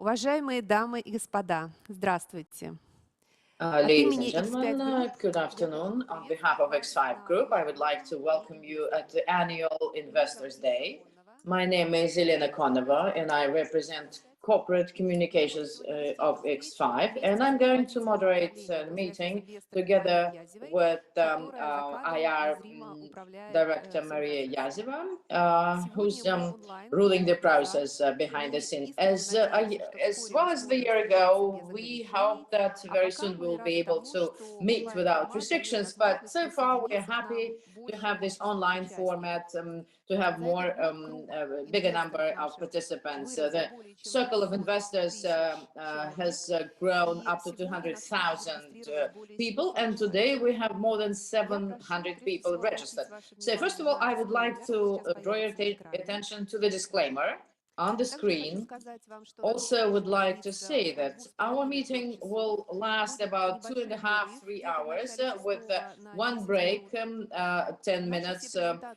Уважаемые дамы и господа, здравствуйте. От Ladies and имени gentlemen, X5 good afternoon. On behalf of X5 Group, I would like to welcome you at the annual Investors Day. My name is Ilya Yakubson, and I represent corporate communications of X5, and I'm going to moderate the meeting together with IR Director Maria Yazeva, who's ruling the process behind the scene. As well as the year ago, we hope that very soon we'll be able to meet without restrictions, but so far we're happy to have this online format, to have more bigger number of participants. The circle of investors has grown up to 200,000 people, and today we have more than 700 people registered. So first of all, I would like to draw your attention to the disclaimer on the screen. Also would like to say that our meeting will last about 2.5 to 3 hours with one break, 10 minutes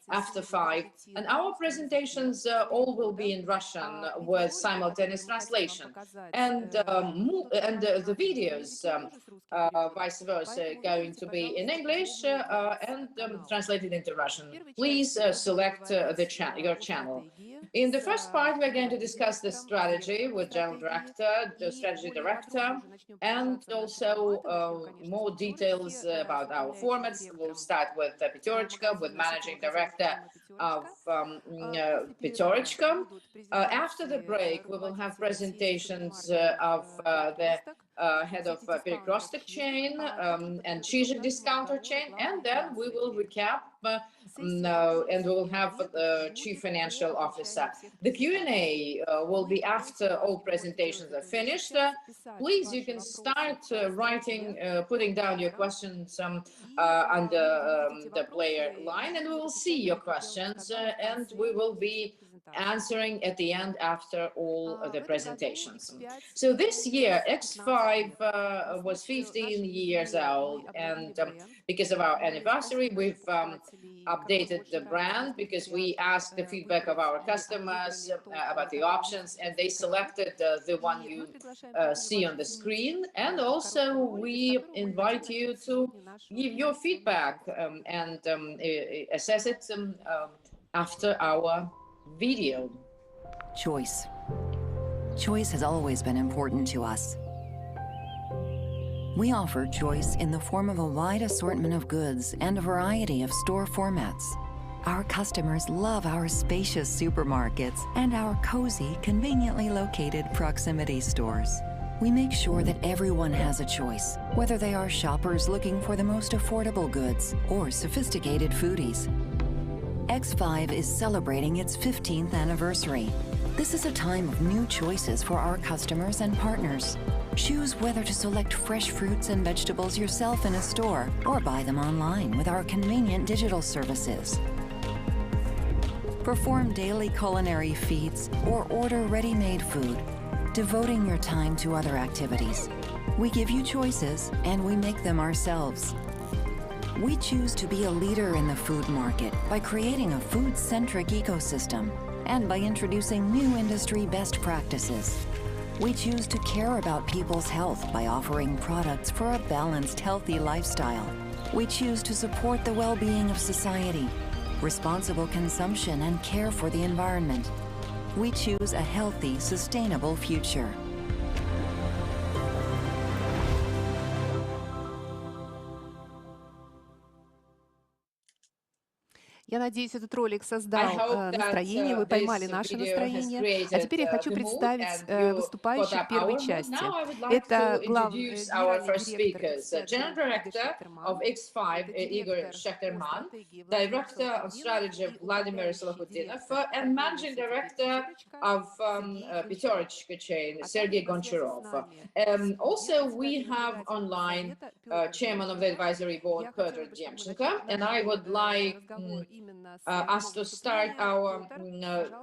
after 5. And our presentations all will be in Russian with simultaneous translation. And the videos, vice versa, going to be in English and translated into Russian. Please select your channel. In the first part, we're going to discuss the strategy with General Director, the Strategy Director, and also more details about our formats. We'll start with Pyaterochka, with Managing Director of Pyaterochka. After the break, we will have presentations of the head of Perekrestok chain and Chizhik discounter chain, and then we will recap and we will have the Chief Financial Officer. The Q&A will be after all presentations are finished. Please, you can start writing, putting down your questions under the player line, and we will see your questions, and we will be answering at the end after all the presentations. So this year, X5 was 15 years old, and because of our anniversary, we've updated the brand because we asked the feedback of our customers about the options, and they selected the one you see on the screen. And also we invite you to give your feedback and assess it after our video. Choice. Choice has always been important to us. We offer choice in the form of a wide assortment of goods and a variety of store formats. Our customers love our spacious supermarkets and our cozy, conveniently located proximity stores. We make sure that everyone has a choice, whether they are shoppers looking for the most affordable goods or sophisticated foodies. X5 is celebrating its 15th anniversary. This is a time of new choices for our customers and partners. Choose whether to select fresh fruits and vegetables yourself in a store or buy them online with our convenient digital services. Perform daily culinary feats or order ready-made food, devoting your time to other activities. We give you choices and we make them ourselves. We choose to be a leader in the food market by creating a food-centric ecosystem and by introducing new industry best practices. We choose to care about people's health by offering products for a balanced, healthy lifestyle. We choose to support the well-being of society, responsible consumption, and care for the environment. We choose a healthy, sustainable future. Я надеюсь, этот ролик создал настроение, вы поймали наше настроение. А теперь я хочу представить выступающих первой части. Это главный General Director of X5, Igor Shekhterman, Director of Strategy, Vladimir Salakhutdinov, and Managing Director of Pyaterochka chain, Sergei Goncharov. Also, we have online Chairman of the Advisory Board, Demchenkov, and I would like us to start our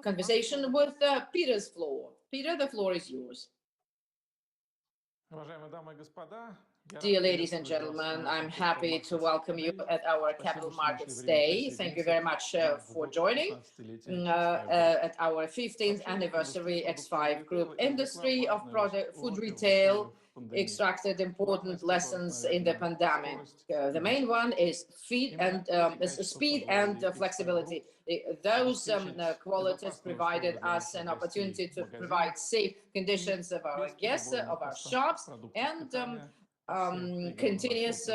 conversation with Peter's floor. Peter, the floor is yours. Dear ladies and gentlemen, I'm happy to welcome you at our Capital Markets Day. Thank you very much for joining at our 15th anniversary X5 Group. Industry of food retail extracted important lessons in the pandemic. The main one is speed and flexibility. Those qualities provided us an opportunity to provide safe conditions of our guests, of our shops, and continuous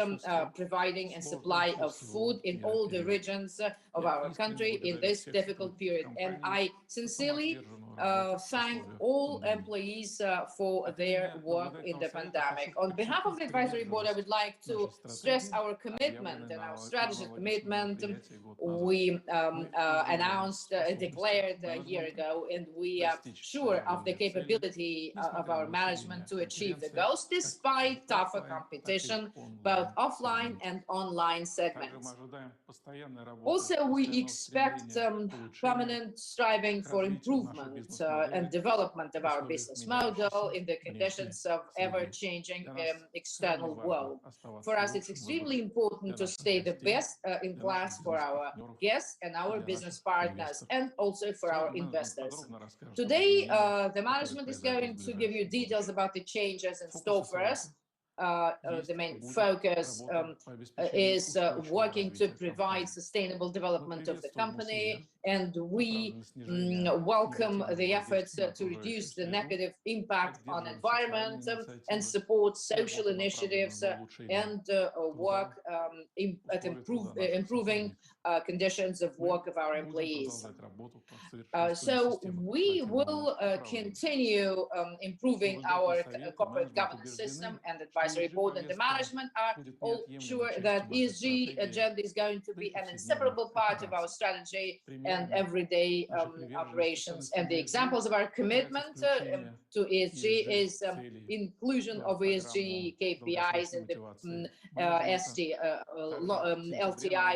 providing and supply of food in all the regions of our country in this difficult period. And I sincerely thank all employees for their work in the pandemic. On behalf of the advisory board, I would like to stress our commitment and our strategic commitment. We announced, declared a year ago, and we are sure of the capability of our management to achieve the goals despite tougher competition, both offline and online segments. Also, we expect permanent striving for improvement and development of our business model in the conditions of ever-changing external world. For us, it's extremely important to stay the best in class for our guests and our business partners, and also for our investors. Today, the management is going to give you details about the changes in store for us. The main focus is working to provide sustainable development of the company, and we welcome the efforts to reduce the negative impact on environment and support social initiatives and work at improving conditions of work of our employees. So we will continue improving our corporate governance system, and advisory board and the management are all sure that ESG agenda is going to be an inseparable part of our strategy and everyday operations. And the examples of our commitment to ESG is inclusion of ESG KPIs in the LTI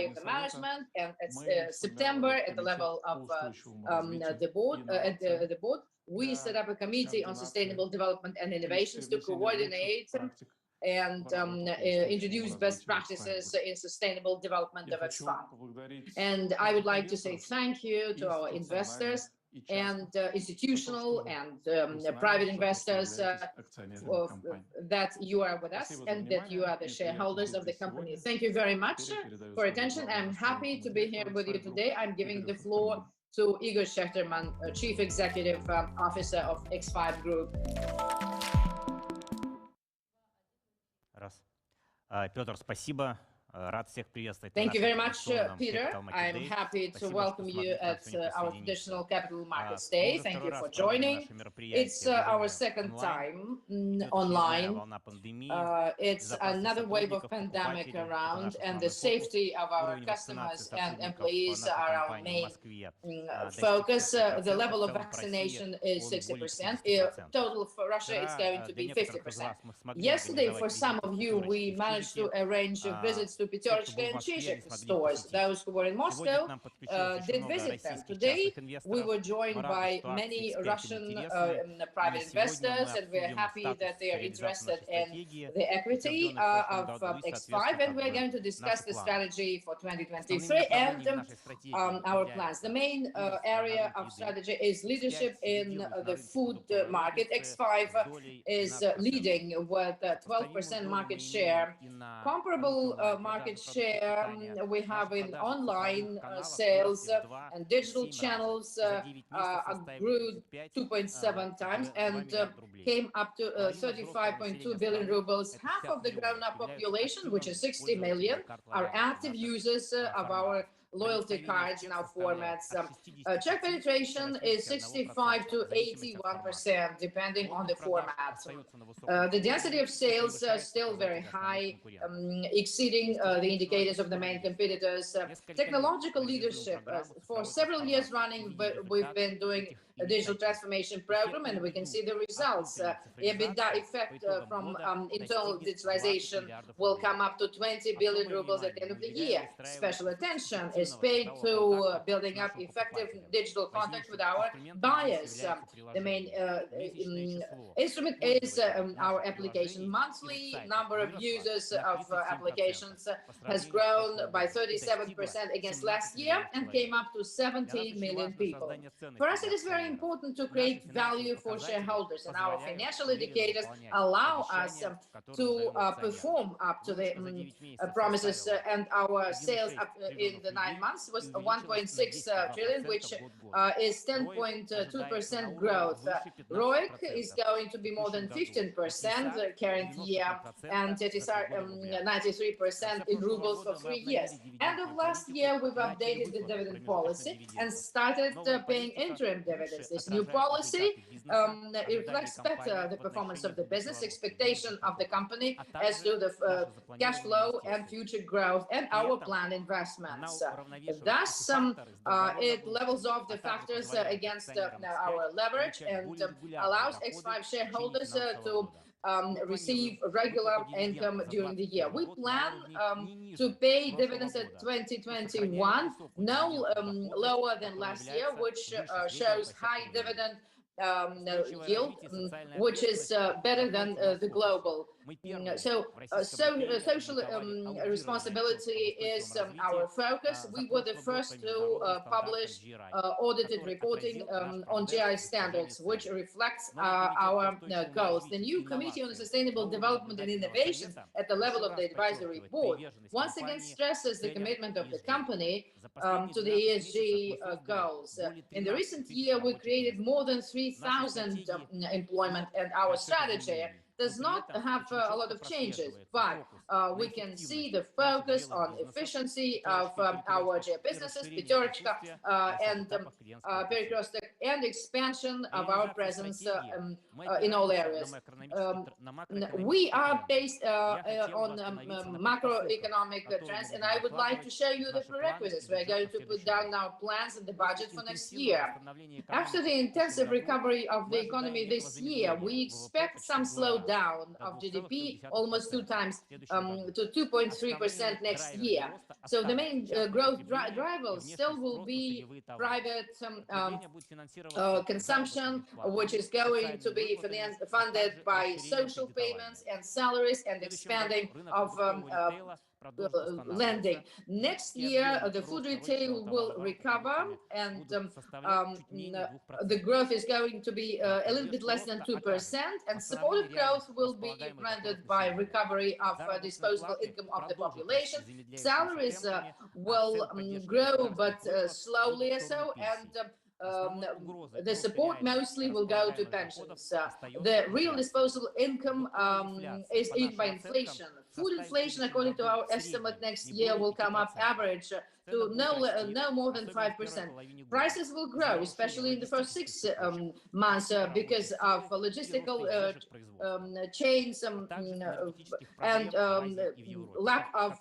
of the management, and it's September at the level of the board. We set up a committee on sustainable development and innovations to coordinate and introduce best practices in sustainable development of X5. And I would like to say thank you to our investors and institutional and private investors that you are with us and that you are the shareholders of the company. Thank you very much for attention. I'm happy to be here with you today. I'm giving the floor to Igor Shekhterman, Chief Executive Officer of X5 Group. Петр, спасибо. Рад всех приветствовать. Thank you very much, Peter. I'm happy to welcome you at our traditional Capital Markets Day. Thank you for joining. It's our second time online. It's another wave of pandemic around, and the safety of our customers and employees are our main focus. The level of vaccination is 60%. Total for Russia, it's going to be 50%. Yesterday, for some of you, we managed to arrange visits to Pyaterochka and Chizhik stores. Those who were in Moscow did visit them. Today, we were joined by many Russian private investors, and we're happy that they are interested in the equity of X5, and we're going to discuss the strategy for 2023 and our plans. The main area of strategy is leadership in the food market. X5 is leading with 12% market share. Comparable market share we have in online sales and digital channels grew 2.7 times and came up to 35.2 billion rubles. Half of the grown-up population, which is 60 million, are active users of our loyalty cards in our formats. Check penetration is 65 to 81%, depending on the format. The density of sales still very high, exceeding the indicators of the main competitors. Technological leadership. For several years running, we've been doing a digital transformation program, and we can see the results. EBITDA effect from internal digitalization will come up to 20 billion rubles at the end of the year. Special attention is is paid to building up effective digital contact with our buyers. The main instrument is our application. Monthly number of users of applications has grown by 37% against last year and came up to 70 million people. For us, it is very important to create value for shareholders, and our financial indicators allow us to perform up to the promises, and our sales up in the 9 months was 1.6 trillion, which is 10.2% growth. ROIC is going to be more than 15% current year, and it is 93% in rubles for 3 years. End of last year, we've updated the dividend policy and started paying interim dividends. This new policy reflects better the performance of the business, expectation of the company as to the cash flow and future growth and our planned investments. Thus, it levels off the factors against our leverage and allows X5 shareholders to receive regular income during the year. We plan to pay dividends at 2021 no lower than last year, which shows high dividend yield, which is better than the global. So social responsibility is our focus. We were the first to publish audited reporting on GI standards, which reflects our goals. The new Committee on Sustainable Development and Innovation at the level of the advisory board once again stresses the commitment of the company to the ESG goals. In the recent year, we created more than 3,000 employment, and our strategy does not have a lot of changes, but we can see the focus on efficiency of our GI businesses, Pyaterochka and Perekrestok, and expansion of our presence in all areas. We are based on macroeconomic trends, and I would like to show you the prerequisites. We're going to put down our plans and the budget for next year. After the intensive recovery of the economy this year, we expect some slowdown of GDP, almost 2 times to 2.3% next year. So the main growth drivers still will be private consumption, which is going to be funded by social payments and salaries and expanding of lending. Next year, the food retail will recover, and the growth is going to be a little bit less than 2%, and supportive growth will be granted by recovery of disposable income of the population. Salaries will grow, but slowly or so, and the support mostly will go to pensions. The real disposable income is eaten by inflation. Food inflation, according to our estimate, next year will come up average to no more than 5%. Prices will grow, especially in the first 6 months, because of logistical chains and lack of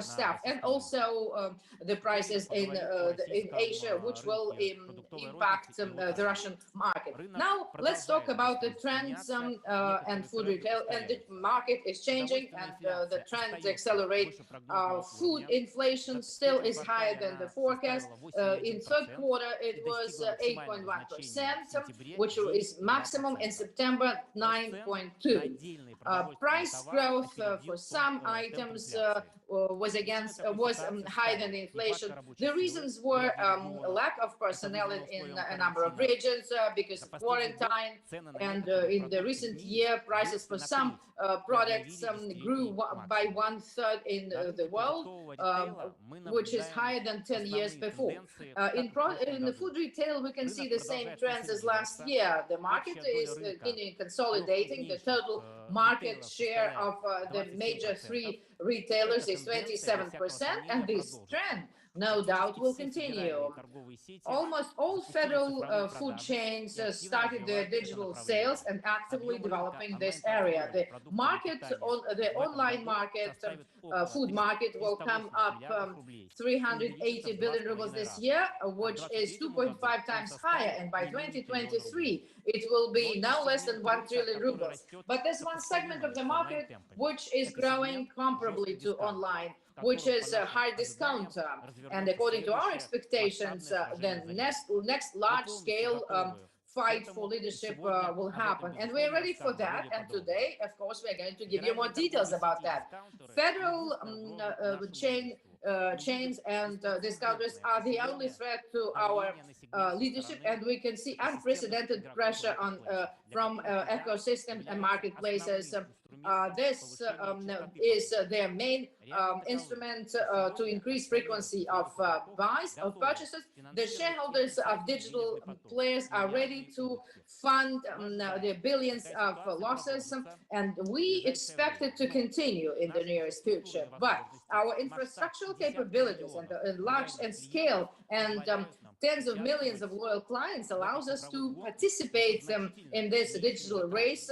staff, and also the prices in Asia, which will impact the Russian market. Now, let's talk about the trends and food retail. And the market is changing, and the trends accelerate. Food inflation still is higher than the forecast. In third quarter, it was 8.1%, which is maximum. In September, 9.2%. Price growth for some items was higher than the inflation. The reasons were lack of personnel in a number of regions because of quarantine, and in the recent year, prices for some products grew by 1/3 in the world, which is higher than 10 years before. In the food retail, we can see the same trends as last year. The market is consolidating. The total market share of the major 3 retailers is 27%, and this trend no doubt will continue. Almost all federal food chains started their digital sales and actively developing this area. The online market, food market, will come up 380 billion rubles this year, which is 2.5 times higher, and by 2023 it will be no less than 1 trillion rubles. But there's one segment of the market which is growing comparably to online. which is a hard discounter. And according to our expectations, the next large-scale fight for leadership will happen. And we're ready for that. And today, of course, we're going to give you more details about that. Federal chains and discounters are the only threat to our leadership, and we can see unprecedented pressure on from ecosystems and marketplaces. This is their main instrument to increase frequency of buys, of purchases. The shareholders of digital players are ready to fund the billions of losses, and we expect it to continue in the nearest future. But our infrastructural capabilities and large and scale and tens of millions of loyal clients allows us to participate in this digital race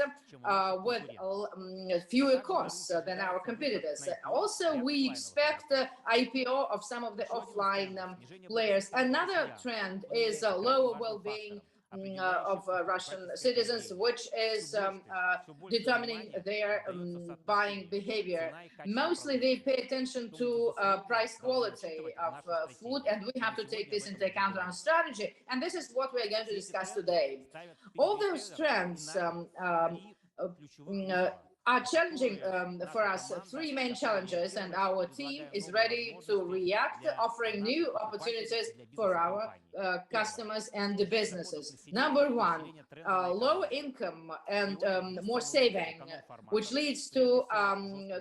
with fewer costs than our competitors. Also, we expect the IPO of some of the offline players. Another trend is lower well-being of Russian citizens, which is determining their buying behavior. Mostly they pay attention to price quality of food, and we have to take this into account in our strategy. And this is what we're going to discuss today. All those trends are challenging for us. Three main challenges, and our team is ready to react, offering new opportunities for our customers and the businesses. Number one, lower income and more saving, which leads to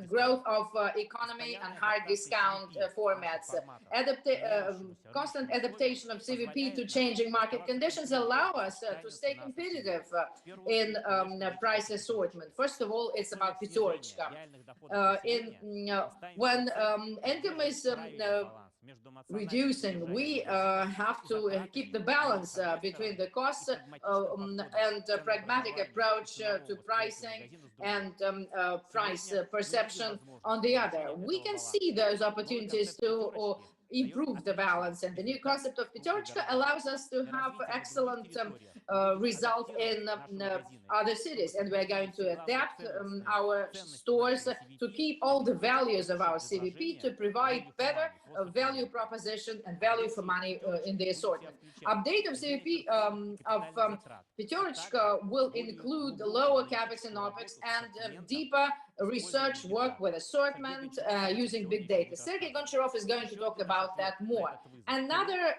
growth of economy and hard discount formats. Constant adaptation of CVP to changing market conditions allow us to stay competitive in price assortment. First of all, it's about Pyaterochka. When income is reducing, we have to keep the balance between the costs and pragmatic approach to pricing and price perception on the other. We can see those opportunities to improve the balance, and the new concept of Pyaterochka allows us to have excellent result in other cities, and we're going to adapt our stores to keep all the values of our CVP to provide better value proposition and value for money in the assortment. Update of CVP of Pyaterochka will include lower capex and opex and deeper research work with assortment using big data. Sergei Goncharov is going to talk about that more. Another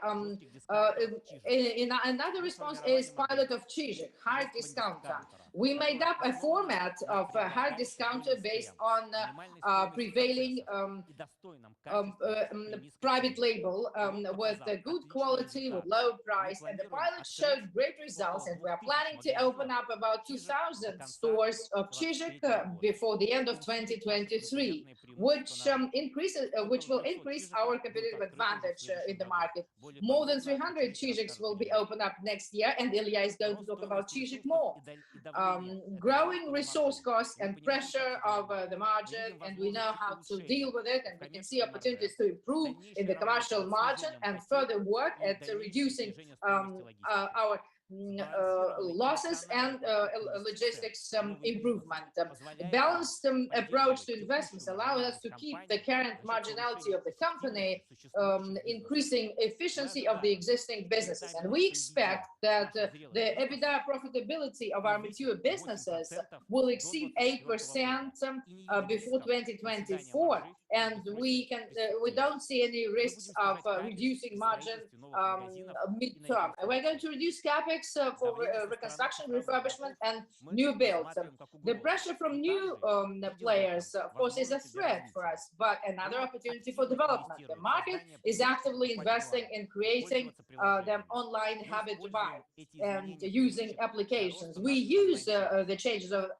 another response is pilot of Chizhik, hard discounter. We made up a format of a hard discounter based on prevailing private label with good quality, with low price, and the pilot showed great results, and we are planning to open up about 2,000 stores of Chizhik before the end of 2023, which will increase our competitive advantage in the market. More than 300 Chizhiks will be opened up next year, and Ilya is going to talk about Chizhik more. Growing resource costs and pressure of the margin, and we know how to deal with it, and we can see opportunities to improve in the commercial margin and further work at reducing our losses and logistics improvement. A balanced approach to investments allows us to keep the current marginality of the company, increasing efficiency of the existing businesses. And we expect that the EBITDA profitability of our mature businesses will exceed 8% before 2024. And we don't see any risks of reducing margin midterm. We're going to reduce capex for reconstruction, refurbishment, and new builds. The pressure from new players, of course, is a threat for us, but another opportunity for development. The market is actively investing in creating the online habit to buy and using applications. We use the changes of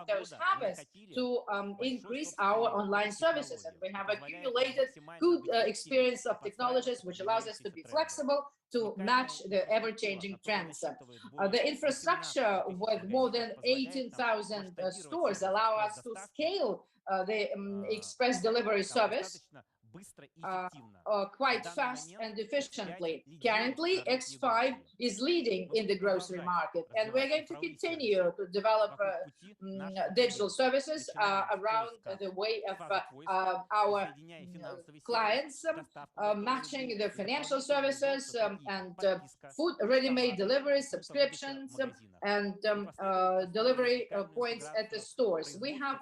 those habits to increase our online services, and we have accumulated good experience of technologies, which allows us to be flexible to match the ever-changing trends. The infrastructure with more than 18,000 stores allow us to scale the express delivery service quite fast and efficiently. Currently, X5 is leading in the grocery market, and we're going to continue to develop digital services around the way of our clients, matching the financial services and food ready-made deliveries, subscriptions, and delivery points at the stores. We have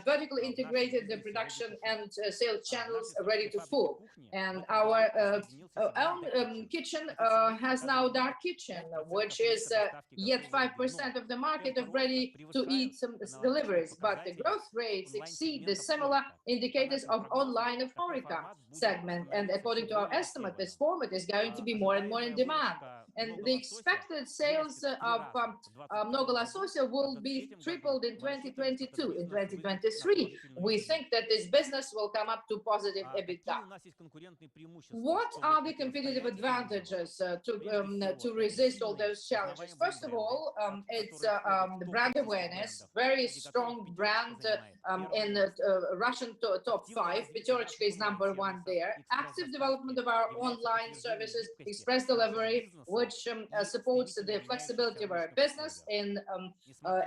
vertically integrated the production and sales channels ready to full, and our own kitchen has now dark kitchen, which is yet 5% of the market of ready-to-eat deliveries, but the growth rates exceed the similar indicators of online of HoReCa segment, and according to our estimate, this format is going to be more and more in demand. And the expected sales of Mnogolososia will be tripled in 2022. In 2023, we think that this business will come up to positive EBITDA. What are the competitive advantages to resist all those challenges? First of all, it's the brand awareness, very strong brand in the Russian top 5. Pyaterochka is #1 there. Active development of our online services, express delivery, which supports the flexibility of our business in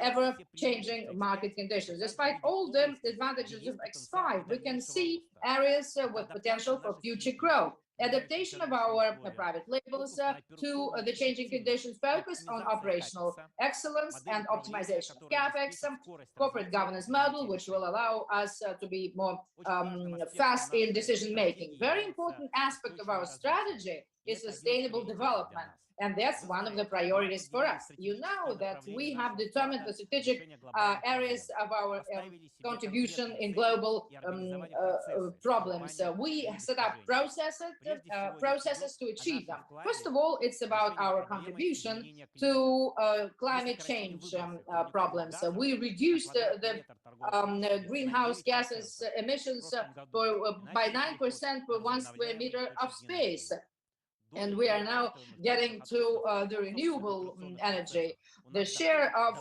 ever-changing market conditions. Despite all the advantages of X5, we can see areas with potential for future growth. Adaptation of our private labels to the changing conditions, focus on operational excellence and optimization of CapEx, corporate governance model, which will allow us to be more fast in decision-making. Very important aspect of our strategy is sustainable development. And that's one of the priorities for us. You know that we have determined the strategic areas of our contribution in global problems. We set up processes to achieve them. First of all, it's about our contribution to climate change problems. We reduced the greenhouse gases emissions by 9% per 1 square meter of space. And we are now getting to the renewable energy. The share of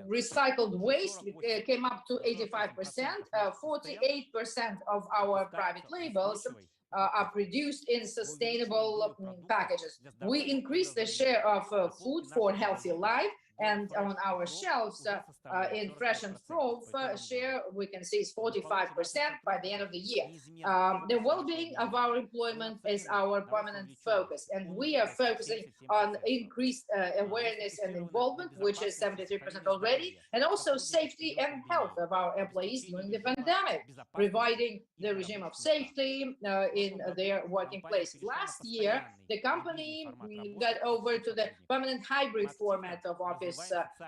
recycled waste came up to 85%. 48% of our private labels are produced in sustainable packages. We increased the share of food for healthy life, and on our shelves in fresh and frozen share, we can see is 45% by the end of the year. The well-being of our employment is our permanent focus, and we are focusing on increased awareness and involvement, which is 73% already, and also safety and health of our employees during the pandemic, providing the regime of safety in their working place. Last year, the company got over to the permanent hybrid format of office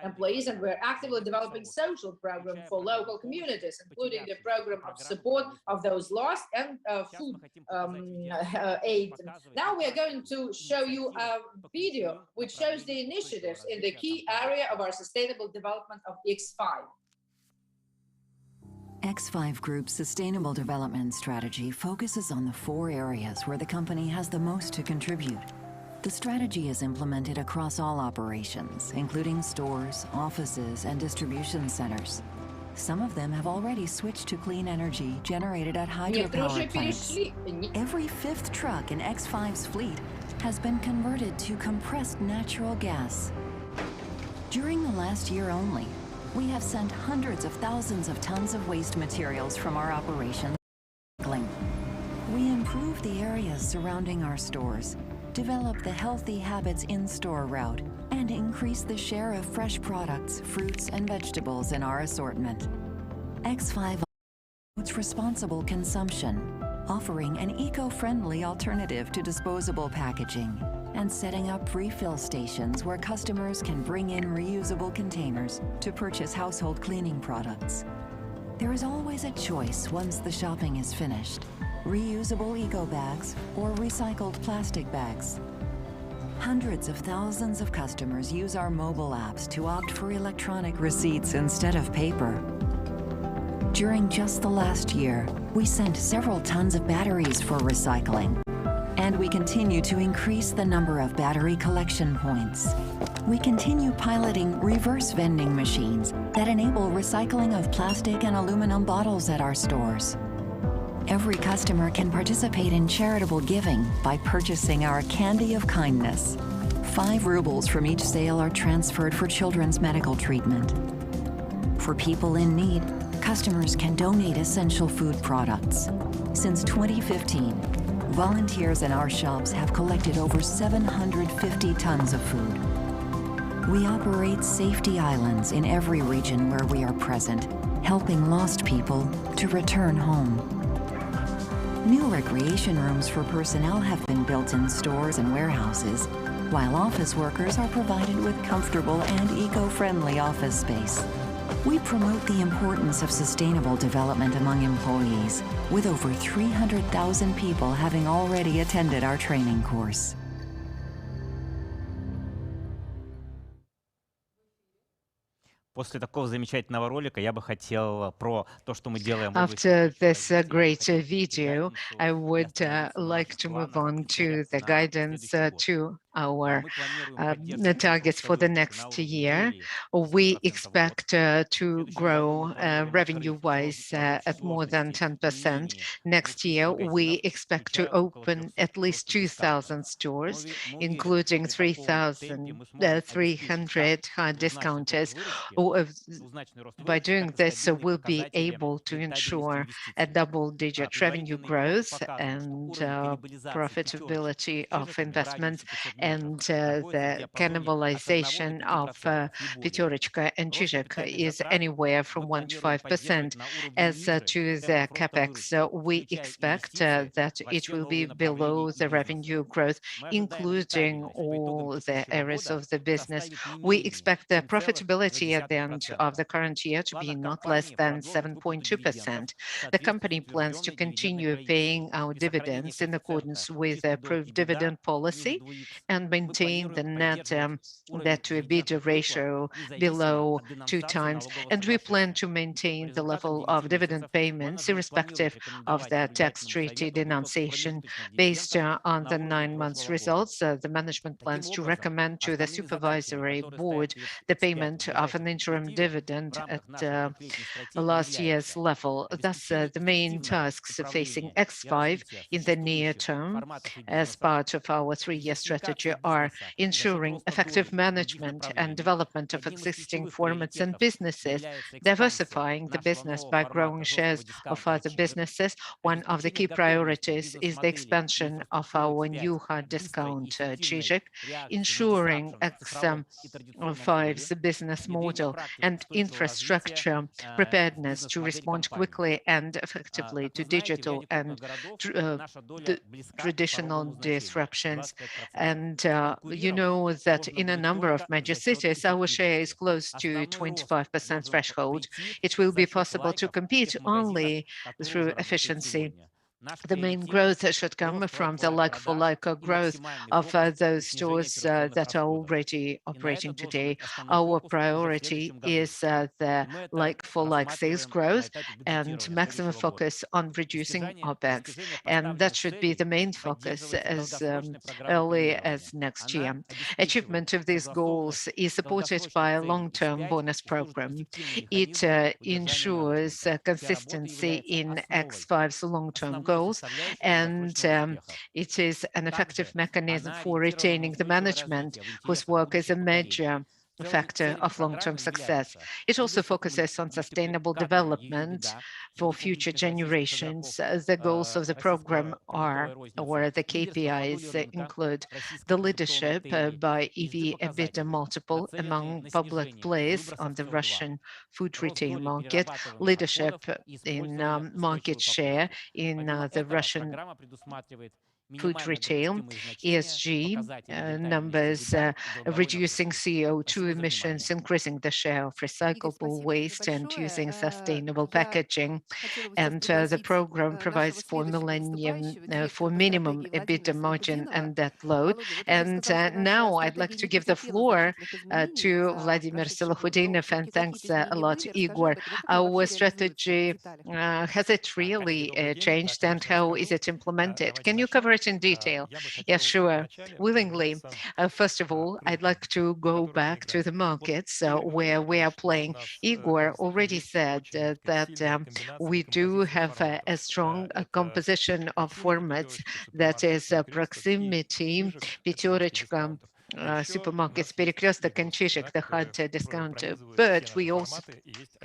employees, and we're actively developing social program for local communities, including the program of support of those lost and food aid. Now we are going to show you a video which shows the initiatives in the key area of our sustainable development of X5. X5 Group's sustainable development strategy focuses on the 4 areas where the company has the most to contribute. The strategy is implemented across all operations, including stores, offices, and distribution centers. Some of them have already switched to clean energy generated at hydropower plants. Every 5th truck in X5's fleet has been converted to compressed natural gas. During the last year only, we have sent hundreds of thousands of tons of waste materials from our operations. We improved the areas surrounding our stores, developed the healthy habits in-store route, and increased the share of fresh products, fruits, and vegetables in our assortment. X5 promotes responsible consumption, offering an eco-friendly alternative to disposable packaging, and setting up refill stations where customers can bring in reusable containers to purchase household cleaning products. There is always a choice once the shopping is finished: reusable eco bags or recycled plastic bags. Hundreds of thousands of customers use our mobile apps to opt for electronic receipts instead of paper. During just the last year, we sent several tons of batteries for recycling, and we continue to increase the number of battery collection points. We continue piloting reverse vending machines that enable recycling of plastic and aluminum bottles at our stores. Every customer can participate in charitable giving by purchasing our Candy of Kindness. 5 rubles from each sale are transferred for children's medical treatment. For people in need, customers can donate essential food products. Since 2015, volunteers in our shops have collected over 750 tons of food. We operate safety islands in every region where we are present, helping lost people to return home. New recreation rooms for personnel have been built in stores and warehouses, while office workers are provided with comfortable and eco-friendly office space. We promote the importance of sustainable development among employees, with over 300,000 people having already attended our training course. После такого замечательного ролика я бы хотел про то, что мы делаем. After this great video, I would like to move on to the guidance to our targets for the next year. We expect to grow revenue-wise at more than 10%. Next year, we expect to open at least 2,000 stores, including 3,300 discounters. By doing this, we'll be able to ensure a double-digit revenue growth and profitability of investments, and the cannibalization of Pyaterochka and Chizhik is anywhere from 1 to 5%. As to the capex, we expect that it will be below the revenue growth, including all the areas of the business. We expect the profitability at the end of the current year to be not less than 7.2%. The company plans to continue paying our dividends in accordance with the approved dividend policy and maintain the net debt to EBITDA ratio below 2 times. And we plan to maintain the level of dividend payments irrespective of the tax treaty denunciation. Based on the 9 months results, the management plans to recommend to the Supervisory Board the payment of an interim dividend at last year's level. Thus, the main tasks facing X5 in the near term as part of our 3-year strategy are ensuring effective management and development of existing formats and businesses, diversifying the business by growing shares of other businesses. One of the key priorities is the expansion of our new hard discount Chizhik, ensuring X5's business model and infrastructure preparedness to respond quickly and effectively to digital and traditional disruptions. And you know that in a number of major cities, our share is close to 25% threshold. It will be possible to compete only through efficiency. The main growth should come from the like-for-like growth of those stores that are already operating today. Our priority is the like-for-like sales growth and maximum focus on reducing OPEX. And that should be the main focus as early as next year. Achievement of these goals is supported by a long-term bonus program. It ensures consistency in X5's long-term goals, and it is an effective mechanism for retaining the management whose work is a major factor of long-term success. It also focuses on sustainable development for future generations. The goals of the program are, or the KPIs include the leadership by EV/EBITDA multiple among public players on the Russian food retail market, leadership in market share in the Russian food retail, ESG numbers, reducing CO2 emissions, increasing the share of recyclable waste, and using sustainable packaging. And the program provides for minimum EBITDA margin and debt load. And now I'd like to give the floor to Vladimir Salakhutdinov, and thanks a lot, Igor. Our strategy, has it really changed, and how is it implemented? Can you cover it in detail. Yes, sure, willingly. First of all, I'd like to go back to the markets where we are playing. Igor already said that we do have a strong composition of formats, that is proximity, Pyaterochka, supermarkets, Perekrestok and Chizhik, the hard discounter. But we also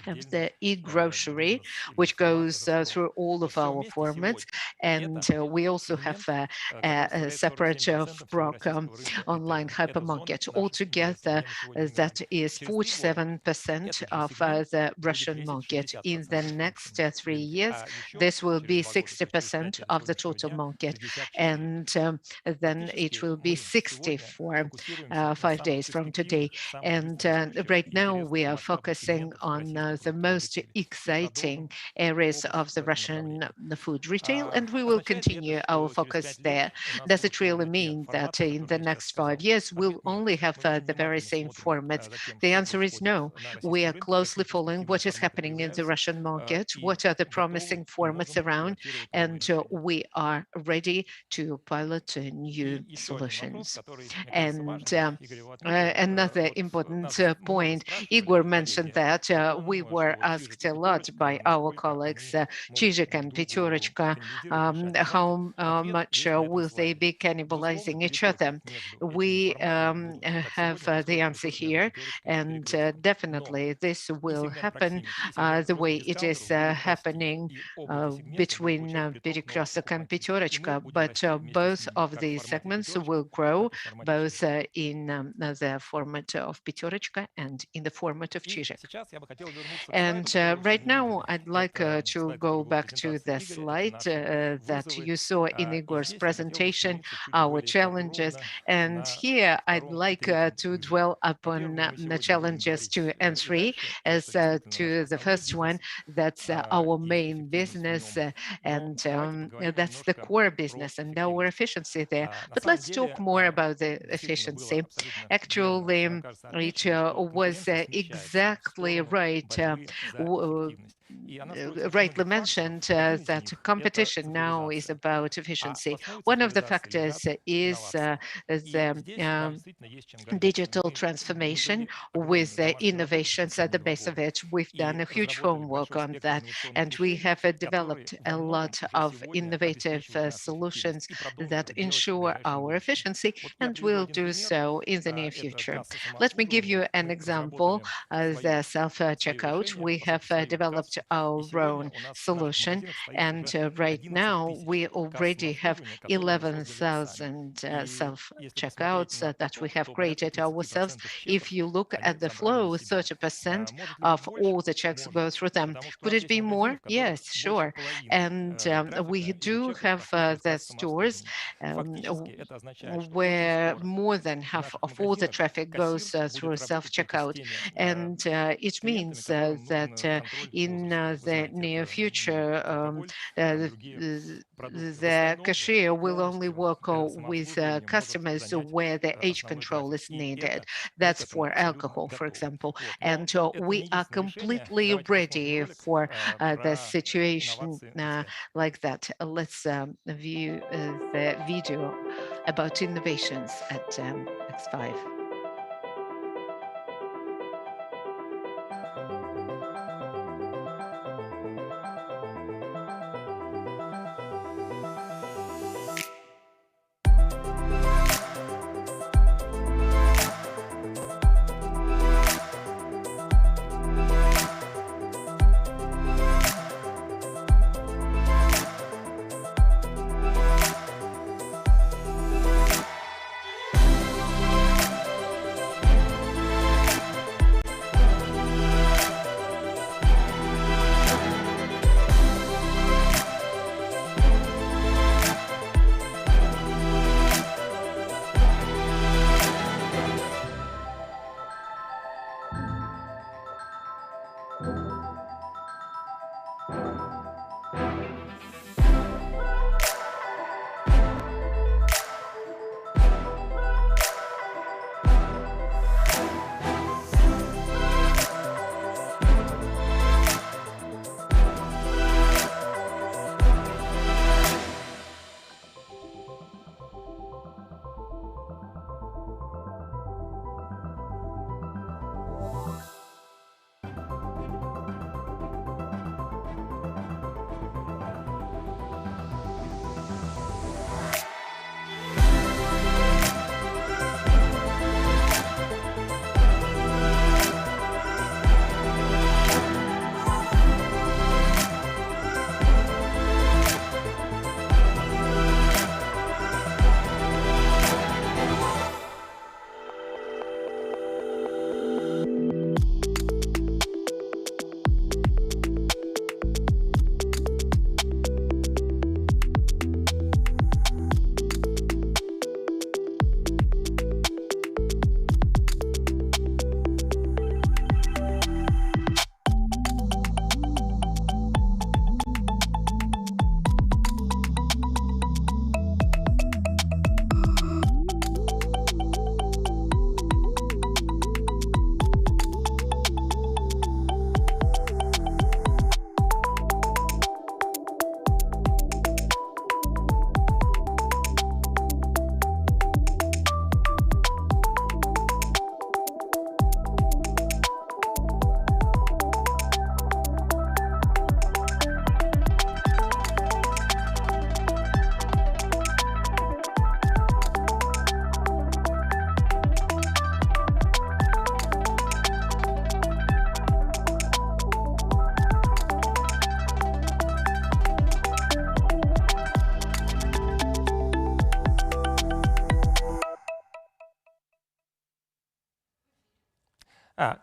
have the e-grocery, which goes through all of our formats. And we also have a separate Brock online hypermarket. Altogether, that is 47% of the Russian market. In the next 3 years, this will be 60% of the total market. And then it will be 60 for 5 days from today. And right now we are focusing on the most exciting areas of the Russian food retail, and we will continue our focus there. Does it really mean that in the next 5 years we'll only have the very same formats? The answer is no. We are closely following what is happening in the Russian market, what are the promising formats around, and we are ready to pilot new solutions. And another important point, Igor mentioned that we were asked a lot by our colleagues, Chizhik and Pyaterochka, how much will they be cannibalizing each other? We have the answer here, and definitely this will happen the way it is happening between Perekrestok and Pyaterochka, but both of these segments will grow, both in the format of Pyaterochka and in the format of Chizhik. And right now, I'd like to go back to the slide that you saw in Igor's presentation, our challenges. And here, I'd like to dwell upon the challenges 2 and 3. As to the first one, that's our main business, and that's the core business and our efficiency there. But let's talk more about the efficiency. Actually, it was exactly right, rightly mentioned that competition now is about efficiency. One of the factors is the digital transformation with the innovations at the base of it. We've done a huge homework on that, and we have developed a lot of innovative solutions that ensure our efficiency, and will do so in the near future. Let me give you an example. The self-checkout. We have developed our own solution, and right now we already have 11,000 self-checkouts that we have created ourselves. If you look at the flow, 30% of all the checks go through them. Could it be more? Yes, sure. And we do have the stores where more than half of all the traffic goes through self-checkout. And it means that in the near future, the cashier will only work with customers where the age control is needed. That's for alcohol, for example. And we are completely ready for the situation like that. Let's view the video about innovations at X5.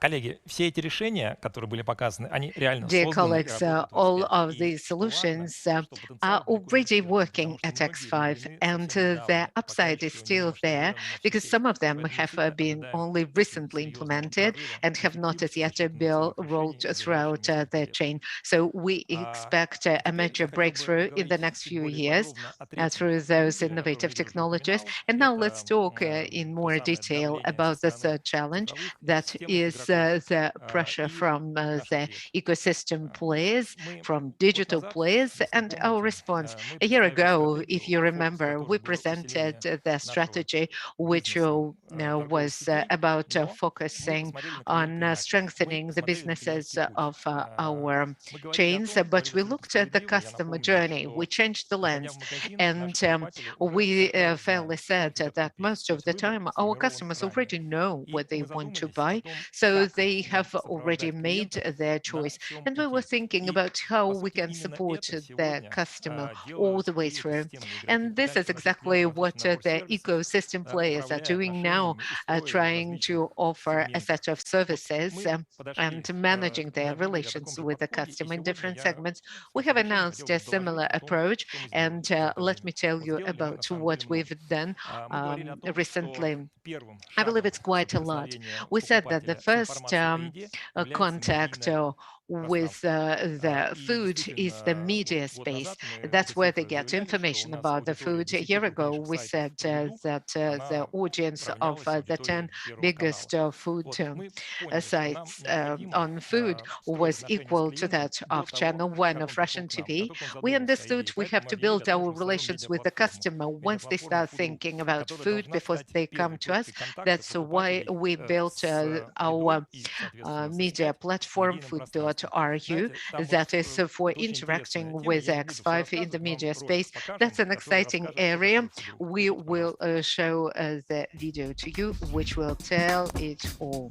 Коллеги, все эти решения, которые были показаны, они реально Dear созданы и colleagues, работают all успешно. of И these что важно, solutions что are потенциал далеко не already исчерпан, working потому что at многие X5, внедрены and совсем their недавно, и пока upside is еще still немножко there, внедрены на все because some of кейсы. them Поэтому have действительно been ожидаем only очень recently серьезного implemented прорыва and have not as эффективности yet защитных been ценовых решений rolled в throughout ближайшие несколько the лет. chain. So we expect a Теперь major я хотел бы breakthrough in the поговорить next чуть few более years подробно о третьем through those вызове, о котором innovative Игорь уже technologies. упоминал. And now let's Это talk in то more самое detail давление со about the стороны third challenge, цифровых that экосистемных is игроков the pressure и from наших the предков. ecosystem players, Мы from год digital назад, players, если and our помните, response. мы A year представили ago, if стратегию, you фокус remember, we которой был presented усиление the нашего strategy, which бизнеса, торговых was сетей, about но мы focusing посмотрели на клиента on иначе. Мы strengthening the посмотрели на businesses клиентский путь. of our Мы говорили о chains, том, but говорили we абсолютно looked at the справедливо, я customer напомню, journey. We что changed the заходя lens, в магазин, and наши покупатели уже, we как правило, fairly знают, что said они хотят that купить. most То of есть the выбор time our сформирован customers ранее. already know И what they мы want to задумались о buy, том, so как they нам have already сопровождать made клиентов their на choice. всем And we were пути. thinking И, about how по we сути, can именно support это the сегодня customer all делают the way и through. экосистемные игроки. And this is Пытаемся наших exactly клиентов what различный набор the сервисов, ecosystem players are управляя doing now, отношениями и строя его в trying различных to offer a сегментах. set of Вот services мы подошли, and managing мы their объявили о таком relations же with the подходе, и customer in сегодня different я segments. в We связи с have завершением хотел announced бы a доложить similar о том, approach, что мы сделали and в let компании. me tell Вот you сделали мы на about самом деле what много. we've done Мы говорили о том, что recently. первым I believe шагом it's quite a lot. соприкосновения We said that the покупателя с first информацией о еде является contact медийное with пространство. the И food is the действительно, вот media год space. назад мы эти That's where they цифры get заявляли, что у information нас about the аудитория food. A 10 year ago, крупнейших we сайтов said по еду, that the она audience of равнялась the 10 аудитории Первого канала. biggest food Вот мы поняли, что нам sites необходимо on food строить was отношения с equal to клиентом that до of того, Channel 1 как of он пришел Russian к нам, TV. как только он We задумался о еде. understood И we поэтому have мы to объявили о build том, our что создаем relations with the медиаплатформу. customer once they Медиаплатформу start Food.ru, thinking about которая food должна before стать they come первой to us. точкой контакта That's why покупателей we built с едой our и, соответственно, с media X5 в platform медийном пространстве. food.ru Знаете, там вот that is for это очень интересная interacting тема. with Я не буду все X5 in the рассказывать, мы вам media ролик space. покажем, That's an который exciting расскажет, что area. такое Food.ru. We Скажите, will пожалуйста. show the video to you, which will tell it all.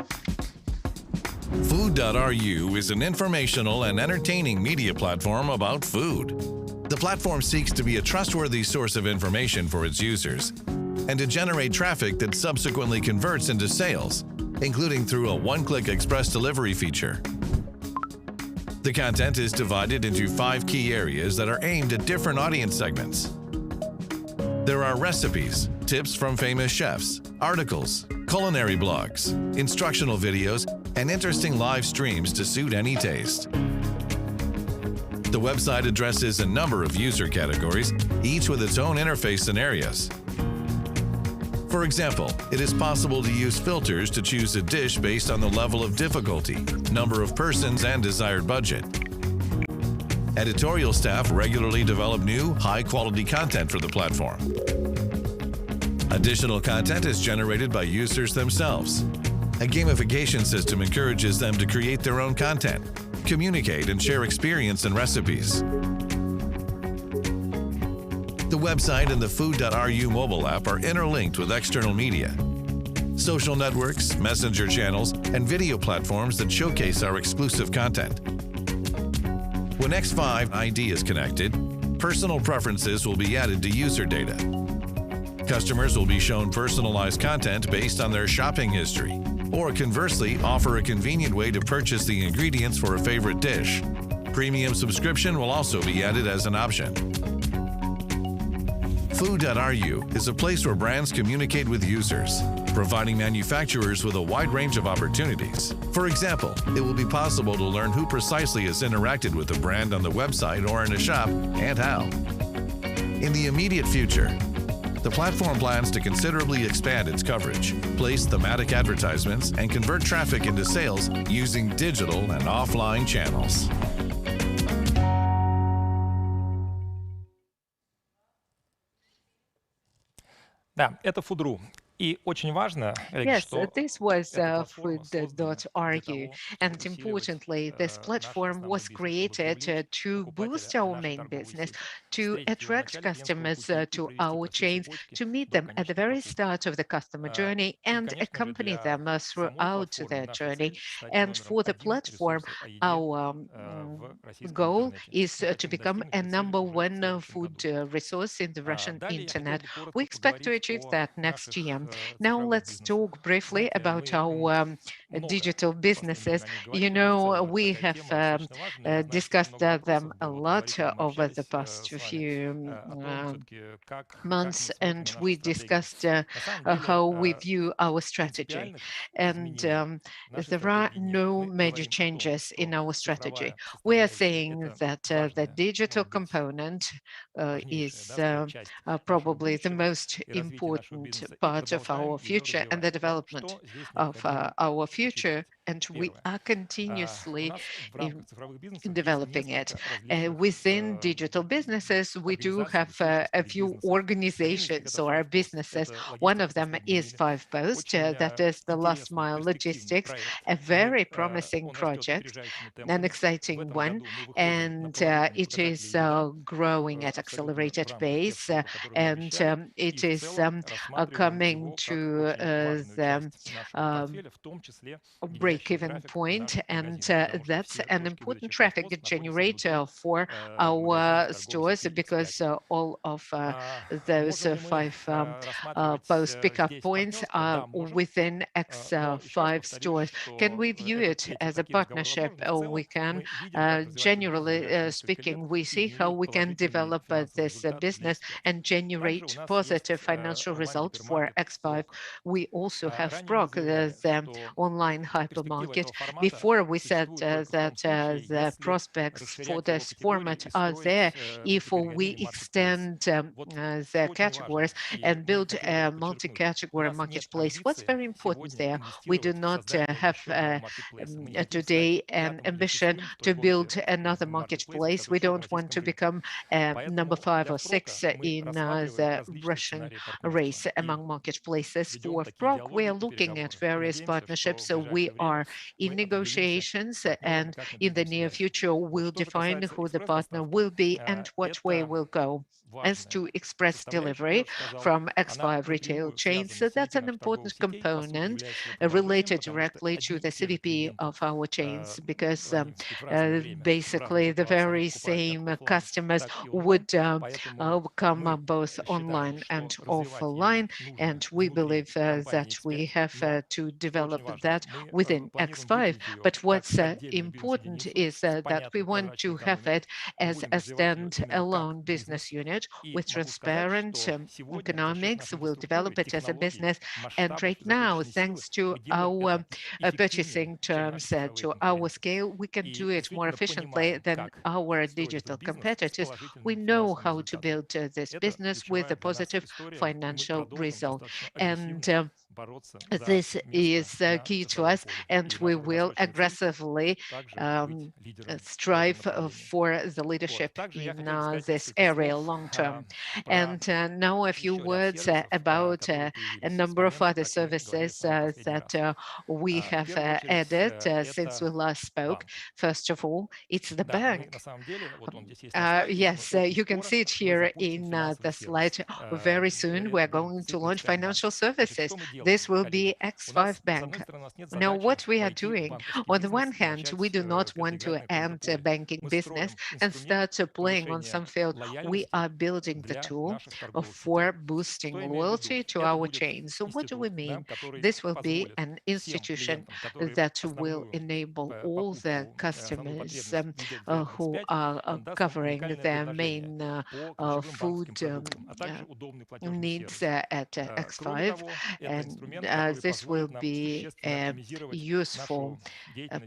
Food.ru is an informational and entertaining media platform about food. The platform seeks to be a trustworthy source of information for its users and to generate traffic that subsequently converts into sales, including through a one-click express delivery feature. The content is divided into 5 key areas that are aimed at different audience segments. There are recipes, tips from famous chefs, articles, culinary blogs, instructional videos, and interesting live streams to suit any taste. The website addresses a number of user categories, each with its own interface scenarios. For example, it is possible to use filters to choose a dish based on the level of difficulty, number of persons, and desired budget. Editorial staff regularly develop new, high-quality content for the platform. Additional content is generated by users themselves. A gamification system encourages them to create their own content, communicate, and share experience and recipes. The website and the Food.ru mobile app are interlinked with external media, social networks, messenger channels, and video platforms that showcase our exclusive content. When X5 ID is connected, personal preferences will be added to user data. Customers will be shown personalized content based on their shopping history, or conversely, offer a convenient way to purchase the ingredients for a favorite dish. Premium subscription will also be added as an option. Food.ru is a place where brands communicate with users, providing manufacturers with a wide range of opportunities. For example, it will be possible to learn who precisely has interacted with the brand on the website or in a shop, and how. In the immediate future, the platform plans to considerably expand its coverage, place thematic advertisements, and convert traffic into sales using digital and offline channels. Да, это Food.ru. И очень важно, Yes, что this was эта платформа создана для Food.ru, того, and чтобы importantly, усиливать this наш platform основной was бизнес, чтобы created привлечь to покупателя boost в our наши main торговые business, сети, to встретить его в attract начале клиентского customers пути и to провести our по всей chains, цепочке to meet до them at the конечной very покупки. start of the customer journey И, and конечно же, accompany для them самой throughout платформы their наша journey. цель стать And номером for the один platform, ресурса о еде our в российском goal интернете. is Мы to хотим become достигнуть a этой цели number уже в one следующем food году. resource in the Russian Далее я хотел internet. бы коротко We expect to поговорить achieve о that next наших year. Now let's talk briefly about our digital businesses. You know, we have discussed them a lot over the past few months, and we discussed how we view our strategy. And there are no major changes in our strategy. We are saying that the digital component is probably the most important part of our future and the development of our future, and we are continuously developing it. Within digital businesses, we do have a few organizations or businesses. One of them is 5Post, that is the last mile logistics, a very promising project, an exciting one, and it is growing at accelerated pace, and it is coming to the break-even point, and that's an important traffic generator for our stores, because all of those 5Post pickup points are within X5 stores. Can we view it as a partnership? Or we can, generally speaking, we see how we can develop this business and generate positive financial results for X5. We also have Prok, the online hypermarket. Before we said that the prospects for this format are there if we extend the categories and build a multi-category marketplace. What's very important there, we do not have today an ambition to build another marketplace. We don't want to become number 5 or 6 in the Russian race among marketplaces. For Prok, we are looking at various partnerships, so we are in negotiations, and in the near future we'll define who the partner will be and what way we'll go. As to express delivery from X5 retail chains, so that's an important component related directly to the CVP of our chains, because basically the very same customers would come both online and offline, and we believe that we have to develop that within X5. But what's important is that we want to have it as a standalone business unit with transparent economics. We'll develop it as a business, and right now, thanks to our purchasing terms, to our scale, we can do it more efficiently than our digital competitors. We know how to build this business with a positive financial result, and this is key to us, and we will aggressively strive for the leadership in this area long term. And now a few words about a number of other services that we have added since we last spoke. First of all, it's the bank. Yes, you can see it here in the slide. Very soon we're going to launch financial services. This will be X5 Bank. Now, what we are doing, on the one hand, we do not want to end a banking business and start playing on some field. We are building the tool for boosting loyalty to our chain. So what do we mean? This will be an institution that will enable all the customers who are covering their main food needs at X5, and this will be a useful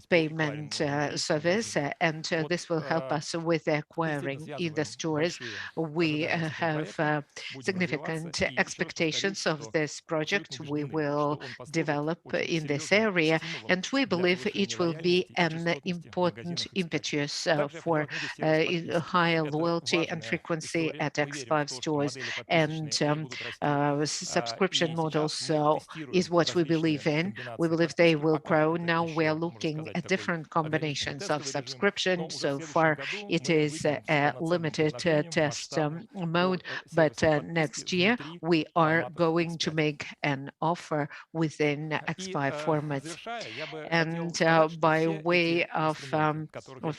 payment service, and this will help us with acquiring in the stores. We have significant expectations of this project. We will develop in this area, and we believe it will be an important impetus for higher loyalty and frequency at X5 stores, and subscription models is what we believe in. We believe they will grow. Now we are looking at different combinations of subscription. So far, it is a limited test mode, but next year we are going to make an offer within X5 formats. And by way of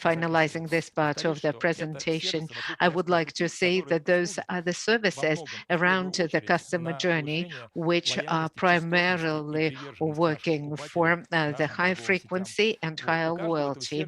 finalizing this part of the presentation, I would like to say that those are the services around the customer journey, which are primarily working for the high frequency and higher loyalty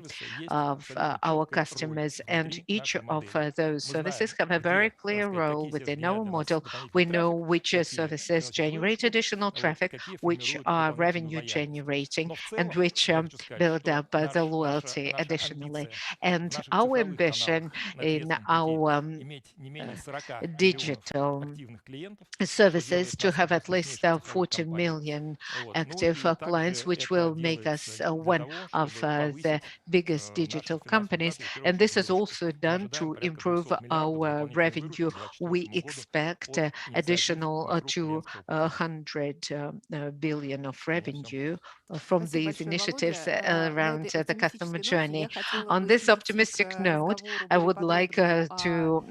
of our customers. And each of those services have a very clear role within our model. We know which services generate additional traffic, which are revenue generating, and which build up the loyalty additionally. And our ambition in our digital services to have at least 40 million active clients, which will make us one of the biggest digital companies. And this is also done to improve our revenue. We expect additional 200 billion of revenue from these initiatives around the customer journey. On this optimistic note, I would like to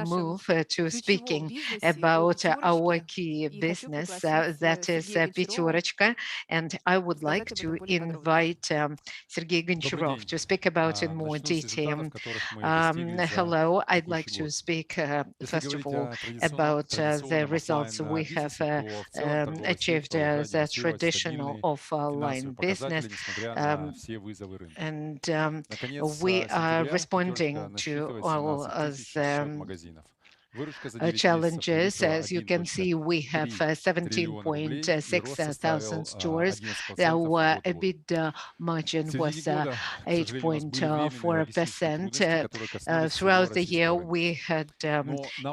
move to speaking about our key business, that is Pyaterochka, and I would like to invite Sergei Goncharov to speak about in more detail. Hello, I'd like to speak first of all about the results we have achieved as a traditional offline business, and we are responding to all the challenges. As you can see, we have 17.6 thousand stores. Our EBITDA margin was 8.4%. Throughout the year, we had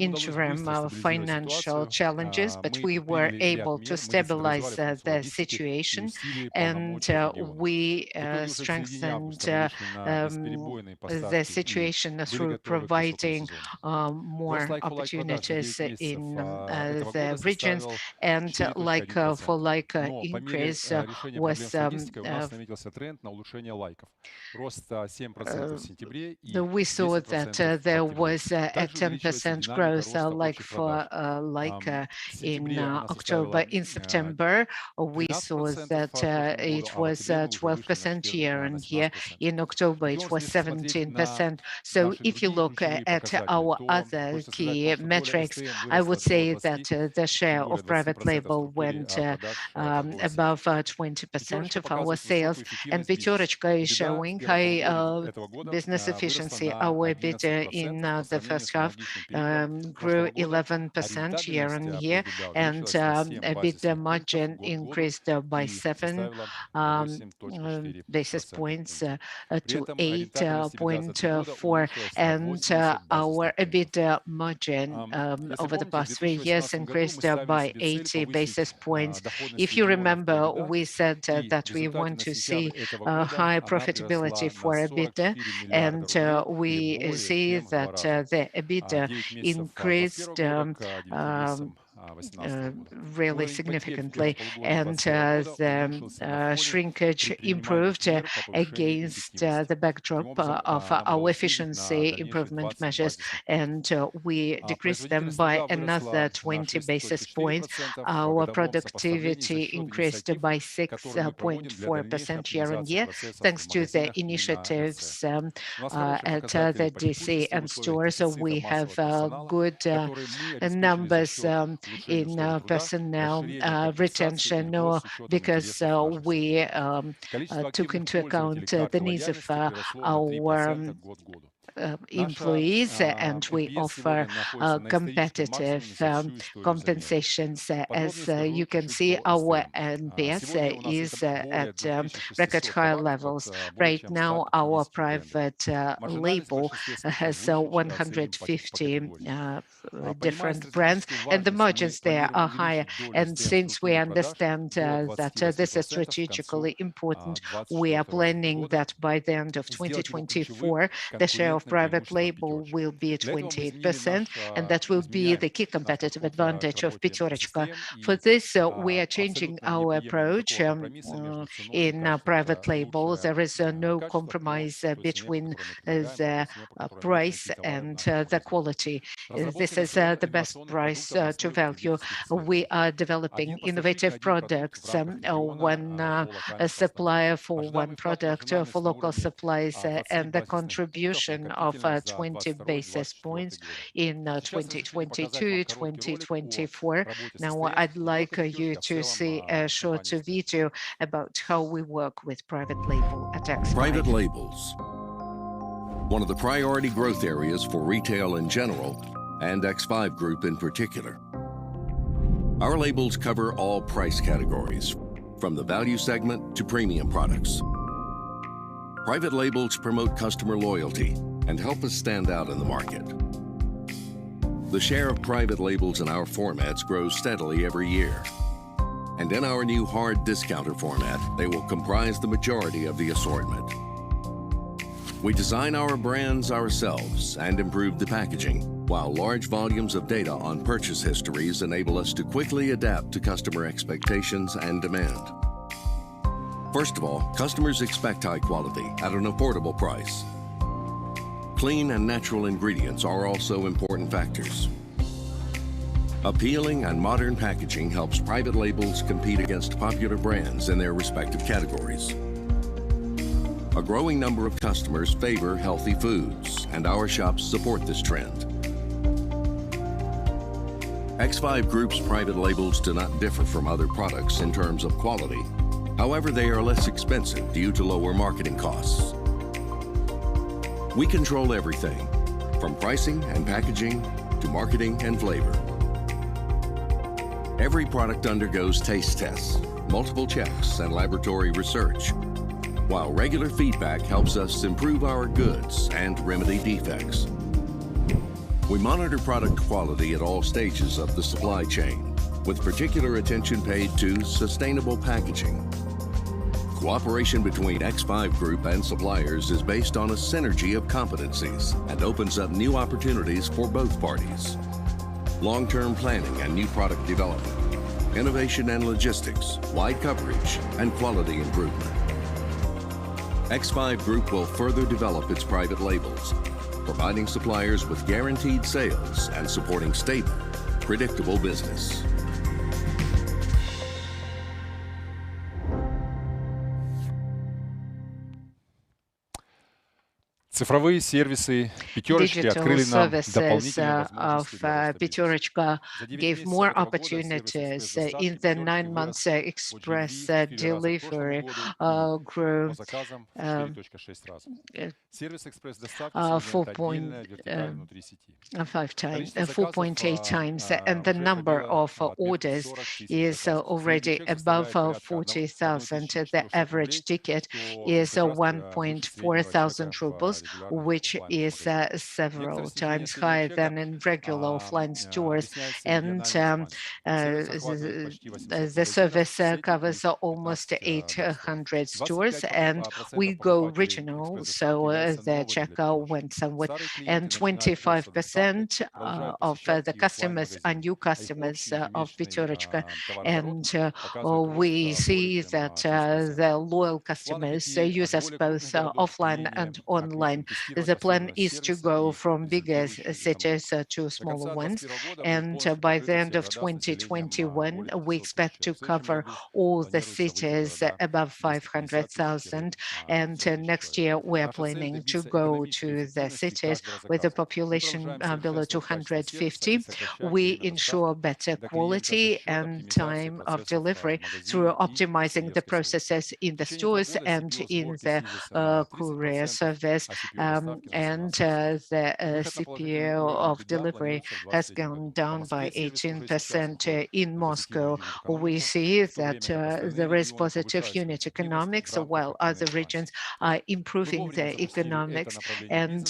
interim financial challenges, but we were able to stabilize the situation, and we strengthened the situation through providing more opportunities in the regions, and like for like increase was we saw that there was a 10% growth like for like in October. In September, we saw that it was 12% year on year. In October, it was 17%. So if you look at our other key metrics, I would say that the share of private label went above 20% of our sales, and Pyaterochka is showing high business efficiency. Our EBITDA in the first half grew 11% year on year, and EBITDA margin increased by 7 basis points to 8.4, and our EBITDA margin over the past 3 years increased by 80 basis points. If you remember, we said that we want to see high profitability for EBITDA, and we see that the EBITDA increased really significantly, and the shrinkage improved against the backdrop of our efficiency improvement measures, and we decreased them by another 20 basis points. Our productivity increased by 6.4% year on year, thanks to the initiatives at the DC and stores. We have good numbers in personnel retention, because we took into account the needs of our employees, and we offer competitive compensations. As you can see, our NPS is at record high levels. Right now, our private label has 150 different brands, and the margins there are higher. And since we understand that this is strategically important, we are planning that by the end of 2024, the share of of private label will be 28%, and that will be the key competitive advantage of Pyaterochka. For this, we are changing our approach in private label. There is no compromise between the price and the quality. This is the best price to value. We are developing innovative products. When a supplier for one product for local supplies and the contribution of 20 basis points in 2022, 2024. Now I'd like you to see a short video about how we work with private label at X5. Private labels, one of the priority growth areas for retail in general and X5 Group in particular. Our labels cover all price categories, from the value segment to premium products. Private labels promote customer loyalty and help us stand out in the market. The share of private labels in our formats grows steadily every year. And in our new hard discounter format, they will comprise the majority of the assortment. We design our brands ourselves and improve the packaging, while large volumes of data on purchase histories enable us to quickly adapt to customer expectations and demand. First of all, customers expect high quality at an affordable price. Clean and natural ingredients are also important factors. Appealing and modern packaging helps private labels compete against popular brands in their respective categories. A growing number of customers favor healthy foods, and our shops support this trend. X5 Group's private labels do not differ from other products in terms of quality. However, they are less expensive due to lower marketing costs. We control everything, from pricing and packaging to marketing and flavor. Every product undergoes taste tests, multiple checks, and laboratory research, while regular feedback helps us improve our goods and remedy defects. We monitor product quality at all stages of the supply chain, with particular attention paid to sustainable packaging. Cooperation between X5 Group and suppliers is based on a synergy of competencies and opens up new opportunities for both parties. Long-term planning and new product development, innovation and logistics, wide coverage, and quality improvement. X5 Group will further develop its private labels, providing suppliers with guaranteed sales and supporting stable, predictable business. Цифровые сервисы Пятерочки открыли нам дополнительные of Pyaterochka gave more opportunities. In the 9 months, express delivery grew 4.8 times, and the number of orders is already above 40,000. The average ticket is 1.4 thousand rubles, which is several times higher than in regular offline stores. And the service covers almost 800 stores, and we go regional, so the checkout went somewhat. And 25% of the customers are new customers of Pyaterochka. And we see that the loyal customers use us both offline and online. The plan is to go from bigger cities to smaller ones. And by the end of 2021, we expect to cover all the cities above 500,000. And next year, we are planning to go to the cities with a population below 250. We ensure better quality and time of delivery through optimizing the processes in the stores and in the courier service. And the CPO of delivery has gone down by 18% in Moscow. We see that there is positive unit economics, while other regions are improving their economics. And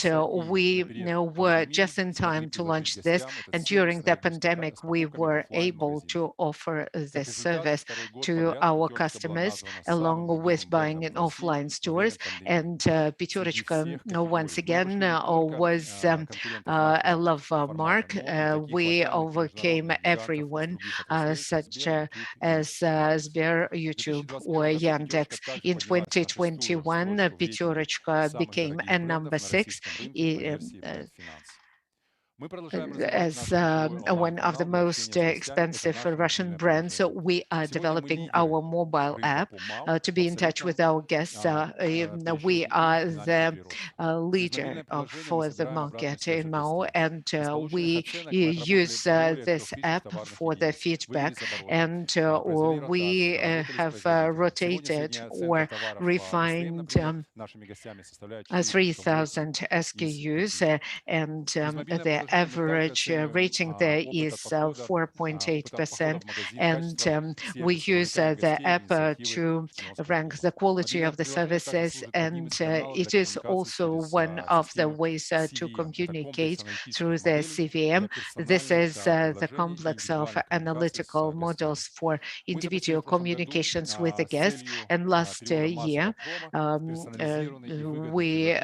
we were just in time to launch this. And during the pandemic, we were able to offer this service to our customers, along with buying in offline stores. And Pyaterochka once again was a love mark. We overcame everyone, such as Sber, YouTube, or Yandex. In 2021, Pyaterochka became a number 6 as one of the most expensive Russian brands. So we are developing our mobile app to be in touch with our guests. We are the leader for the market in Mao, and we use this app for the feedback, and we have rotated or refined 3,000 SKUs, and the average rating there is 4.8%, and we use the app to rank the quality of the services, and it is also one of the ways to communicate through the CVM. This is the complex of analytical models for individual communications with the guests. And last year, we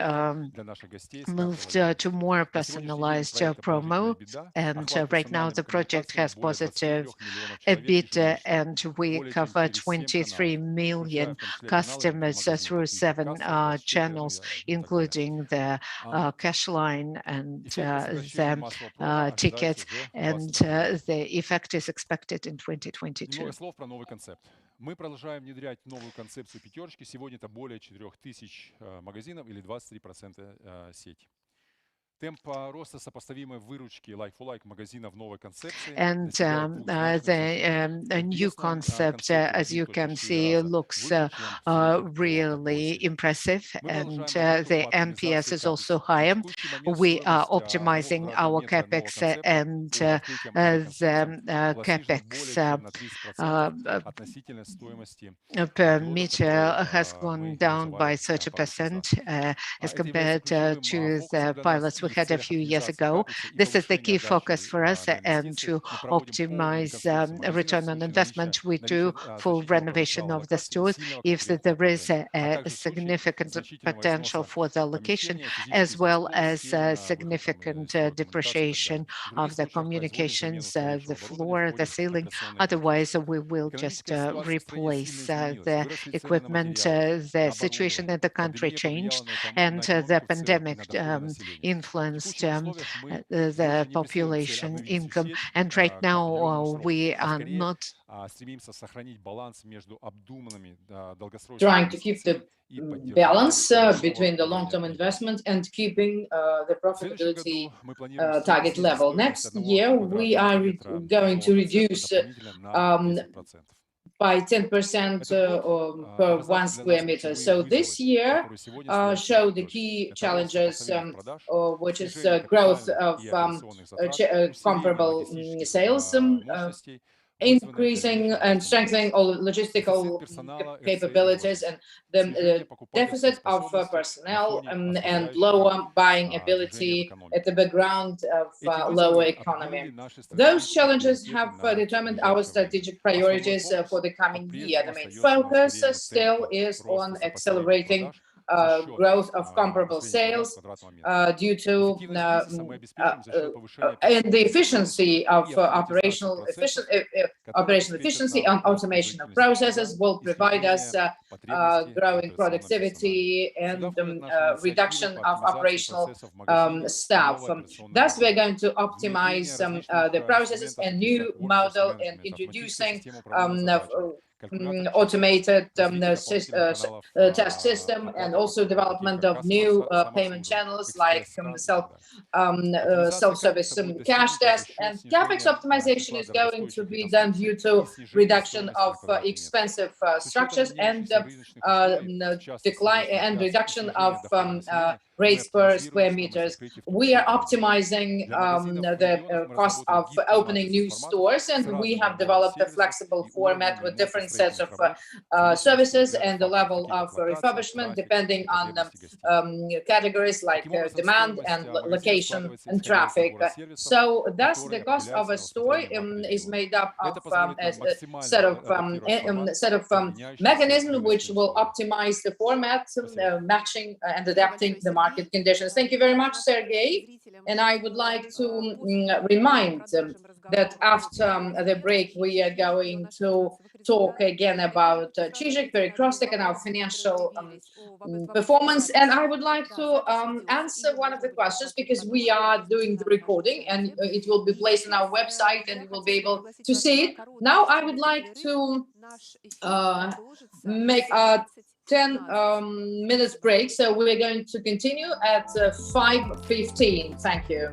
moved to more personalized promo, and right now the project has positive EBITDA, and we cover 23 million customers through 7 channels, including the cash line and the tickets, and the effect is expected in 2022. Мы продолжаем внедрять новую концепцию «Пятерочки». Сегодня это более 4000 магазинов или 23% сети. And the new concept, as you can see, looks really impressive, and the NPS is also higher. We are optimizing our capex, and the capex per meter has gone down by 30% as compared to the pilots we had a few years ago. This is the key focus for us, and to optimize return on investment, we do full renovation of the stores if there is a significant potential for the location, as well as significant depreciation of the communications, the floor, the ceiling. Otherwise, we will just replace the equipment. The situation in the country changed, and the pandemic influenced the population income, and right now we are not trying to keep the balance between the long-term investment and keeping the profitability target level. Next year, we are going to reduce by 10% per 1 square meter. So this year show the key challenges, which is growth of comparable sales, increasing and strengthening all logistical capabilities, and the deficit of personnel and lower buying ability at the background of lower economy. Those challenges have determined our strategic priorities for the coming year. The main focus still is on accelerating growth of comparable sales due to and the efficiency of operational efficiency and automation of processes will provide us growing productivity and reduction of operational staff. Thus, we're going to optimize the processes, a new model, and introducing automated test system, and also development of new payment channels like self-service cash desk. And capex optimization is going to be done due to reduction of expensive structures and decline and reduction of rates per square meters. We are optimizing the cost of opening new stores, and we have developed a flexible format with different sets of services and the level of refurbishment depending on categories like demand and location and traffic. So thus the cost of a store is made up of a set of mechanisms which will optimize the format, matching and adapting the market market conditions. Thank you very much, Sergei. And I would like to remind that after the break, we are going to talk again about Chizhik, Perekrestok, and our financial performance. And I would like to answer one of the questions, because we are doing the recording and it will be placed on our website and you will be able to see it. Now I would like to make a 10 minutes break. So we're going to continue at 5:15. Thank you.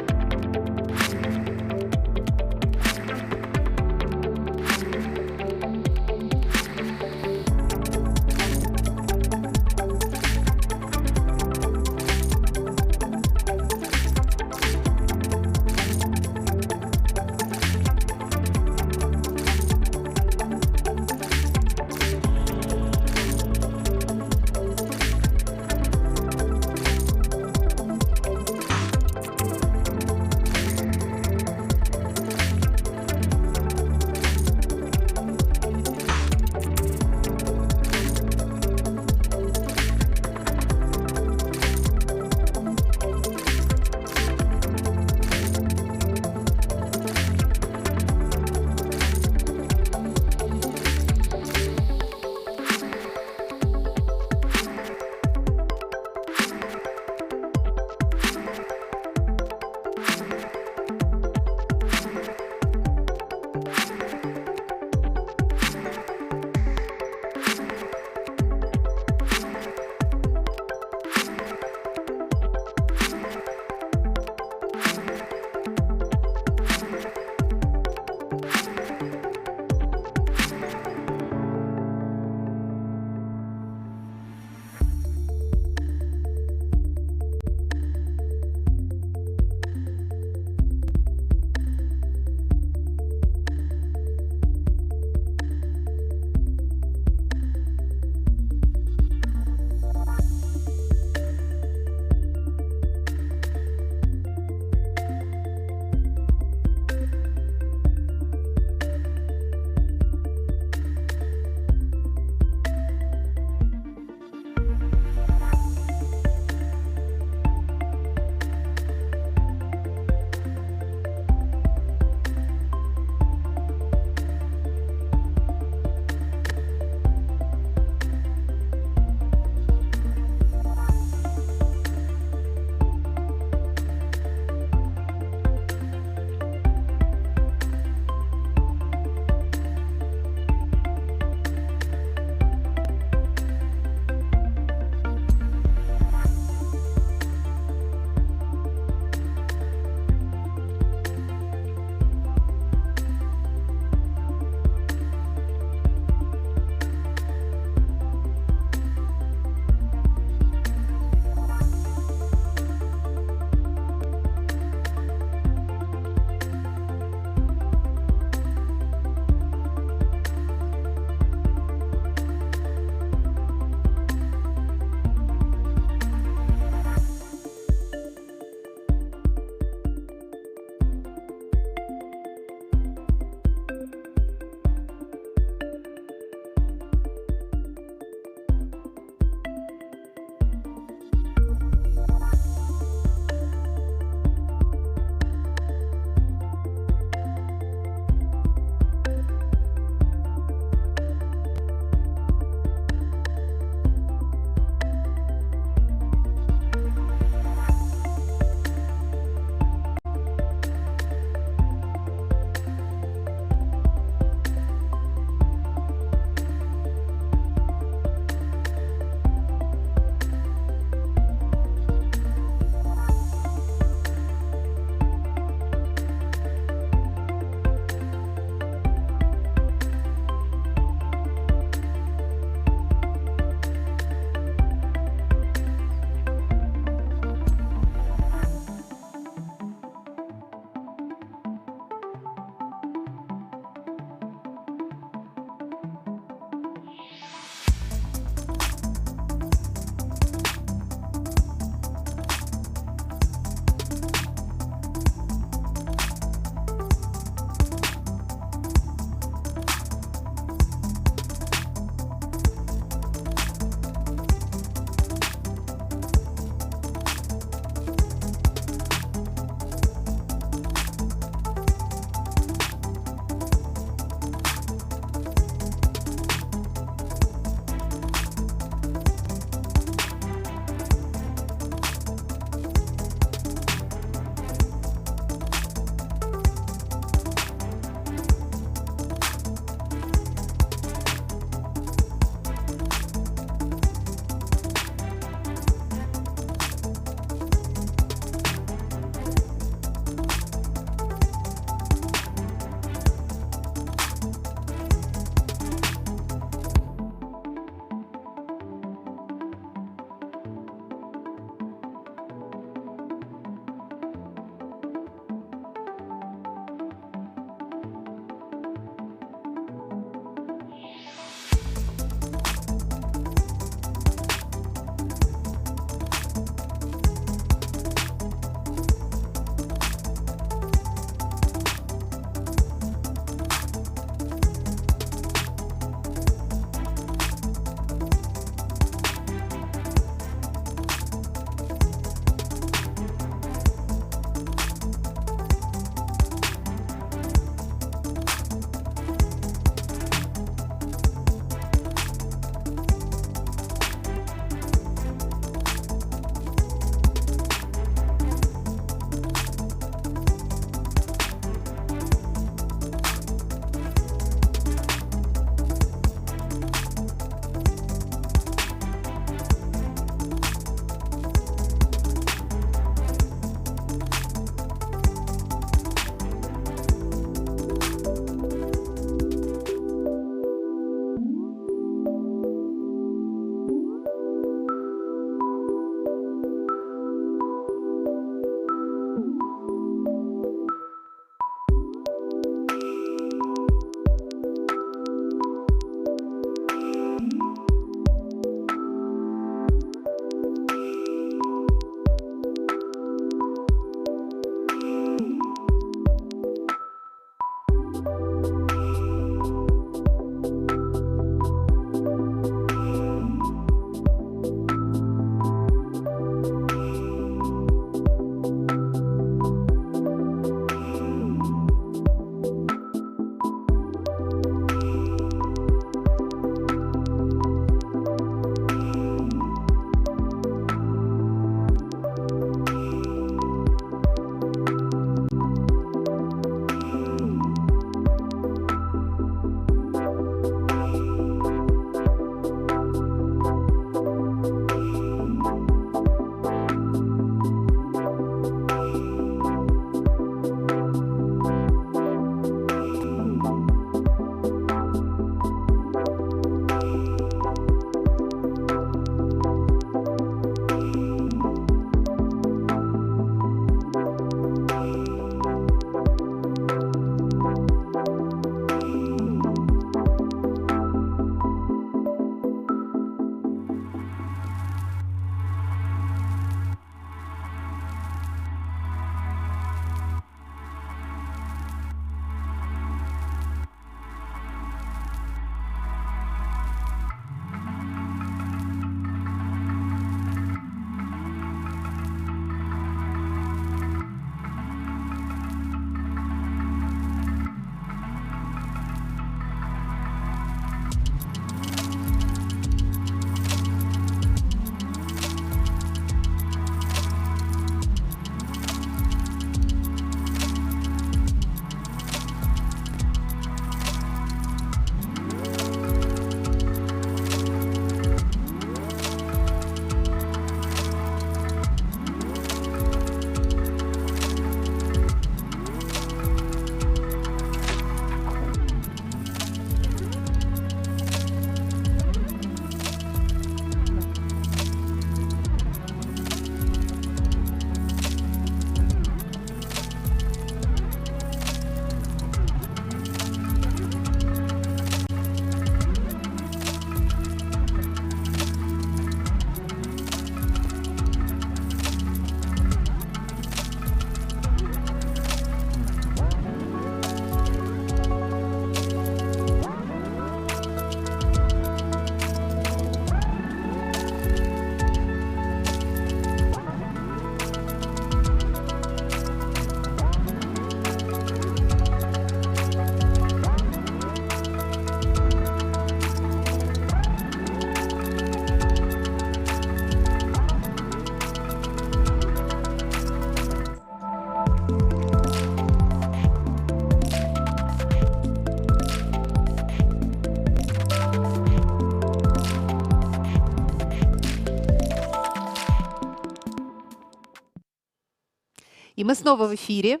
И мы снова в эфире.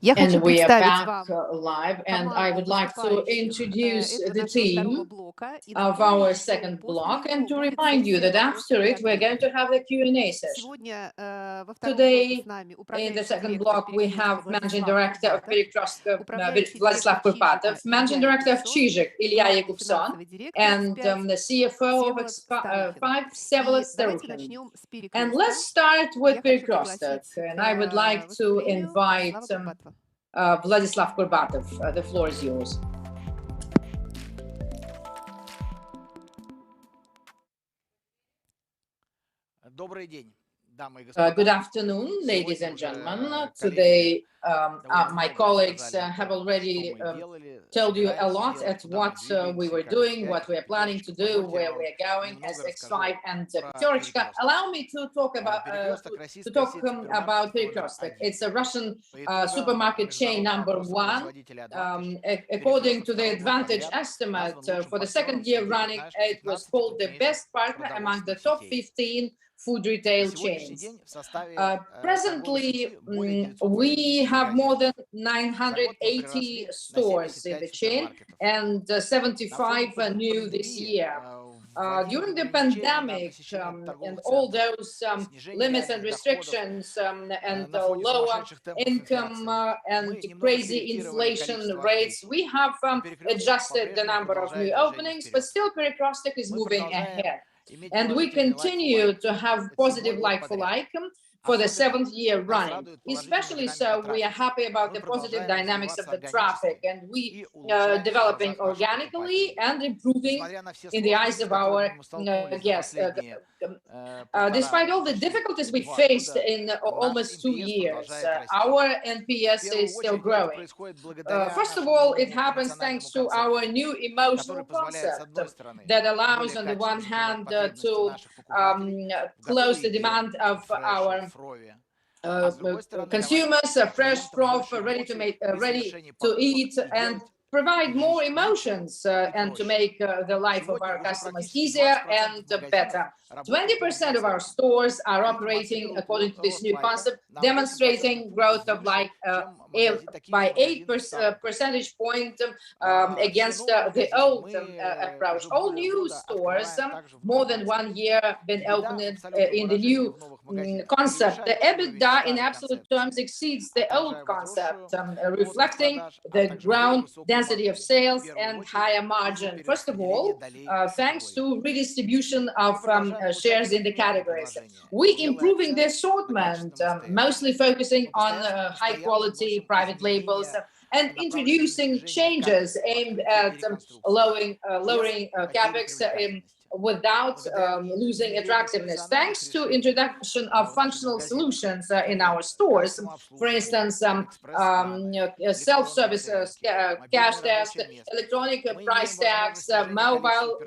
Я хочу And we are представить back вам live, and I would like to выступающих introduce этого the нашего второго team блока и of напомнить, our что second после block, and него to будет remind you сессия that after вопросов и it, we're going to ответов. have the Q&A session. Сегодня во втором блоке Today, с нами in the управляющий second директор block, we have Perekrestoка Managing Vladislav Director of Kurbatov, Perekrestok, управляющий Vladislav директор Kurbatov, Chizhik Managing Ilya Director of Yakubson, Chizhik, Ilya главный Yakubson, финансовый директор and the CFO of Vsevolod Starukhin. X5, Vsevolod И давайте Starukhin. начнем с And Perekrestoka. let's start with Я хочу Perekrestok, пригласить and I would like к to выступлению invite Владислава Kurbatova. Vladislav Kurbatov. The floor is yours. Добрый день, дамы и Good господа. afternoon, ladies and gentlemen. Today, my colleagues have already told you a lot at what we were doing, what we are planning to do, where we are going as X5 and Pyaterochka. Allow me to talk about Perekrestok. It's a Russian supermarket chain #1. According to the advantage estimate, for the second year running, it was called the best partner among the top 15 food retail chains. Presently, we have more than 980 stores in the chain and 75 new this year. During the pandemic and all those limits and restrictions and lower income and crazy inflation rates, we have adjusted the number of new openings, but still Perekrestok is moving ahead. And we continue to have positive like-for-like for the 7th year running. Especially so, we are happy about the positive dynamics of the traffic, and we developing organically and improving in the eyes of our guests. Despite all the difficulties we faced in almost 2 years, our NPS is still growing. First of all, it happens thanks to our new emotional concept that allows, on the one hand, to close the demand of our consumers, fresh crop, ready to eat, and provide more emotions and to make the life of our customers easier and better. 20% of our stores are operating according to this new concept, demonstrating growth of by 8 percentage points against the old approach. All new stores, more than 1 year, been opened in the new concept. The EBITDA in absolute terms exceeds the old concept, reflecting the ground density of sales and higher margin. First of all, thanks to redistribution of shares in the categories. We improving the assortment, mostly focusing on high quality private labels and introducing changes aimed at lowering capex without losing attractiveness. Thanks to introduction of functional solutions in our stores, for instance, self-service cash desk, electronic price tags, mobile,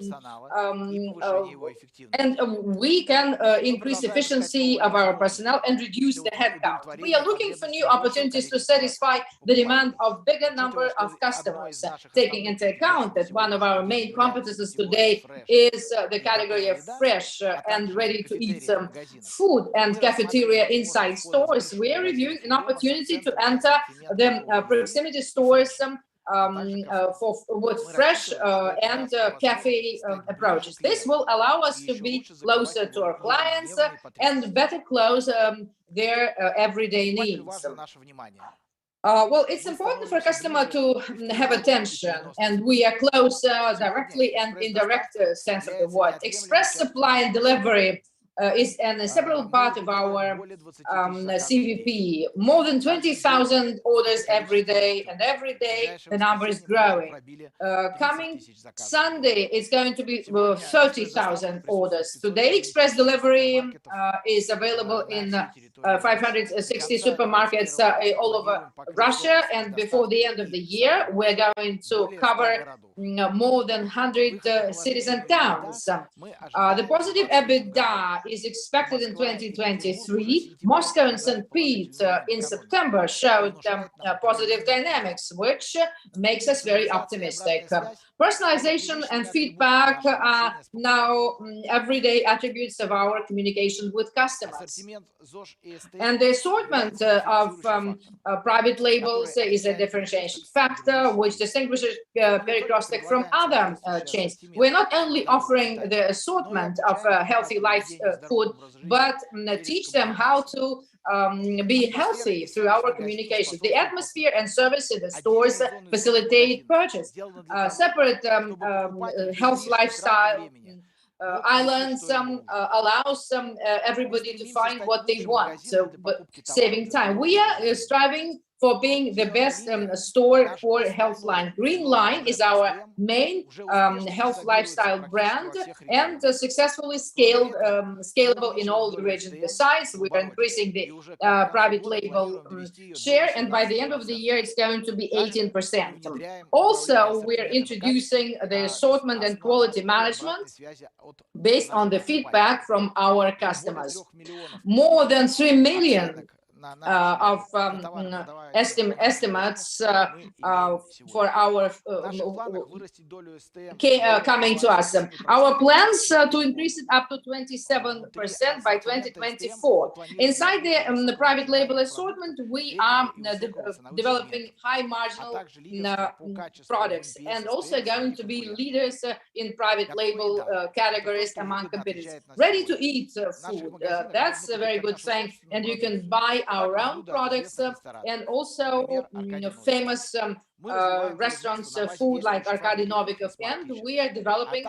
and we can increase efficiency of our personnel and reduce the headcount. We are looking for new opportunities to satisfy the demand of bigger number of customers, taking into account that one of our main competences today is the category of fresh and ready-to-eat food and cafeteria inside stores. We are reviewing an opportunity to enter the proximity stores with fresh and cafe approaches. This will allow us to be closer to our clients and better close their everyday needs. Well, it's important for a customer to have attention, and we are close directly and indirect sense of the word. Express supply and delivery is an inseparable part of our CVP. More than 20,000 orders every day, and every day the number is growing. Coming Sunday, it's going to be 30,000 orders. Today, express delivery is available in 560 supermarkets all over Russia, and before the end of the year, we're going to cover more than 100 cities and towns. The positive EBITDA is expected in 2023. Moscow and St. Pete in September showed positive dynamics, which makes us very optimistic. Personalization and feedback are now everyday attributes of our communication with customers. And the assortment of private labels is a differentiation factor which distinguishes Perekrestok from other chains. We're not only offering the assortment of healthy life food, but teach them how to be healthy through our communication. The atmosphere and service in the stores facilitate purchase. Separate health lifestyle islands allows everybody to find what they want, but saving time. We are striving for being the best store for Health Line. Green Line is our main health lifestyle brand and successfully scalable in all the regions. Besides, we are increasing the private label share, and by the end of the year, it's going to be 18%. Also, we are introducing the assortment and quality management based on the feedback from our customers. More than 3 million of estimates for our coming to us. Our plans to increase it up to 27% by 2024. Inside the private label assortment, we are developing high marginal products and also going to be leaders in private label categories among competitors. Ready to eat food, that's a very good thing, and you can buy our own products and also famous restaurants food like Arkady Novikov, and we are developing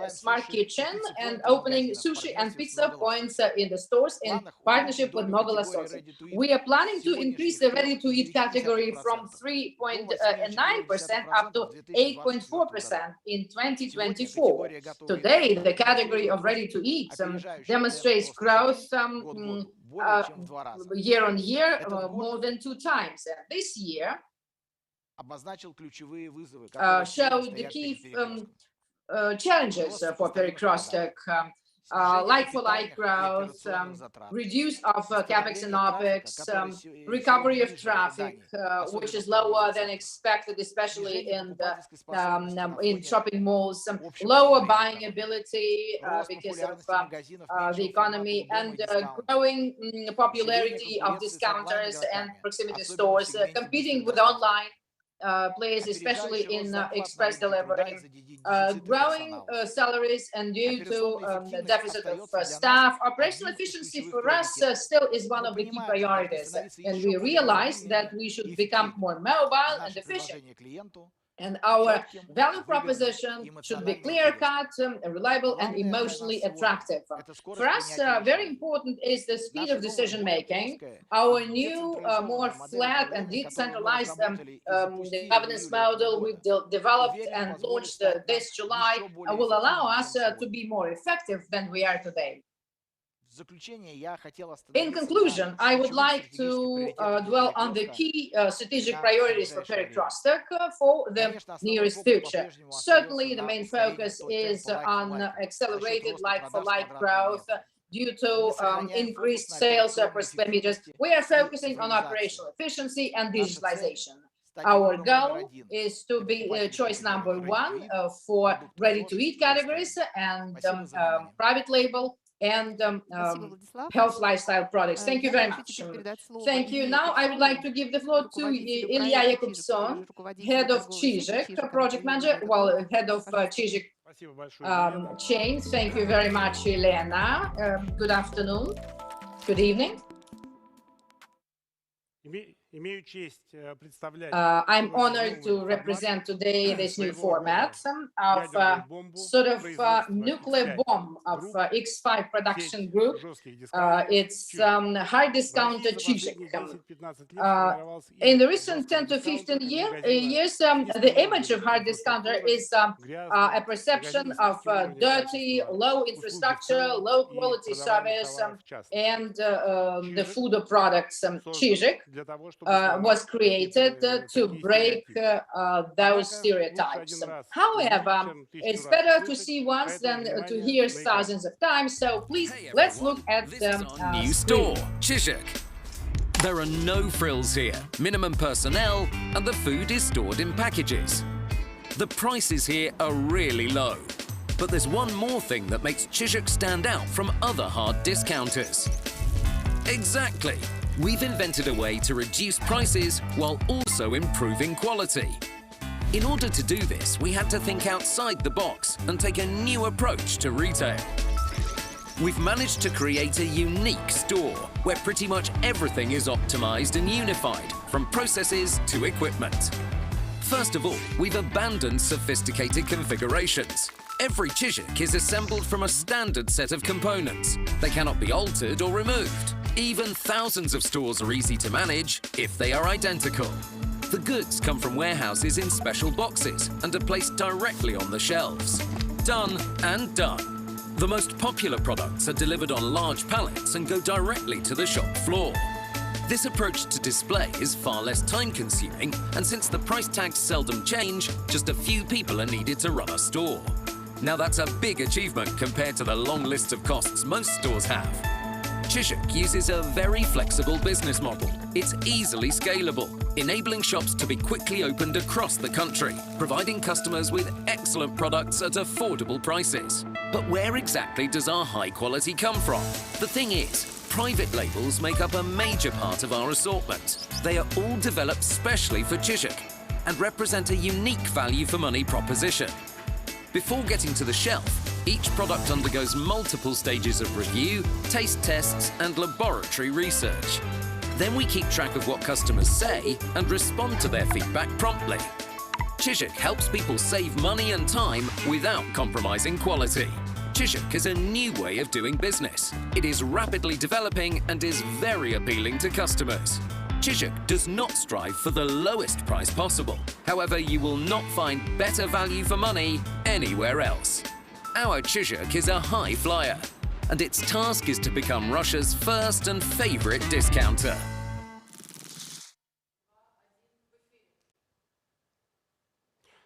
smart kitchen and opening sushi and pizza points in the stores in partnership with Novolasotsi. We are planning to increase the ready-to-eat category from 3.9% up to 8.4% in 2024. Today, the category of ready-to-eat demonstrates growth year on year more than 2 times. This year showed the key challenges for Perekrestok, like-for-like growth, reduce of capex and opex, recovery of traffic, which is lower than expected, especially in shopping malls, lower buying ability because of the economy, and growing popularity of discounters and proximity stores, competing with online players, especially in express delivery, growing salaries, and due to the deficit of staff. Operational efficiency for us still is one of the key priorities, and we realize that we should become more mobile and efficient. And our value proposition should be clear-cut, reliable, and emotionally attractive. For us, very important is the speed of decision-making. Our new, more flat and decentralized governance model we've developed and launched this July will allow us to be more effective than we are today. In conclusion, I would like to dwell on the key strategic priorities for Perekrestok for the nearest future. Certainly, the main focus is on accelerated like-for-like growth due to increased sales per square meters. We are focusing on operational efficiency and digitalization. Our goal is to be choice number 1 for ready-to-eat categories and private label and health lifestyle products. Thank you very much. Thank you. Now I would like to give the floor to Ilya Yakubson, head of Chizhik, project manager, well, head of Chizhik chain. Thank you very much, Elena. Good afternoon. Good evening. I'm honored to represent today this new format of sort of nuclear bomb of X5 production group. It's hard discounter Chizhik. In the recent 10 to 15 years, the image of hard discounter is a perception of dirty, low infrastructure, low quality service, and the food products. Chizhik was created to break those stereotypes. However, it's better to see once than to hear thousands of times. So please, let's look at the new store, Chizhik. There are no frills here, minimum personnel, and the food is stored in packages. The prices here are really low. But there's one more thing that makes Chizhik stand out from other hard discounters. Exactly. We've invented a way to reduce prices while also improving quality. In order to do this, we had to think outside the box and take a new approach to retail. We've managed to create a unique store where pretty much everything is optimized and unified, from processes to equipment. First of all, we've abandoned sophisticated configurations. Every Chizhik is assembled from a standard set of components. They cannot be altered or removed. Even thousands of stores are easy to manage if they are identical. The goods come from warehouses in special boxes and are placed directly on the shelves. Done and done. The most popular products are delivered on large pallets and go directly to the shop floor. This approach to display is far less time-consuming, and since the price tags seldom change, just a few people are needed to run a store. Now that's a big achievement compared to the long list of costs most stores have. Chizhik uses a very flexible business model. It's easily scalable, enabling shops to be quickly opened across the country, providing customers with excellent products at affordable prices. But where exactly does our high quality come from? The thing is, private labels make up a major part of our assortment. They are all developed specially for Chizhik and represent a unique value for money proposition. Before getting to the shelf, each product undergoes multiple stages of review, taste tests, and laboratory research. Then we keep track of what customers say and respond to their feedback promptly. Chizhik helps people save money and time without compromising quality. Chizhik is a new way of doing business. It is rapidly developing and is very appealing to customers. Chizhik does not strive for the lowest price possible. However, you will not find better value for money anywhere else. Our Chizhik is a high flyer, and its task is to become Russia's first and favorite discounter.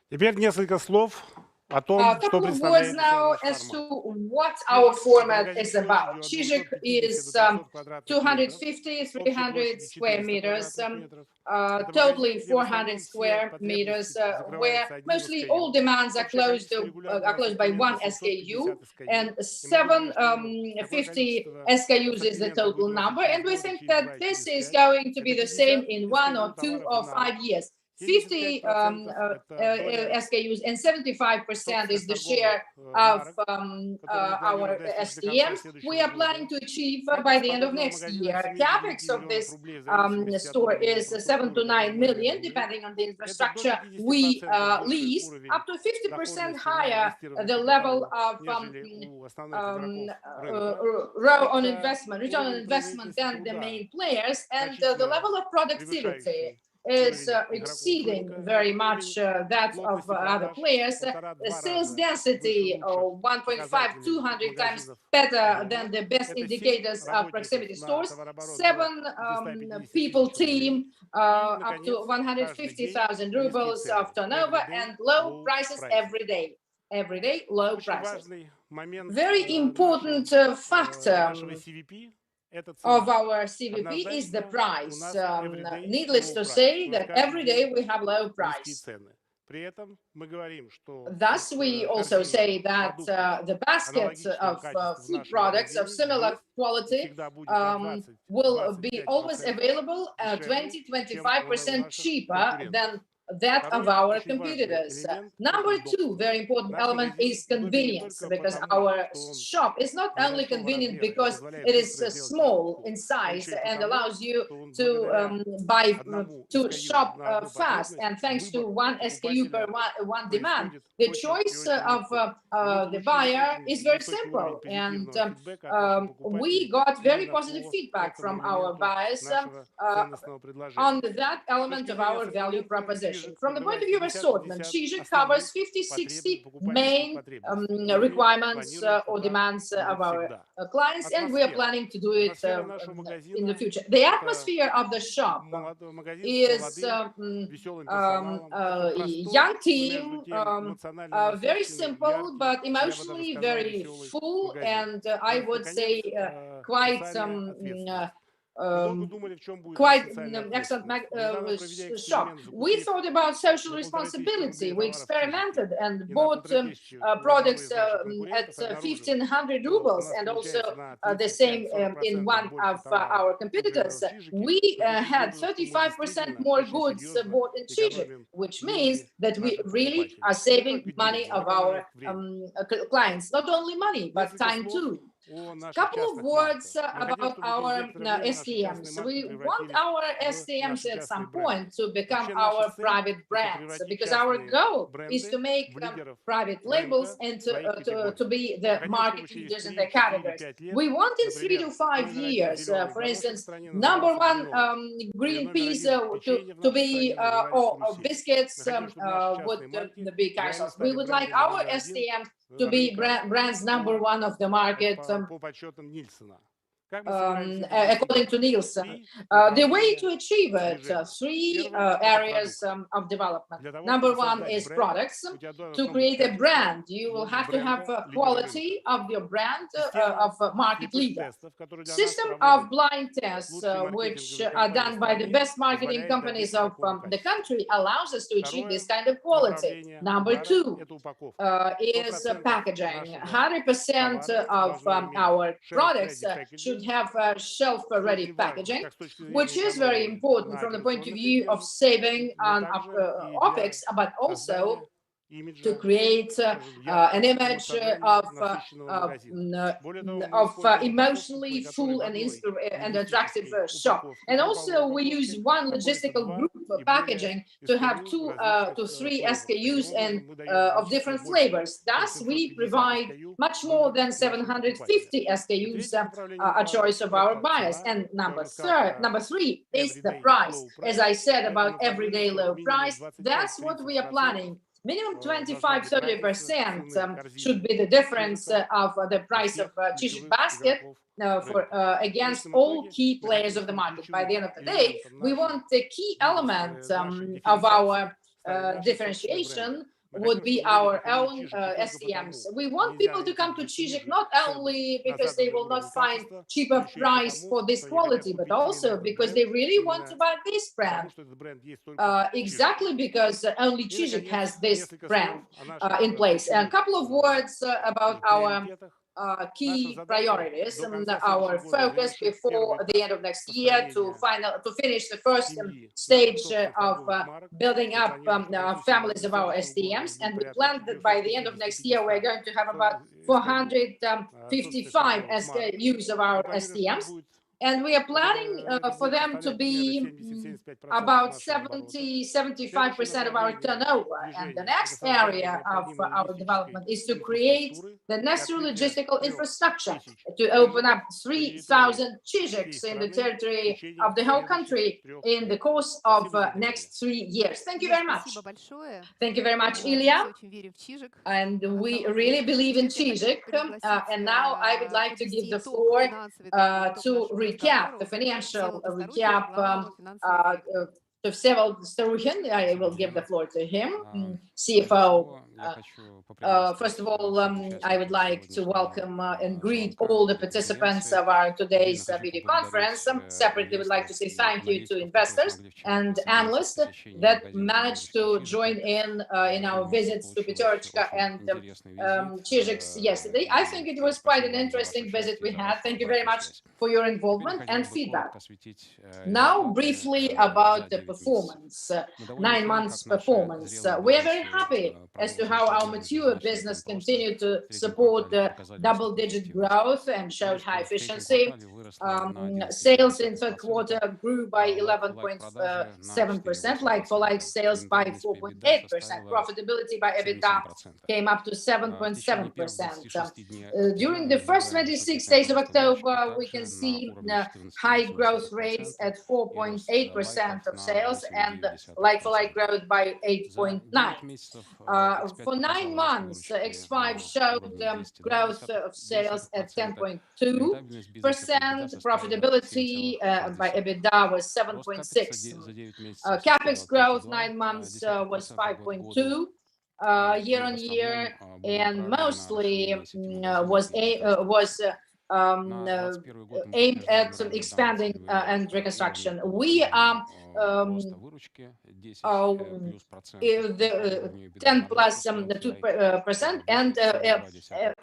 Теперь несколько слов о том, A что couple of представляет words now наш as формат. to what our format is about. Chizhik is 250, 300 square meters, totally 400 square meters, where mostly all demands are closed by one SKU, and 750 SKUs is the total number. And we think that this is going to be the same in 1 or 2 or 5 years. 50 SKUs and 75% is the share of our STMs we are planning to achieve by the end of next year. Capex of this store is 7 to 9 million, depending on the infrastructure we lease, up to 50% higher the level of return on investment than the main players, and the level of productivity is exceeding very much that of other players. Sales density 1.5, 200 times better than the best indicators of proximity stores. 7 people team, up to 150,000 rubles of turnover, and low prices every day. Every day, low prices. Very important factor of our CVP is the price. Needless to say that every day we have low price. Thus, we also say that the basket of food products of similar quality will be always available 20-25% cheaper than that of our competitors. Number 2 very important element is convenience, because our shop is not only convenient because it is small in size and allows you to shop fast, and thanks to one SKU per one demand, the choice of the buyer is very simple, and we got very positive feedback from our buyers on that element of our value proposition. information. From the point of view of assortment, Chizhik covers 50-60 main requirements or demands of our clients, and we are planning to do it in the future. The atmosphere of the shop is young team, very simple, but emotionally very full, and I would say quite excellent shop. We thought about social responsibility. We experimented and bought products at 1,500 rubles, and also the same in one of our competitors. We had 35% more goods bought in Chizhik, which means that we really are saving money of our clients. Not only money, but time too. A couple of words about our STMs. We want our STMs at some point to become our private brands, because our goal is to make private labels and to be the market leaders in their categories. We want in 3 to 5 years, for instance, number one green peas to be, or biscuits would be Kaisels. We would like our STMs to be brands number one of the market, according to Nielsen. The way to achieve it, 3 areas of development. Number one is products. To create a brand, you will have to have quality of your brand of market leader. System of blind tests, which are done by the best marketing companies of the country, allows us to achieve this kind of quality. Number two is packaging. 100% of our products should have shelf-ready packaging, which is very important from the point of view of saving on OPEX, but also to create an image of emotionally full and attractive shop. And also we use one logistical group for packaging to have 2 to 3 SKUs and of different flavors. Thus, we provide much more than 750 SKUs a choice of our buyers. And number 3 is the price. As I said about everyday low price, that's what we are planning. Minimum 25-30% should be the difference of the price of Chizhik basket against all key players of the market. By the end of the day, we want the key element of our differentiation would be our own STMs. We want people to come to Chizhik not only because they will not find cheaper price for this quality, but also because they really want to buy this brand. Exactly because only Chizhik has this brand in place. And a couple of words about our key priorities and our focus before the end of next year to finish the first stage of building up families of our STMs. And we plan that by the end of next year we're going to have about 455 SKUs of our STMs. And we are planning for them to be about 70-75% of our turnover. And the next area of our development is to create the necessary logistical infrastructure to open up 3,000 Chizhiks in the territory of the whole country in the course of next 3 years. Thank you very much. Thank you very much, Ilya. And we really believe in Chizhik. And now I would like to give the floor to recap, the financial recap to Vsevolod Starukhin. I will give the floor to him, CFO. First of all, I would like to welcome and greet all the participants of our today's video conference. Separately, I would like to say thank you to investors and analysts that managed to join in our visits to Pyaterochka and Chizhik yesterday. I think it was quite an interesting visit we had. Thank you very much for your involvement and feedback. Now, briefly about the performance, 9 months performance. We are very happy as to how our mature business continued to support the double-digit growth and showed high efficiency. Sales in third quarter grew by 11.7%, like-for-like sales by 4.8%. Profitability by EBITDA came up to 7.7%. During the first 26 days of October, we can see high growth rates at 4.8% of sales. sales and like-for-like growth by 8.9. For 9 months, X5 showed growth of sales at 10.2%. Profitability by EBITDA was 7.6. Capex growth 9 months was 5.2 year-on-year, and mostly was aimed at expanding and reconstruction. We are the 10 plus 2%, and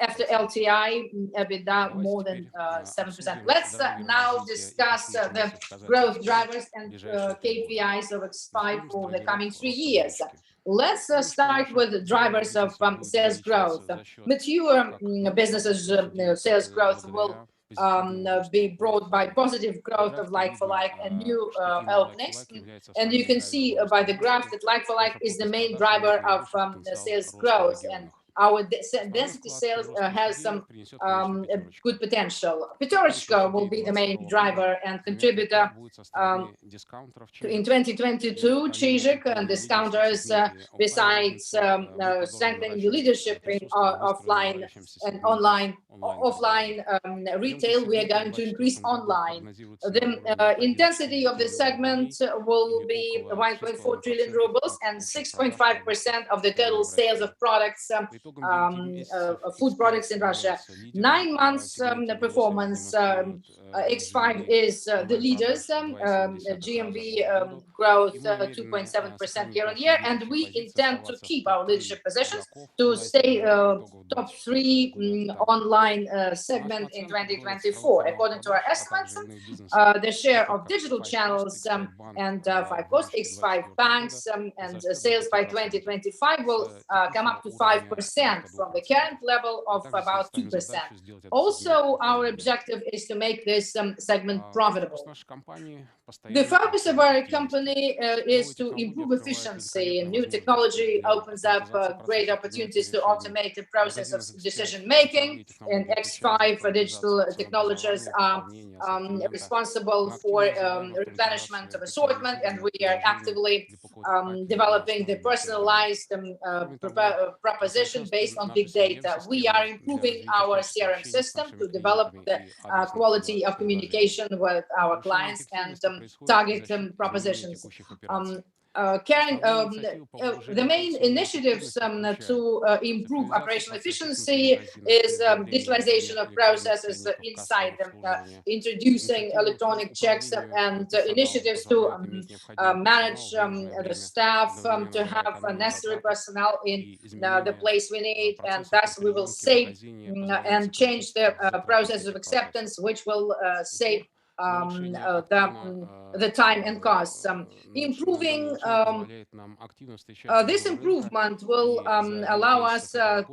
after LTI EBITDA more than 7%. Let's now discuss the growth drivers and KPIs of X5 for the coming 3 years. Let's start with the drivers of sales growth. Mature businesses' sales growth will be brought by positive growth of like-for-like and new openings. And you can see by the graph that like-for-like is the main driver of sales growth. And our density sales has some good potential. Pyaterochka will be the main driver and contributor. In 2022, Chizhik and discounters, besides strengthening the leadership in offline and offline retail, we are going to increase online. The intensity of the segment will be 1.4 trillion rubles and 6.5% of the total sales of products, food products in Russia. 9 months performance, X5 is the leaders, GMV growth 2.7% year-on-year, and we intend to keep our leadership positions to stay top 3 online segment in 2024. According to our estimates, the share of digital channels and 5 post X5 banks and sales by 2025 will come up to 5% from the current level of about 2%. Also, our objective is to make this segment profitable. The focus of our company is to improve efficiency. New technology opens up great opportunities to automate the process of decision-making, and X5 digital technologies are responsible for replenishment of assortment, and we are actively developing the personalized proposition based on big data. We are improving our CRM system to develop the quality of communication with our clients and target propositions. The main initiatives to improve operational efficiency is digitalization of processes inside them, introducing electronic checks and initiatives to manage the staff, to have necessary personnel in the place we need, and thus we will save and change the process of acceptance, which will save the time and costs. Improving this improvement will allow us to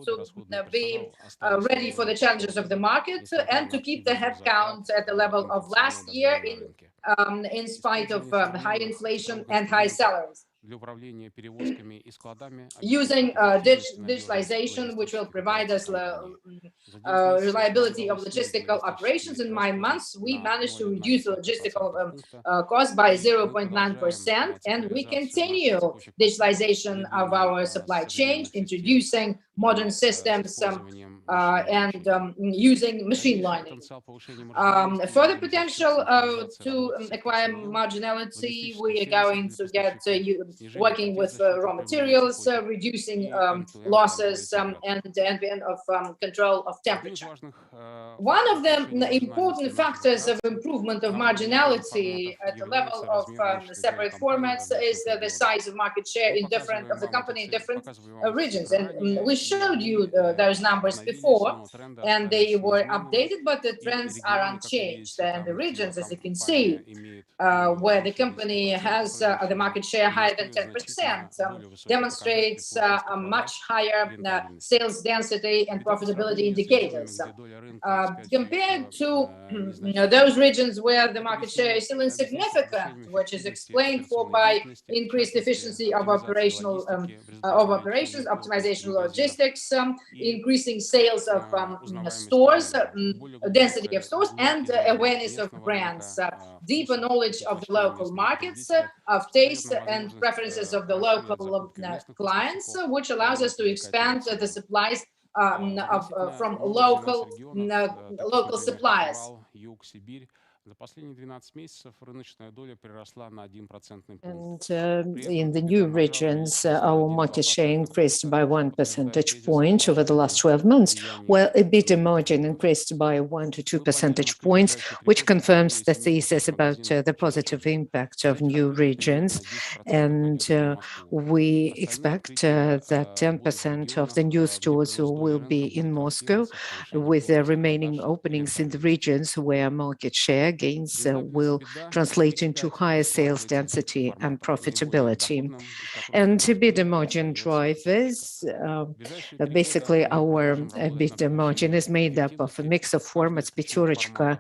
be ready for the challenges of the market and to keep the headcount at the level of last year in spite of high inflation and high salaries. Using digitalization, which will provide us reliability of logistical operations, in 9 months, we managed to reduce the logistical cost by 0.9%, and we continue digitalization of our supply chain, introducing modern systems and using machine learning. Further potential to acquire marginality, we are going to get working with raw materials, reducing losses, and the of control of temperature. One of the important factors of improvement of marginality at the level of separate formats is the size of market share in different of the company in different regions. And we showed you those numbers before, and they were updated, but the trends are unchanged. And the regions, as you can see, where the company has the market share higher than 10%, demonstrates a much higher sales density and profitability indicators. Compared to those regions where the market share is still insignificant, which is explained for by increased efficiency of operations, optimization of logistics, logistics, increasing sales of stores, density of stores, and awareness of brands, deeper knowledge of the local markets, of taste and preferences of the local clients, which allows us to expand the supplies from local suppliers. And in the new regions, our market share increased by 1 percentage point over the last 12 months, while EBITDA margin increased by 1 to 2 percentage points, which confirms the thesis about the positive impact of new regions. And we expect that 10% of the new stores will be in Moscow, with the remaining openings in the regions where market share gains will translate into higher sales density and profitability. And EBITDA margin drivers, basically our EBITDA margin is made up of a mix of formats. Pyaterochka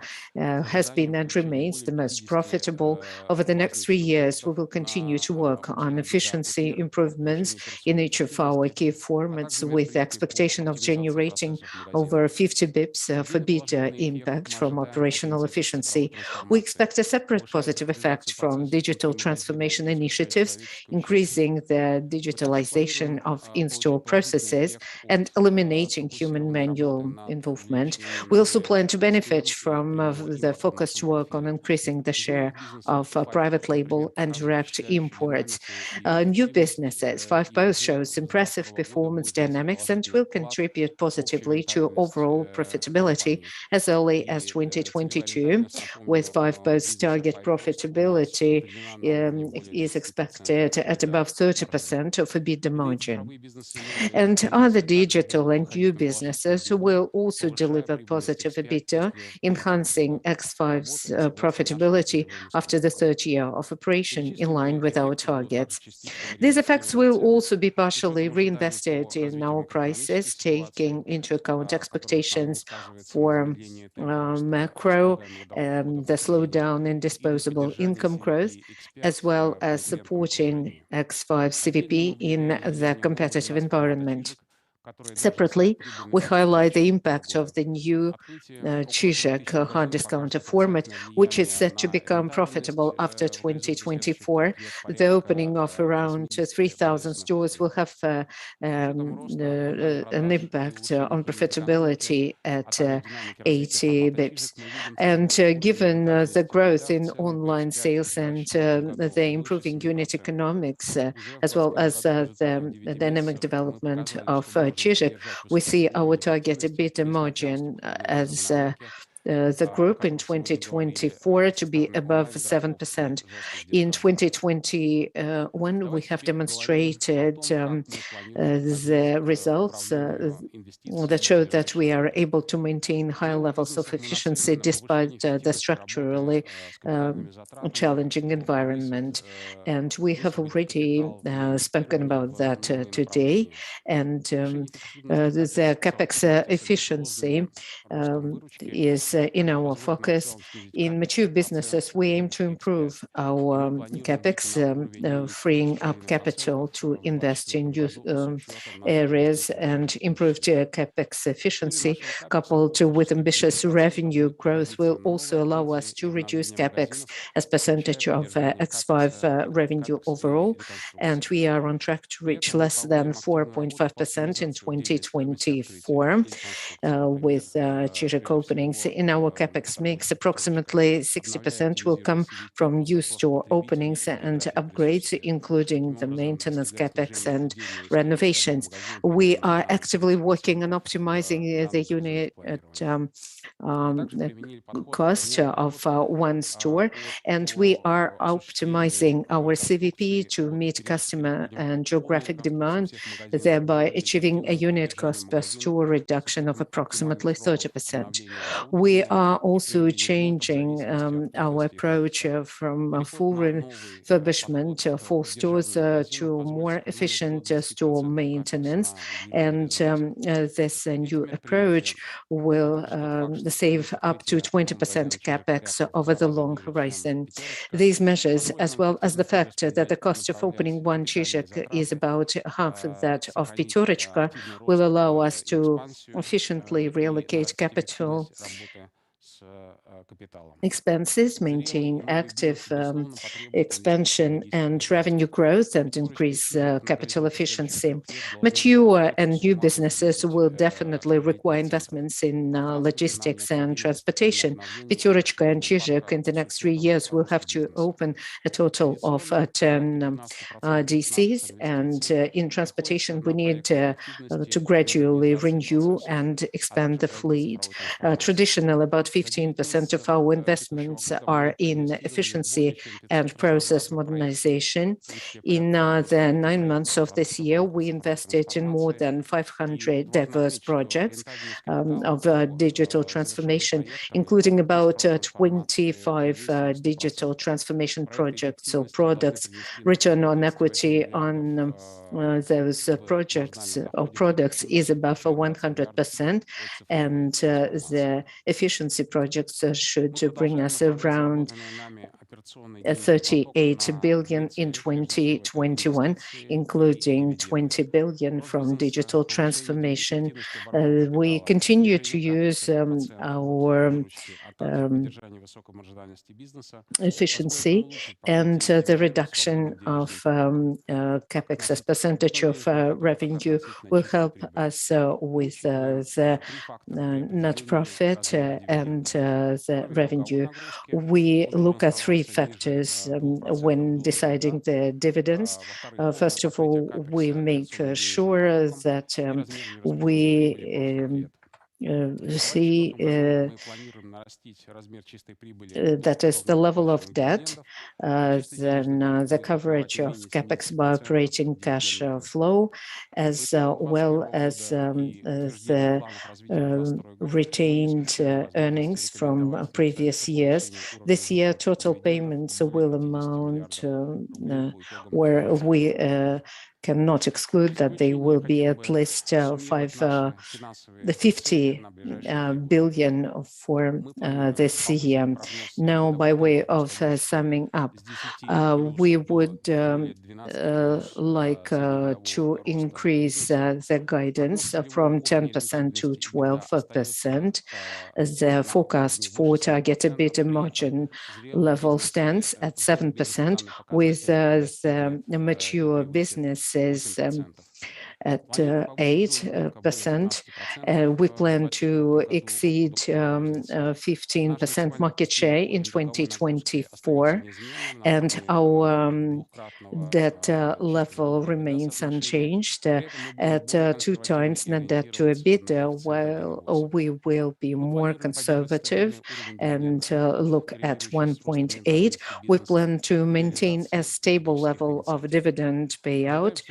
has been and remains the most profitable. Over the next 3 years, we will continue to work on efficiency improvements in each of our key formats, with the expectation of generating over 50 bips of EBITDA impact from operational efficiency. We expect a separate positive effect from digital transformation initiatives, increasing the digitalization of in-store processes and eliminating human manual involvement. We also plan to benefit from the focused work on increasing the share of private label and direct imports. New businesses, 5POS shows impressive performance dynamics and will contribute positively to overall profitability as early as 2022, with 5POS target profitability is expected at above 30% of EBITDA margin. And other digital and new businesses will also deliver positive EBITDA, enhancing X5's profitability after the third year of operation, in line with our targets. These effects will also be partially reinvested in our prices, taking into account expectations for macro, the slowdown in disposable income growth, as well as supporting X5 CVP in the competitive environment. Separately, we highlight the impact of the new Chizhik hard discounter format, which is set to become profitable after 2024. The opening of around 3,000 stores will have an impact on profitability at 80 bips. And given the growth in online sales and the improving unit economics, as well as the dynamic development of Chizhik, we see our target EBITDA margin as the group in 2024 to be above 7%. In 2021, we have demonstrated the results that show that we are able to maintain high levels of efficiency despite the structurally challenging environment. And we have already spoken about that today. And the CapEx efficiency is in our focus. In mature businesses, we aim to improve our CapEx, freeing up capital to invest in new areas, and improved CapEx efficiency, coupled with ambitious revenue growth, will also allow us to reduce CapEx as percentage of X5 revenue overall. And we are on track to reach less than 4.5% in 2024 with Chizhik openings. In our CapEx mix, approximately 60% will come from new store openings and upgrades, including the maintenance CapEx and renovations. We are actively working on optimizing the unit cost of one store, and we are optimizing our CVP to meet customer and geographic demand, thereby achieving a unit cost per store reduction of approximately 30%. We are also changing our approach from full refurbishment for stores to more efficient store maintenance. And this new approach will save up to 20% capex over the long horizon. These measures, as well as the fact that the cost of opening one Chizhik is about half of that of Pyaterochka, will allow us to efficiently reallocate capital expenses, maintain active expansion and revenue growth, and increase capital efficiency. Mature and new businesses will definitely require investments in logistics and transportation. Pyaterochka and Chizhik in the next 3 years will have to open a total of 10 DCs, and in transportation we need to gradually renew and expand the fleet. Traditionally, about 15% of our investments are in efficiency and process modernization. In the 9 months of this year, we invested in more than 500 diverse projects of digital transformation, including about 25 digital transformation projects or products. Return on equity on those projects or products is above 100%, and the efficiency projects should bring us around 38 billion in 2021, including 20 billion from digital transformation. We continue to use our efficiency, and the reduction of capex as percentage of revenue will help us with the net profit and the revenue. We look at 3 factors when deciding the dividends. First of all, we make sure that we see that is the level of debt, then the coverage of capex by operating cash flow, as well as the retained earnings from previous years. This year, total payments will amount where we cannot exclude that they will be at least 50 billion for this year. Now, by way of summing up, we would like to increase the guidance from 10% to 12%. The forecast for target EBITDA margin level stands at 7%, with the mature businesses at 8%. We plan to exceed 15% market share in 2024, and our debt level remains unchanged at 2 times net debt to EBITDA, while we will be more conservative and look at 1.8. We plan to maintain a stable level of dividend payout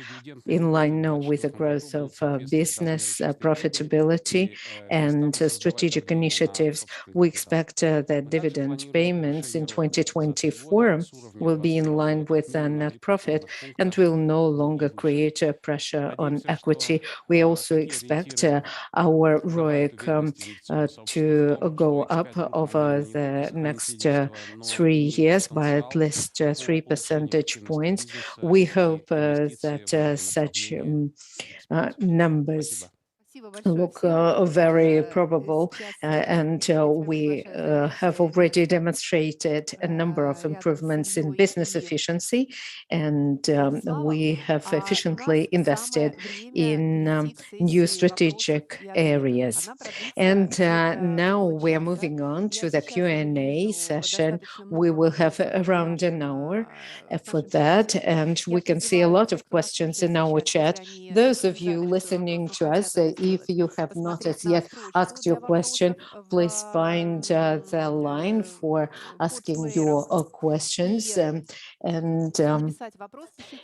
in line now with the growth of business profitability and strategic initiatives. We expect that dividend payments in 2024 will be in line with net profit and will no longer create a pressure on equity. We also expect our ROIC to go up over the next 3 years by at least 3 percentage points. We hope that such numbers look very probable, and we have already demonstrated a number of improvements in business efficiency, and we have efficiently invested in new strategic areas. And now we are moving on to the Q&A session. We will have around an hour for that, and we can see a lot of questions in our chat. Those of you listening to us, if you have not as yet asked your question, please find the line for asking your questions, and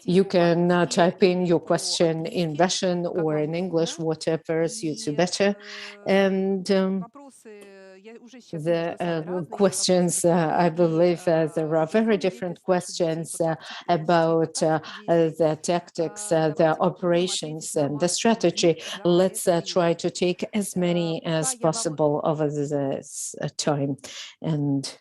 you can type in your question in Russian or in English, whatever suits you better. And the questions, I believe there are very different questions about the tactics, the operations, and the strategy. Let's try to take as many as possible over this time. And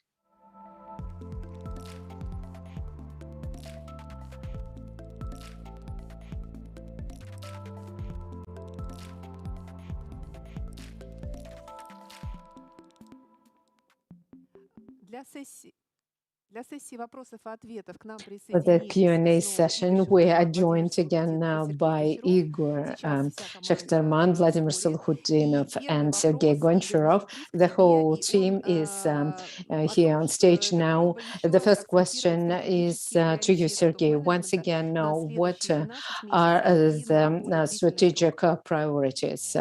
for the Q&A session, we are joined again now by Igor Shekhterman, Vladimir Salakhutdinov, and Sergei Goncharov. The whole team is here on stage now. The first question is to you, Sergei. Once again, what are the strategic priorities?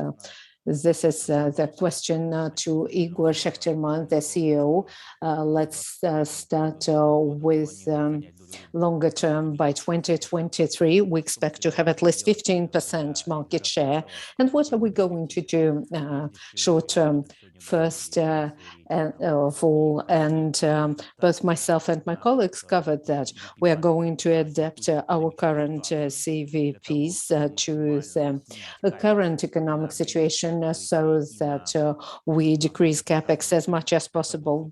This is the question to Igor Shekhterman, the CEO. Let's start with longer term. By 2023, we expect to have at least 15% market share. And what are we going to do short term? First of all, and both myself and my colleagues covered that, we are going to adapt our current CVPs to the current economic situation so that we decrease capex as much as possible,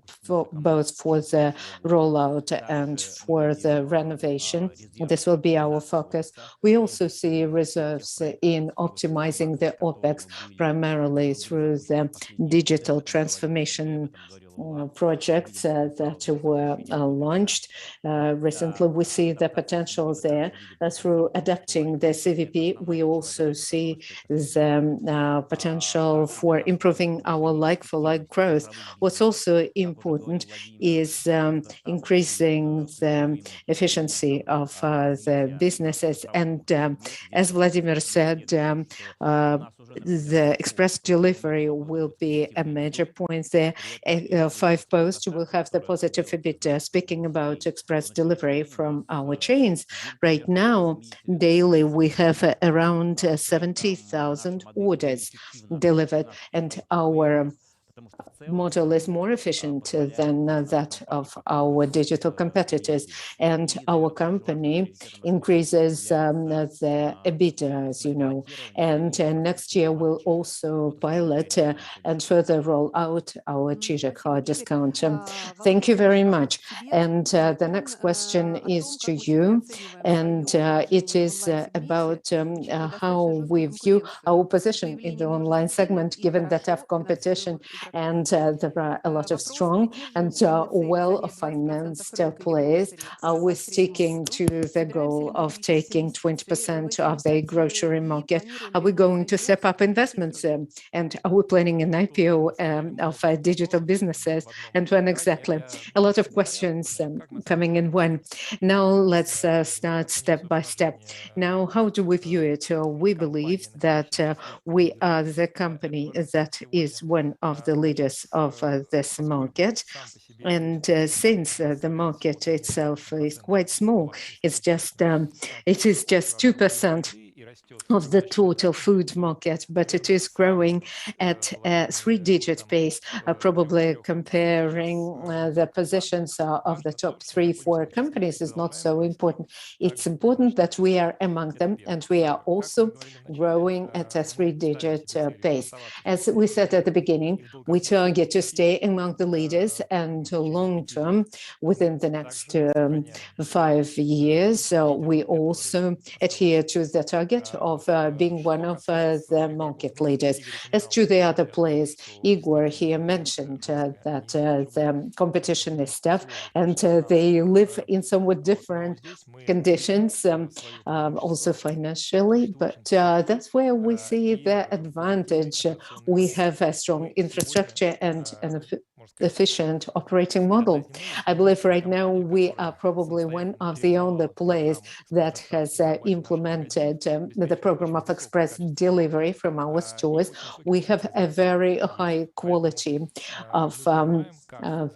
both for the rollout and for the renovation. This will be our focus. We also see reserves in optimizing the OPEX, primarily through the digital transformation projects that were launched recently. We see the potential there through adapting the CVP. We also see the potential for improving our like-for-like growth. What's also important is increasing the efficiency of the businesses. And as Vladimir said, the express delivery will be a major point there. 5 Post will have the positive EBITDA. Speaking about express delivery from our chains, right now, daily, we have around 70,000 orders delivered, and our model is more efficient than that of our digital competitors. And our company increases the EBITDA, as you know. And next year, we'll also pilot and further roll out our Chizhik hard discount. Thank you very much. And the next question is to you, and it is about how we view our position in the online segment, given the tough competition, and there are a lot of strong and well-financed players. We're sticking to the goal of taking 20% of the grocery market. Are we going to step up investments? And are we planning an IPO of digital businesses? And when exactly? A lot of questions coming in one. Now let's start step by step. Now, how do we view it? We believe that we are the company that is one of the leaders of this market. And since the market itself is quite small, it is just 2% of the total food market, but it is growing at a 3-digit pace, probably comparing the positions of the top 3-4 companies is not so important. It's important that we are among them, and we are also growing at a 3-digit pace. As we said at the beginning, we target to stay among the leaders, and long term, within the next 5 years, we also adhere to the target of being one of the market leaders. As to the other players, Igor here mentioned that the competition is tough, and they live in somewhat different conditions, also financially, but that's where we see the advantage. We have a strong infrastructure and an efficient operating model. I believe right now we are probably one of the only players that has implemented the program of express delivery from our stores. We have a very high quality of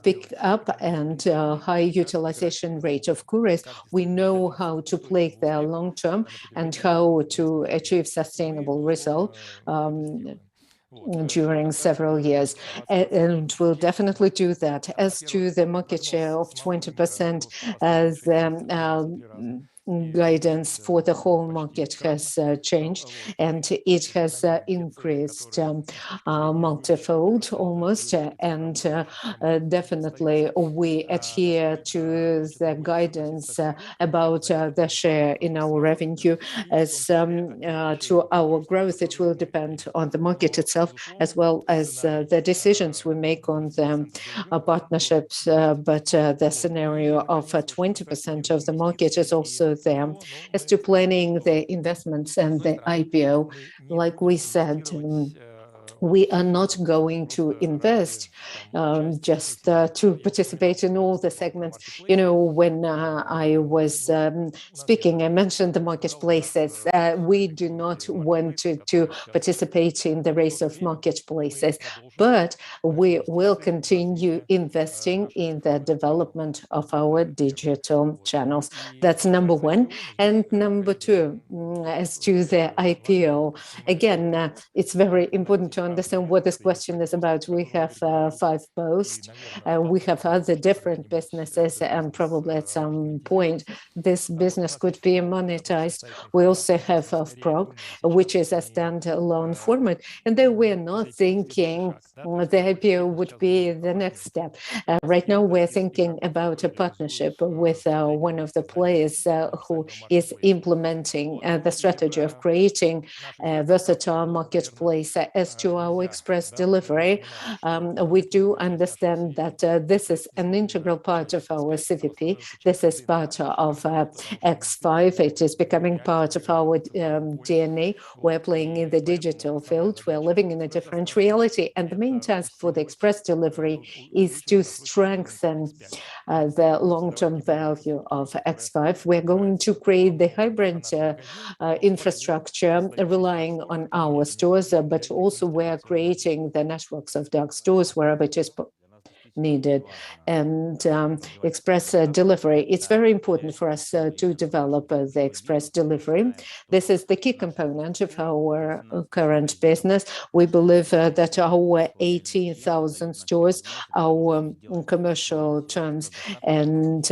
pick up and high utilization rate of couriers. We know how to play there long term and how to achieve sustainable result. during several years, and will definitely do that. As to the market share of 20%, the guidance for the whole market has changed, and it has increased multifold almost, and definitely we adhere to the guidance about the share in our revenue. As to our growth, it will depend on the market itself, as well as the decisions we make on the partnerships, but the scenario of 20% of the market is also there. As to planning the investments and the IPO, like we said, we are not going to invest just to participate in all the segments. You know, when I was speaking, I mentioned the marketplaces. We do not want to participate in the race of marketplaces, but we will continue investing in the development of our digital channels. That's number one. And number two, as to the IPO, again, it's very important to understand what this question is about. We have 5 posts. We have other different businesses, and probably at some point this business could be monetized. We also have Prog, which is a standalone format, and though we're not thinking the IPO would be the next step. Right now we're thinking about a partnership with one of the players who is implementing the strategy of creating a versatile marketplace. As to our express delivery, we do understand that this is an integral part of our CVP. This is part of X5. It is becoming part of our DNA. We're playing in the digital field. We're living in a different reality, and the main task for the express delivery is to strengthen the long-term value of X5. We're going to create the hybrid infrastructure relying on our stores, but also we're creating the networks of dark stores wherever it is needed. And express delivery, it's very important for us to develop the express delivery. This is the key component of our current business. We believe that our 18,000 stores, our commercial terms, and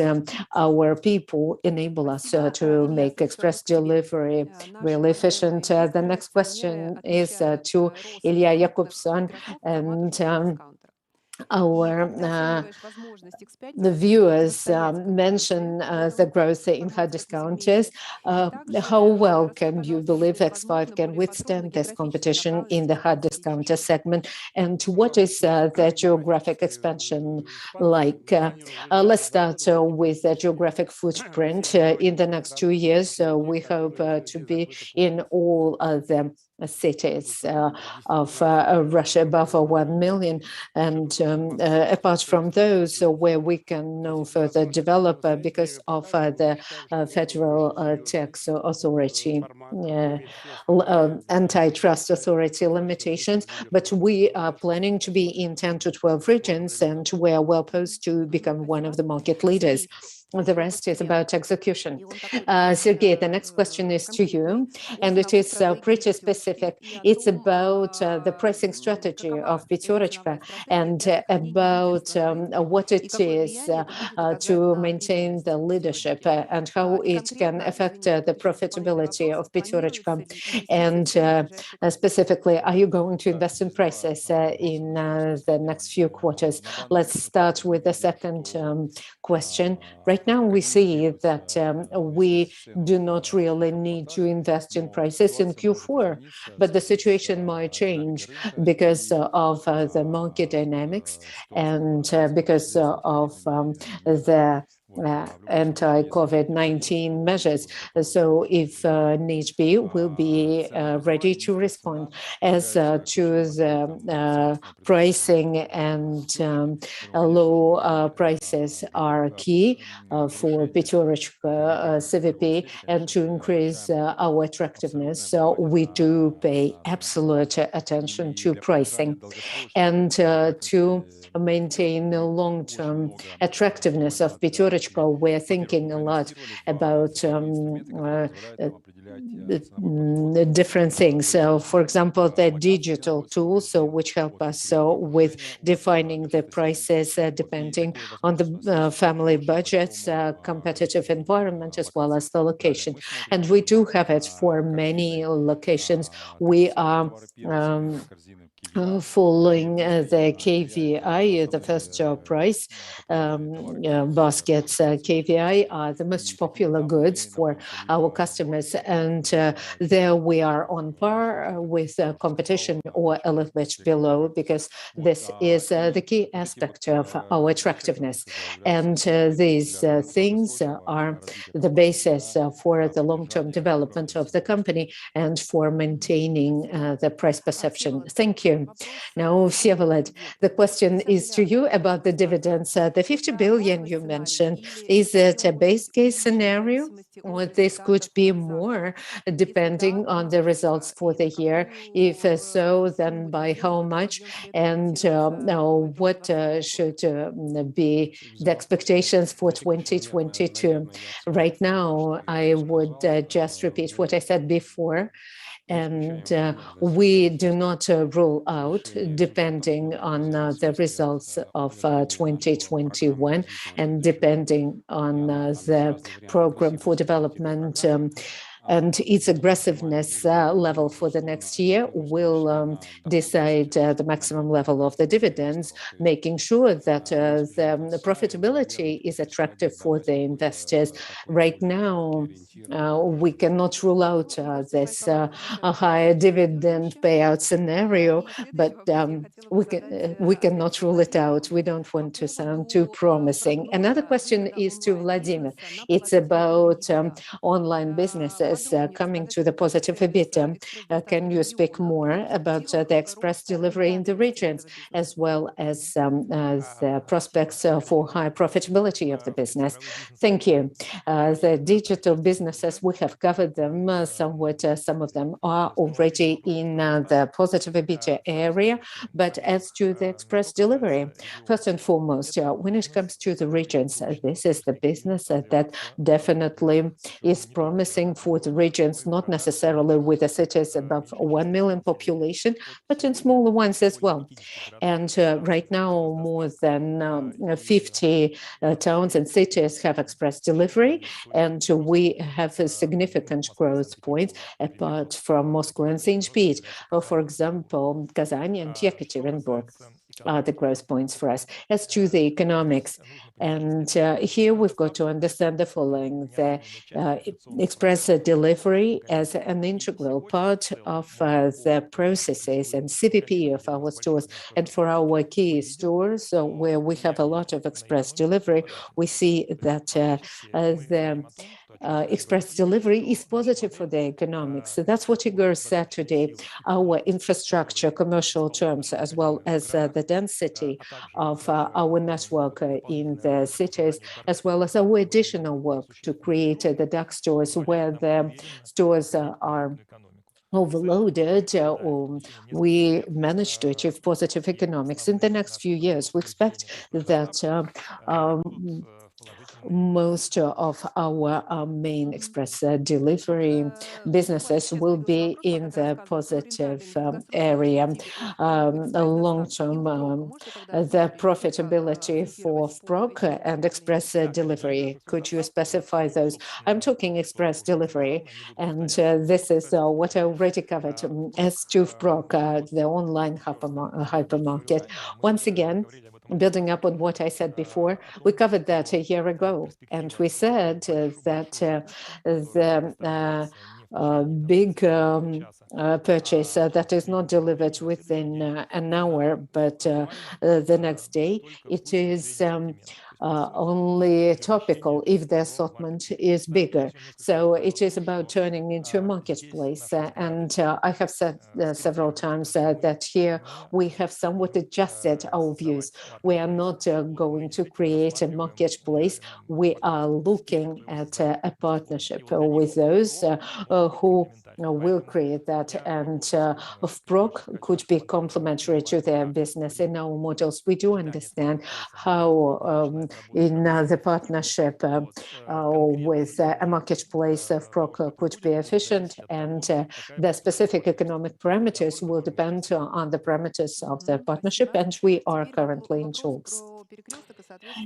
our people enable us to make express delivery really efficient. The next question is to Ilya Yakubson, and the viewers mention the growth in hard discounters. How well can you believe X5 can withstand this competition in the hard discounter segment? And what is the geographic expansion like? Let's start with the geographic footprint. In the next 2 years, we hope to be in all the cities of Russia above 1 million, and apart from those where we can no further develop because of the federal tax authority, antitrust authority limitations, but we are planning to be in 10 to 12 regions, and we are well posed to become one of the market leaders. The rest is about execution. Sergei, the next question is to you, and it is pretty specific. It's about the pricing strategy of Pyaterochka and about what it is to maintain the leadership and how it can affect the profitability of Pyaterochka. And specifically, are you going to invest in prices in the next few quarters? Let's start with the second question. Right now, we see that we do not really need to invest in prices in Q4, but the situation might change because of the market dynamics and because of the anti-COVID-19 measures. So if needs be, we'll be ready to respond. As to the pricing, and low prices are key for Pyaterochka CVP and to increase our attractiveness. So we do pay absolute attention to pricing and to maintain the long-term attractiveness of Pyaterochka. We're thinking a lot about different things. So, for example, the digital tools, which help us with defining the prices depending on the family budgets, competitive environment, as well as the location. And we do have it for many locations. We are following the KVI, the first price baskets. KVI are the most popular goods for our customers, and there we are on par with competition or a little bit below, because this is the key aspect of our attractiveness. And these things are the basis for the long-term development of the company and for maintaining the price perception. Thank you. Now, Vsevolod, the question is to you about the dividends. The 50 billion you mentioned, is it a base case scenario, or this could be more depending on the results for the year? If so, then by how much? And what should be the expectations for 2022? Right now, I would just repeat what I said before. And we do not rule out, depending on the results of 2021 and depending on the program for development and its aggressiveness level for the next year, will decide the maximum level of the dividends, making sure that the profitability is attractive for the investors. Right now, we cannot rule out this higher dividend payout scenario, but we cannot rule it out. We don't want to sound too promising. Another question is to Vladimir. It's about online businesses coming to the positive EBITDA. Can you speak more about the express delivery in the regions, as well as the prospects for high profitability of the business? Thank you. The digital businesses, we have covered them somewhat. Some of them are already in the positive EBITDA area. But as to the express delivery, first and foremost, when it comes to the regions, this is the business that definitely is promising for the regions, not necessarily with the cities above 1 million population, but in smaller ones as well. And right now, more than 50 towns and cities have express delivery, and we have a significant growth point apart from Moscow and St. Pete. For example, Kazan and Yekaterinburg are the growth points for us. As to the economics, and here we've got to understand the following: the express delivery as an integral part of the processes and CVP of our stores. And for our key stores, where we have a lot of express delivery, we see that the express delivery is positive for the economics. So that's what Igor said today. Our infrastructure, commercial terms, as well as the density of our network in the cities, as well as our additional work to create the dark stores where the stores are overloaded, we managed to achieve positive economics. In the next few years, we expect that most of our main express delivery businesses will be in the positive area. Long-term, the profitability for Vprok and express delivery, could you specify those? I'm talking express delivery, and this is what I already covered. As to Vprok, the online hypermarket, once again, building up on what I said before, we covered that a year ago, and we said that the big purchase that is not delivered within an hour, but the next day, it is only topical if the assortment is bigger. So it is about turning into a marketplace. And I have said several times that here we have somewhat adjusted our views. We are not going to create a marketplace. We are looking at a partnership with those who will create that, and Frog could be complementary to their business. In our models, we do understand how in the partnership with a marketplace, Frog could be efficient, and the specific economic parameters will depend on the parameters of the partnership, and we are currently in talks.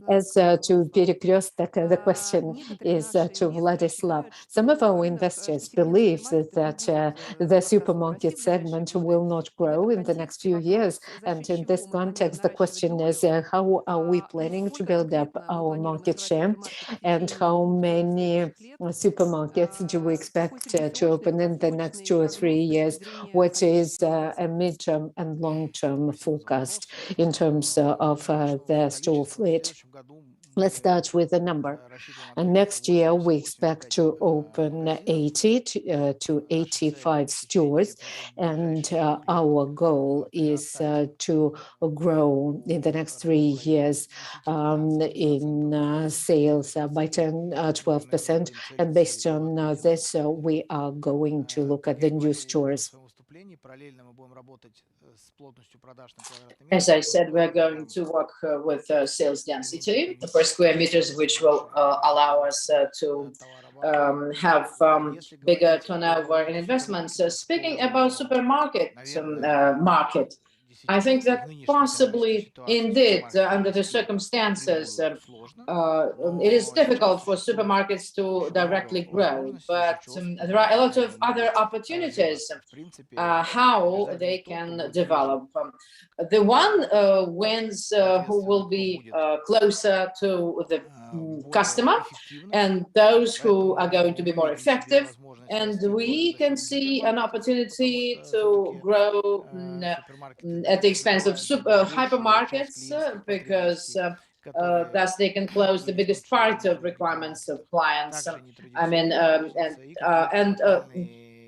As to Perekrestok, the question is to Vladislav. Some of our investors believe that the supermarket segment will not grow in the next few years. And in this context, the question is, how are we planning to build up our market share? And how many supermarkets do we expect to open in the next 2 or 3 years? What is a midterm and long-term forecast in terms of the store fleet? Let's start with the number. And next year, we expect to open 80 to 85 stores. And our goal is to grow in the next 3 years in sales by 10-12%. And based on this, we are going to look at the new stores. As I said, we're going to work with sales density per square meters, which will allow us to have bigger turnover in investments. Speaking about supermarket market, I think that possibly, indeed, under the circumstances, it is difficult for supermarkets to directly grow, but there are a lot of other opportunities how they can develop. The one wins who will be closer to the customer, and those who are going to be more effective. And we can see an opportunity to grow at the expense of hypermarkets, because thus they can close the biggest part of requirements of clients. I mean,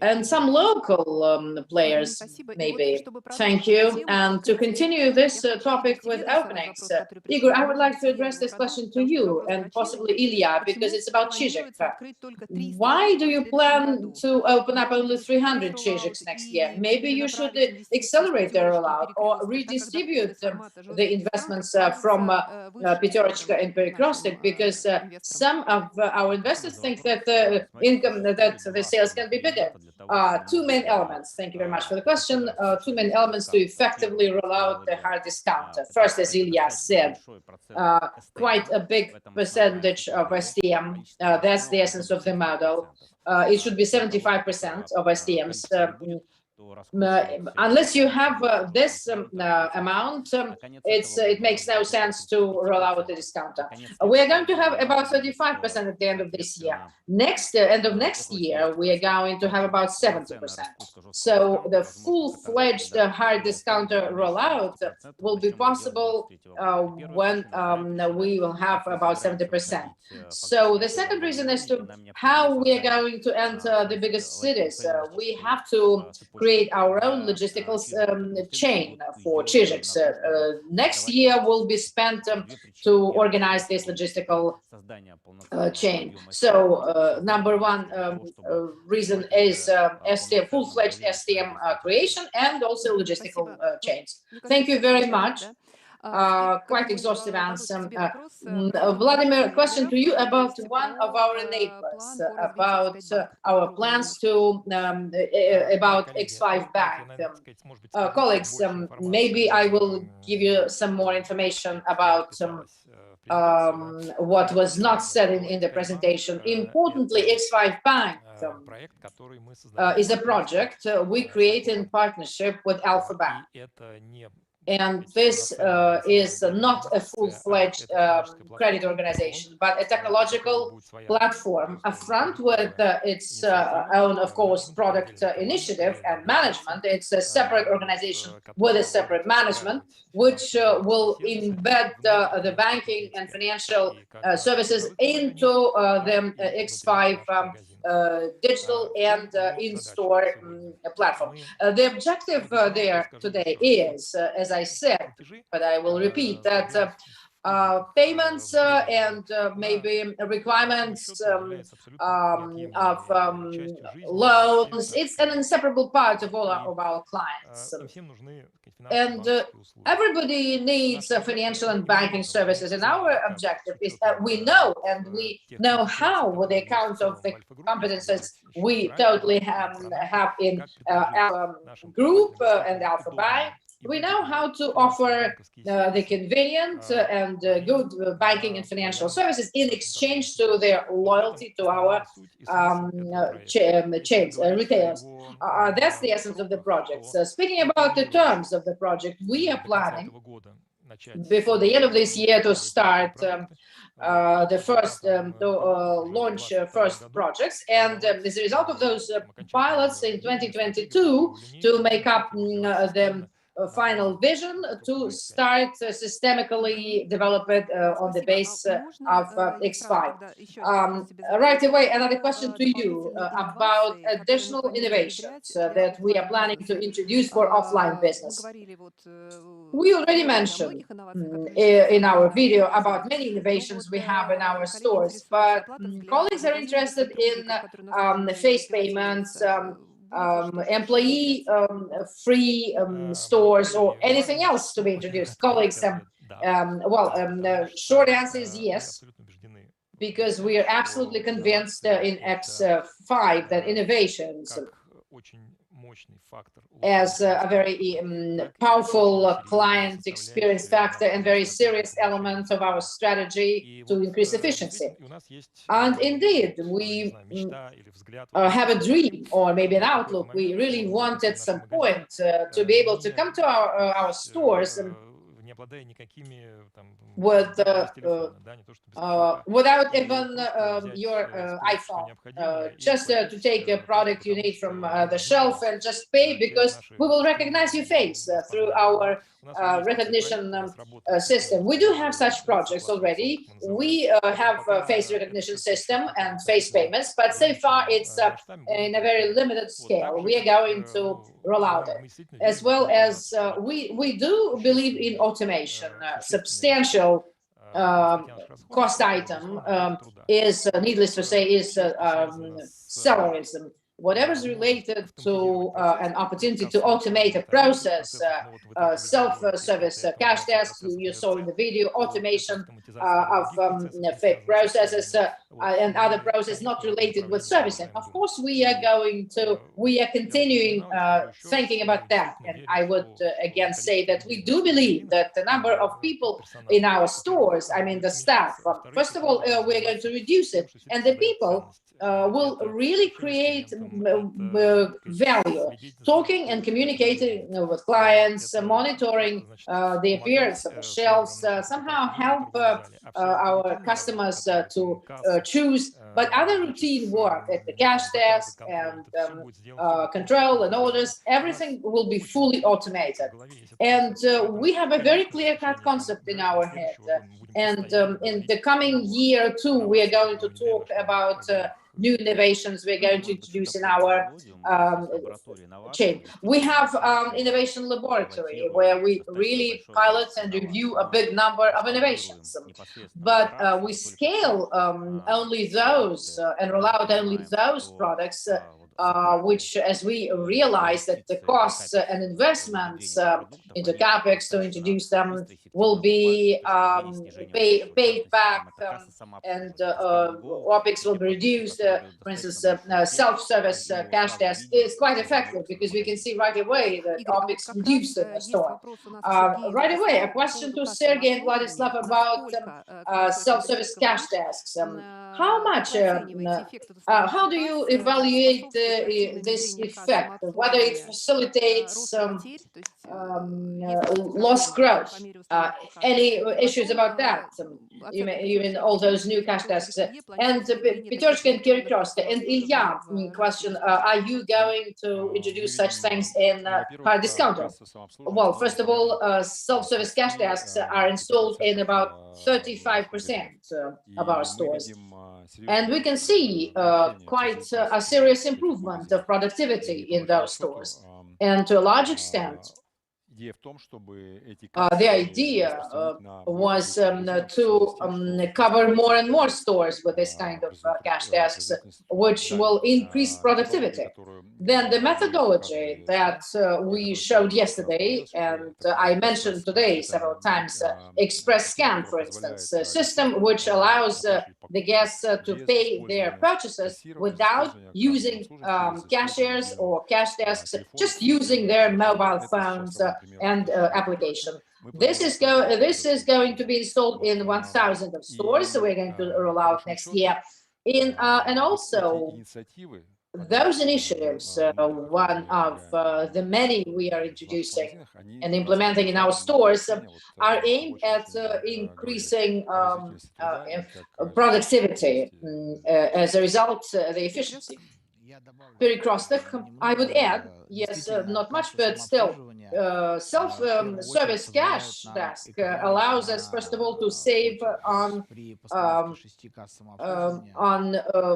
and some local players, maybe. Thank you. And to continue this topic with openings, Igor, I would like to address this question to you and possibly Ilya, because it's about Chizhik. Why do you plan to open up only 300 Chizhiks next year? Maybe you should accelerate the rollout or redistribute the investments from Pyaterochka and Perekrestok, because some of our investors think that the income, that the sales can be bigger. Two main elements. Thank you very much for the question. Two main elements to effectively roll out the hard discounter. First, as Ilya said, quite a big percentage of STM. That's the essence of the model. It should be 75% of STMs. Unless you have this amount, it makes no sense to roll out the discounter. We are going to have about 35% at the end of this year. End of next year, we are going to have about 70%. So the full-fledged hard discounter rollout will be possible when we will have about 70%. So the second reason as to how we are going to enter the biggest cities, we have to create our own logistical chain for Chizhiks. Next year will be spent to organize this logistical chain. So number one reason is STM, full-fledged STM creation, and also logistical chains. Thank you very much. Quite exhaustive answer. Vladimir, question to you about one of our neighbors, about our plans to, about X5 Bank. Colleagues, maybe I will give you some more information about what was not said in the presentation. Importantly, X5 Bank is a project we create in partnership with Alpha Bank. And this is not a full-fledged credit organization, but a technological platform, a front with its own, of course, product initiative and management. It's a separate organization with a separate management, which will embed the banking and financial services into the X5 digital and in-store platform. The objective there today is, as I said, but I will repeat that payments and maybe requirements of loans. It's an inseparable part of all of our clients. And everybody needs financial and banking services. And our objective is that we know, and we know how, with the account of the competences we totally have in our group and Alpha Bank. We know how to offer the convenient and good banking and financial services in exchange to their loyalty to our chains, retailers. That's the essence of the project. So speaking about the terms of the project, we are planning before the end of this year to start the first, to launch first projects. And as a result of those pilots in 2022, to make up the final vision to start systemically develop it on the base of X5. Right away, another question to you about additional innovations that we are planning to introduce for offline business. We already mentioned in our video about many innovations we have in our stores, but colleagues are interested in face payments, employee free stores, or anything else to be introduced. Colleagues, short answer is yes, because we are absolutely convinced in X5 that innovations as a very powerful client experience factor and very serious element of our strategy to increase efficiency. And indeed, we have a dream, or maybe an outlook. We really want at some point to be able to come to our stores with without even your iPhone, just to take a product you need from the shelf and just pay, because we will recognize your face through our recognition system. We do have such projects already. We have a face recognition system and face payments, but so far it's in a very limited scale. We are going to roll out it, as well as we do believe in automation. Substantial cost item is, needless to say, is salaries. Whatever is related to an opportunity to automate a process, self-service cash desks, you saw in the video, automation of fake processes and other processes not related with servicing. Of course, we are continuing thinking about that. And I would again say that we do believe that the number of people in our stores, I mean the staff, first of all, we're going to reduce it, and the people will really create value. Talking and communicating with clients, monitoring the appearance of the shelves, somehow help our customers to choose. But other routine work at the cash desk and control and orders, everything will be fully automated. And we have a very clear-cut concept in our head. And in the coming year or two, we are going to talk about new innovations we're going to introduce in our chain. We have innovation laboratory where we really pilot and review a big number of innovations, but we scale only those and roll out only those products which, as we realize that the costs and investments into capex to introduce them will be paid back, and OPEX will be reduced. For instance, self-service cash desk is quite effective because we can see right away that OPEX reduced in the store. Right away, a question to Sergei and Vladislav about self-service cash desks. How much, how do you evaluate this effect, whether it facilitates lost growth? Any issues about that? Even all those new cash desks. And Pyaterochka and Perekrestok and Ilya, question, are you going to introduce such things in hard discounter? Well, first of all, self-service cash desks are installed in about 35% of our stores. And we can see quite a serious improvement of productivity in those stores. And to a large extent, The idea was to cover more and more stores with this kind of cash desks, which will increase productivity. Then the methodology that we showed yesterday, and I mentioned today several times, Express Scan, for instance, a system which allows the guests to pay their purchases without using cashiers or cash desks, just using their mobile phones and application. This is going to be installed in 1,000 of stores, so we're going to roll out next year. And also, those initiatives, one of the many we are introducing and implementing in our stores, are aimed at increasing productivity, as a result, the efficiency. Perekrestok, I would add, yes, not much, but still, self-service cash desk allows us, first of all, to save on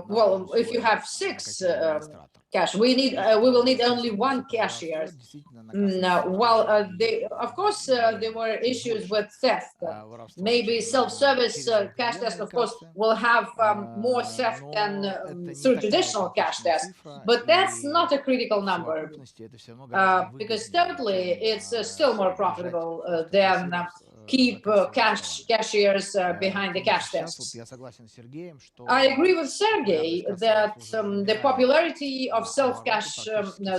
well, if you have 6 cash, we will need only 1 cashier. Well, of course, there were issues with theft. Maybe self-service cash desk, of course, will have more theft than through traditional cash desk, but that's not a critical number, because totally it's still more profitable than keep cashiers behind the cash desks. I agree with Sergei that the popularity of self-cash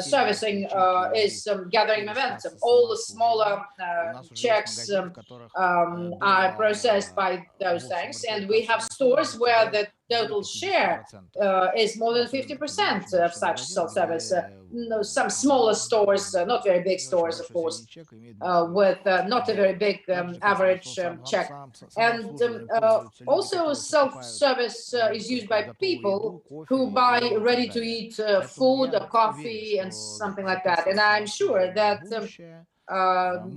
servicing is gathering momentum. All the smaller checks are processed by those things, and we have stores where the total share is more than 50% of such self-service. Some smaller stores, not very big stores, of course, with not a very big average check. And also self-service is used by people who buy ready-to-eat food or coffee and something like that. And I'm sure that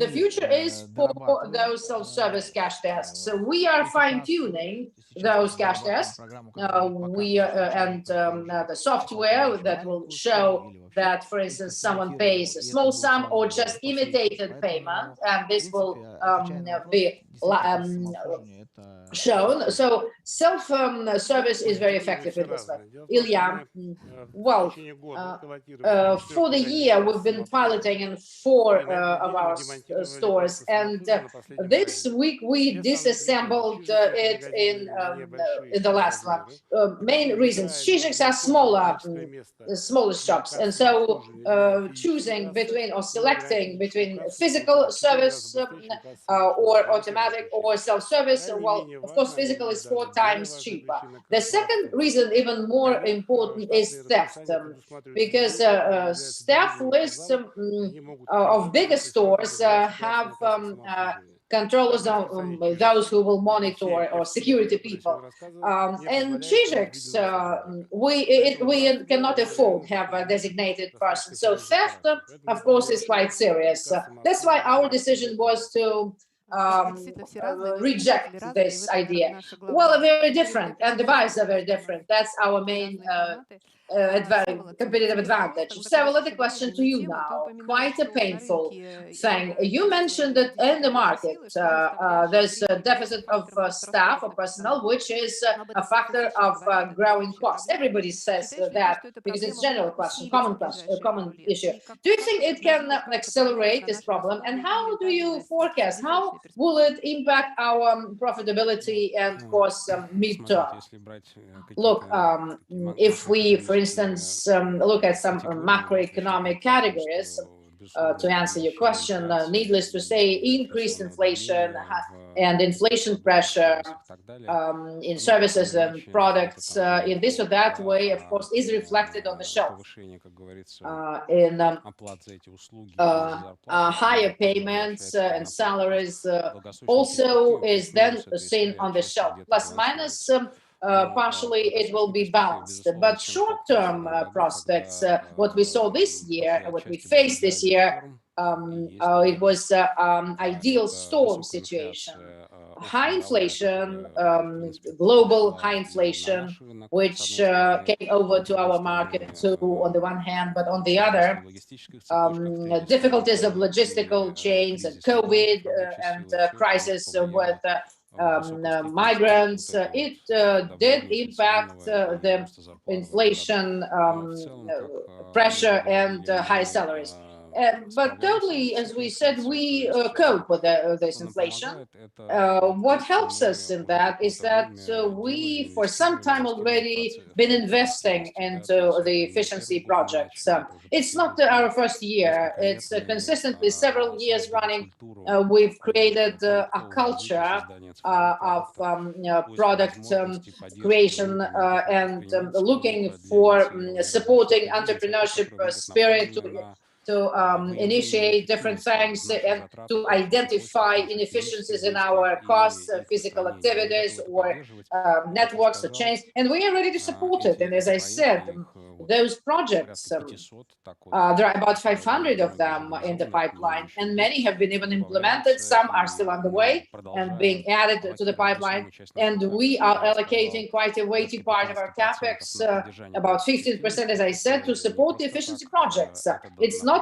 the future is for those self-service cash desks. So we are fine-tuning those cash desks. The software that will show that, for instance, someone pays a small sum or just imitated payment, and this will be shown. So self-service is very effective in this way. Ilya, well, for the year, we've been piloting in 4 of our stores, and this week we disassembled it in the last one. Main reasons: Chizhik are smaller shops, and so choosing between or selecting between physical service or automatic or self-service, well, of course, physical is 4 times cheaper. The second reason, even more important, is theft, because staff lists of bigger stores have controllers, those who will monitor, or security people. In Chizhik's, we cannot afford to have a designated person. So theft, of course, is quite serious. That's why our decision was to reject this idea. Well, very different, and the buyers are very different. That's our main competitive advantage. Vsevolod, the question to you now, quite a painful thing. You mentioned that in the market there's a deficit of staff or personnel, which is a factor of growing costs. Everybody says that because it's a general question, common issue. Do you think it can accelerate this problem, and how do you forecast? How will it impact our profitability and, of course, midterm? Look, if we, for instance, look at some macroeconomic categories, to answer your question, needless to say, increased inflation and inflation pressure in services and products in this or that way, of course, is reflected on the shelf. In higher payments and salaries also is then seen on the shelf. Plus minus, partially it will be balanced, but short-term prospects, what we saw this year, what we faced this year, it was ideal storm situation. High inflation, global high inflation, which came over to our market too, on the one hand, but on the other, difficulties of logistical chains and COVID and crisis with migrants, it did impact the inflation pressure and high salaries. But totally, as we said, we cope with this inflation. What helps us in that is that we, for some time already, been investing into the efficiency projects. It's not our first year. It's consistently several years running. We've created a culture of product creation and looking for supporting entrepreneurship spirit to initiate different things and to identify inefficiencies in our costs, physical activities, or networks or chains. And we are ready to support it. And as I said, those projects, there are about 500 of them in the pipeline, and many have been even implemented. Some are still underway and being added to the pipeline. And we are allocating quite a weighty part of our capex, about 15%, as I said, to support the efficiency projects. It's not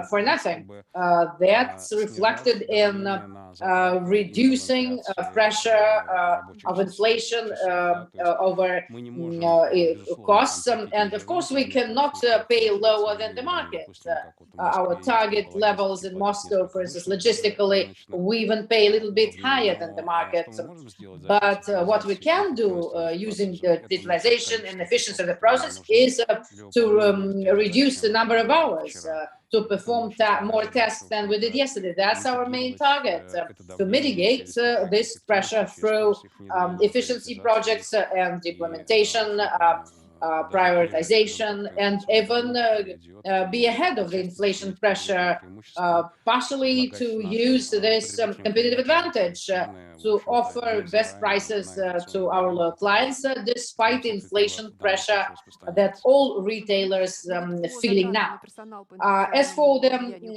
for nothing. That's reflected in reducing pressure of inflation over costs. And of course, we cannot pay lower than the market. Our target levels in Moscow, for instance, logistically, we even pay a little bit higher than the market. But what we can do using the digitalization and efficiency of the process is to reduce the number of hours, to perform more tests than we did yesterday. That's our main target, to mitigate this pressure through efficiency projects and implementation, prioritization, and even be ahead of the inflation pressure, partially to use this competitive advantage to offer best prices to our clients, despite inflation pressure that all retailers feeling now. As for the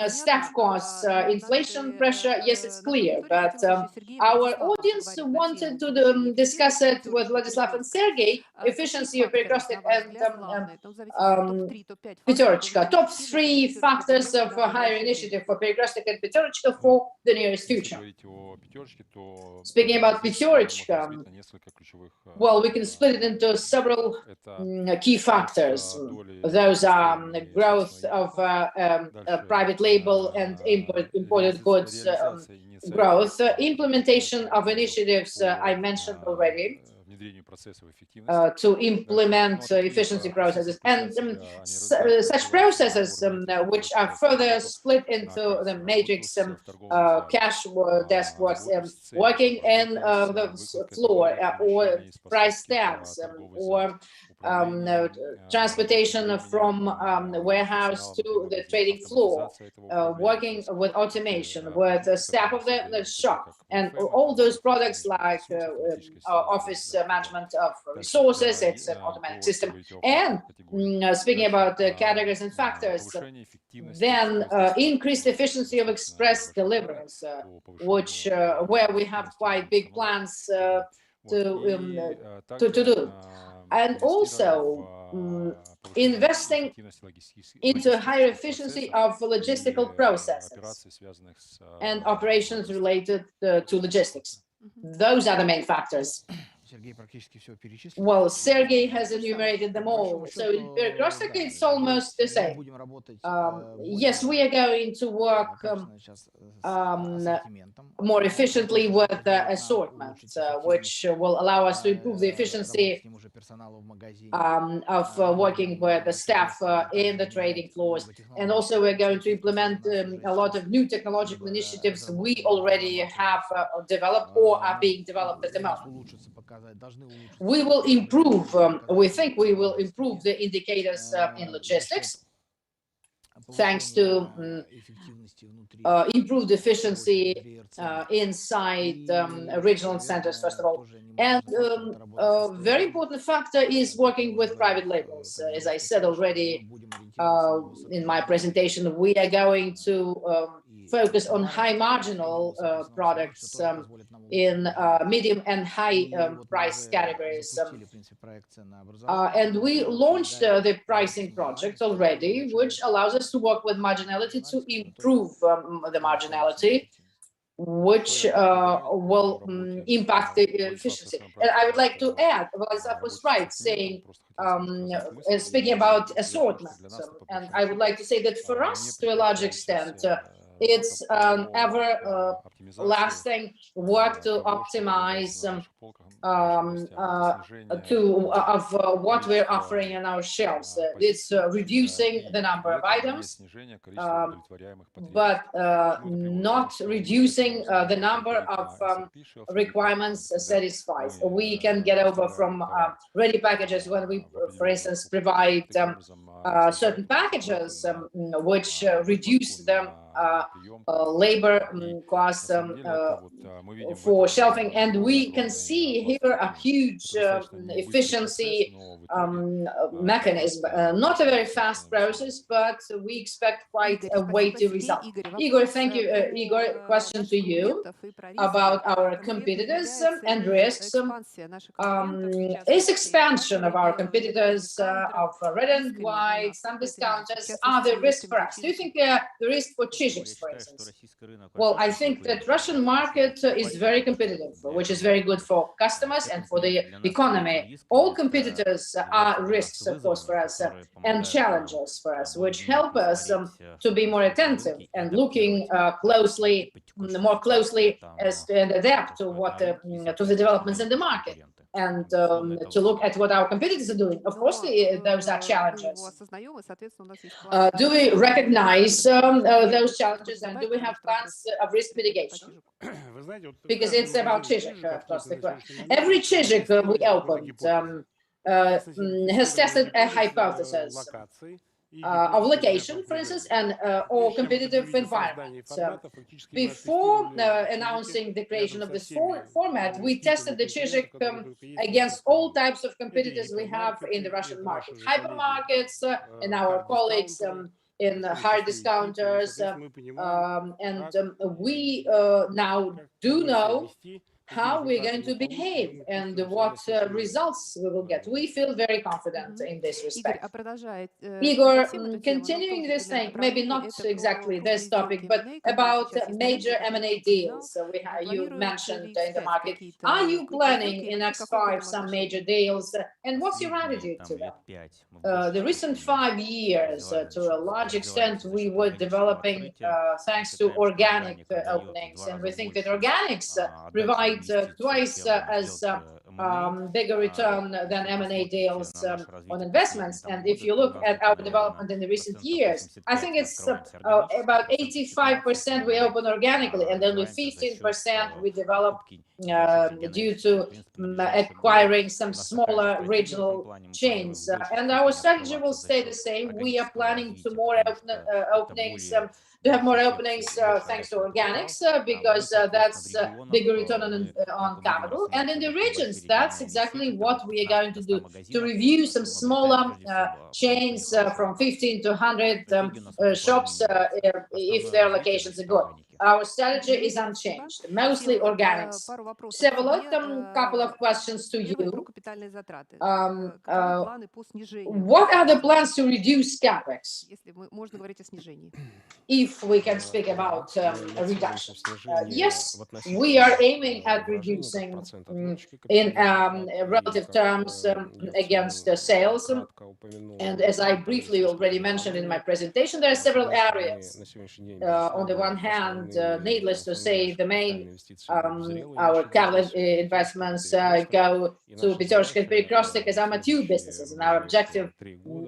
staff costs, inflation pressure, yes, it's clear, but our audience wanted to discuss it with Vladislav and Sergei, efficiency of Perekrestok and Pyaterochka. Top 3 factors of higher initiative for Perekrestok and Pyaterochka for the nearest future. Speaking about Pyaterochka, well, we can split it into several key factors. Those are the growth of private label and imported goods growth, implementation of initiatives I mentioned already, to implement efficiency processes, and such processes which are further split into the matrix, cash desk works, working in the floor, or price tags, or transportation from the warehouse to the trading floor, working with automation, with the staff of the shop, and all those products like office management of resources. It's an automatic system. And speaking about the categories and factors, then increased efficiency of express deliveries, which where we have quite big plans to do. And also investing into higher efficiency of logistical processes and operations related to logistics. Those are the main factors. Well, Sergei has enumerated them all. So in Perekrestok, it's almost the same. Yes, we are going to work more efficiently with the assortment, which will allow us to improve the efficiency of working with the staff in the trading floors. And also we're going to implement a lot of new technological initiatives we already have developed or are being developed at the moment. We will improve, we think we will improve the indicators in logistics, thanks to improved efficiency inside regional centers, first of all. And a very important factor is working with private labels. As I said already, in my presentation, we are going to focus on high marginal products in medium and high price categories. And we launched the pricing project already, which allows us to work with marginality to improve the marginality, which will impact the efficiency. And I would like to add, Vladislav was right, saying, speaking about assortment. And I would like to say that for us, to a large extent, it's ever-lasting work to optimize what we're offering on our shelves. It's reducing the number of items, but not reducing the number of requirements satisfied. We can get over from ready packages when we, for instance, provide certain packages which reduce the labor costs for shelving, and we can see here a huge efficiency mechanism. Not a very fast process, but we expect quite a weighty result. Igor, thank you. Igor, question to you about our competitors and risks. Is expansion of our competitors of red and white, some discounters, are the risk for us? Do you think the risk for Chizhik, for instance? Well, I think that Russian market is very competitive, which is very good for customers and for the economy. All competitors are risks, of course, for us and challenges for us, which help us to be more attentive and looking more closely and adapt to what to the developments in the market, and to look at what our competitors are doing. Of course, those are challenges. Do we recognize those challenges, and do we have plans of risk mitigation? Because it's about Chizhik, of course. Every Chizhik we opened has tested a hypothesis of location, for instance, and or competitive environment. Before announcing the creation of this format, we tested the Chizhik against all types of competitors we have in the Russian market, hypermarkets, and our colleagues in hard discounters, and we now do know how we're going to behave and what results we will get. We feel very confident in this respect. Igor, continuing this thing, maybe not exactly this topic, but about major M&A deals you mentioned in the market. Are you planning in X5 some major deals, and what's your attitude to them? The recent 5 years, to a large extent, we were developing thanks to organic openings, and we think that organics provide twice as bigger return than M&A deals on investments. And if you look at our development in the recent years, I think it's about 85% we open organically, and only 15% we develop due to acquiring some smaller regional chains. And our strategy will stay the same. We are planning to more openings. To have more openings thanks to organics, because that's bigger return on capital. And in the regions, that's exactly what we are going to do, to review some smaller chains from 15 to 100 shops if their locations are good. Our strategy is unchanged, mostly organics. Vsevolod, couple of questions to you. What are the plans to reduce capex? If we can speak about a reduction. Yes, we are aiming at reducing in relative terms against sales. And as I briefly already mentioned in my presentation, there are several areas. On the one hand, needless to say, the main our capital investments go to Pyaterochka and Perekrestok as our mature businesses, and our objective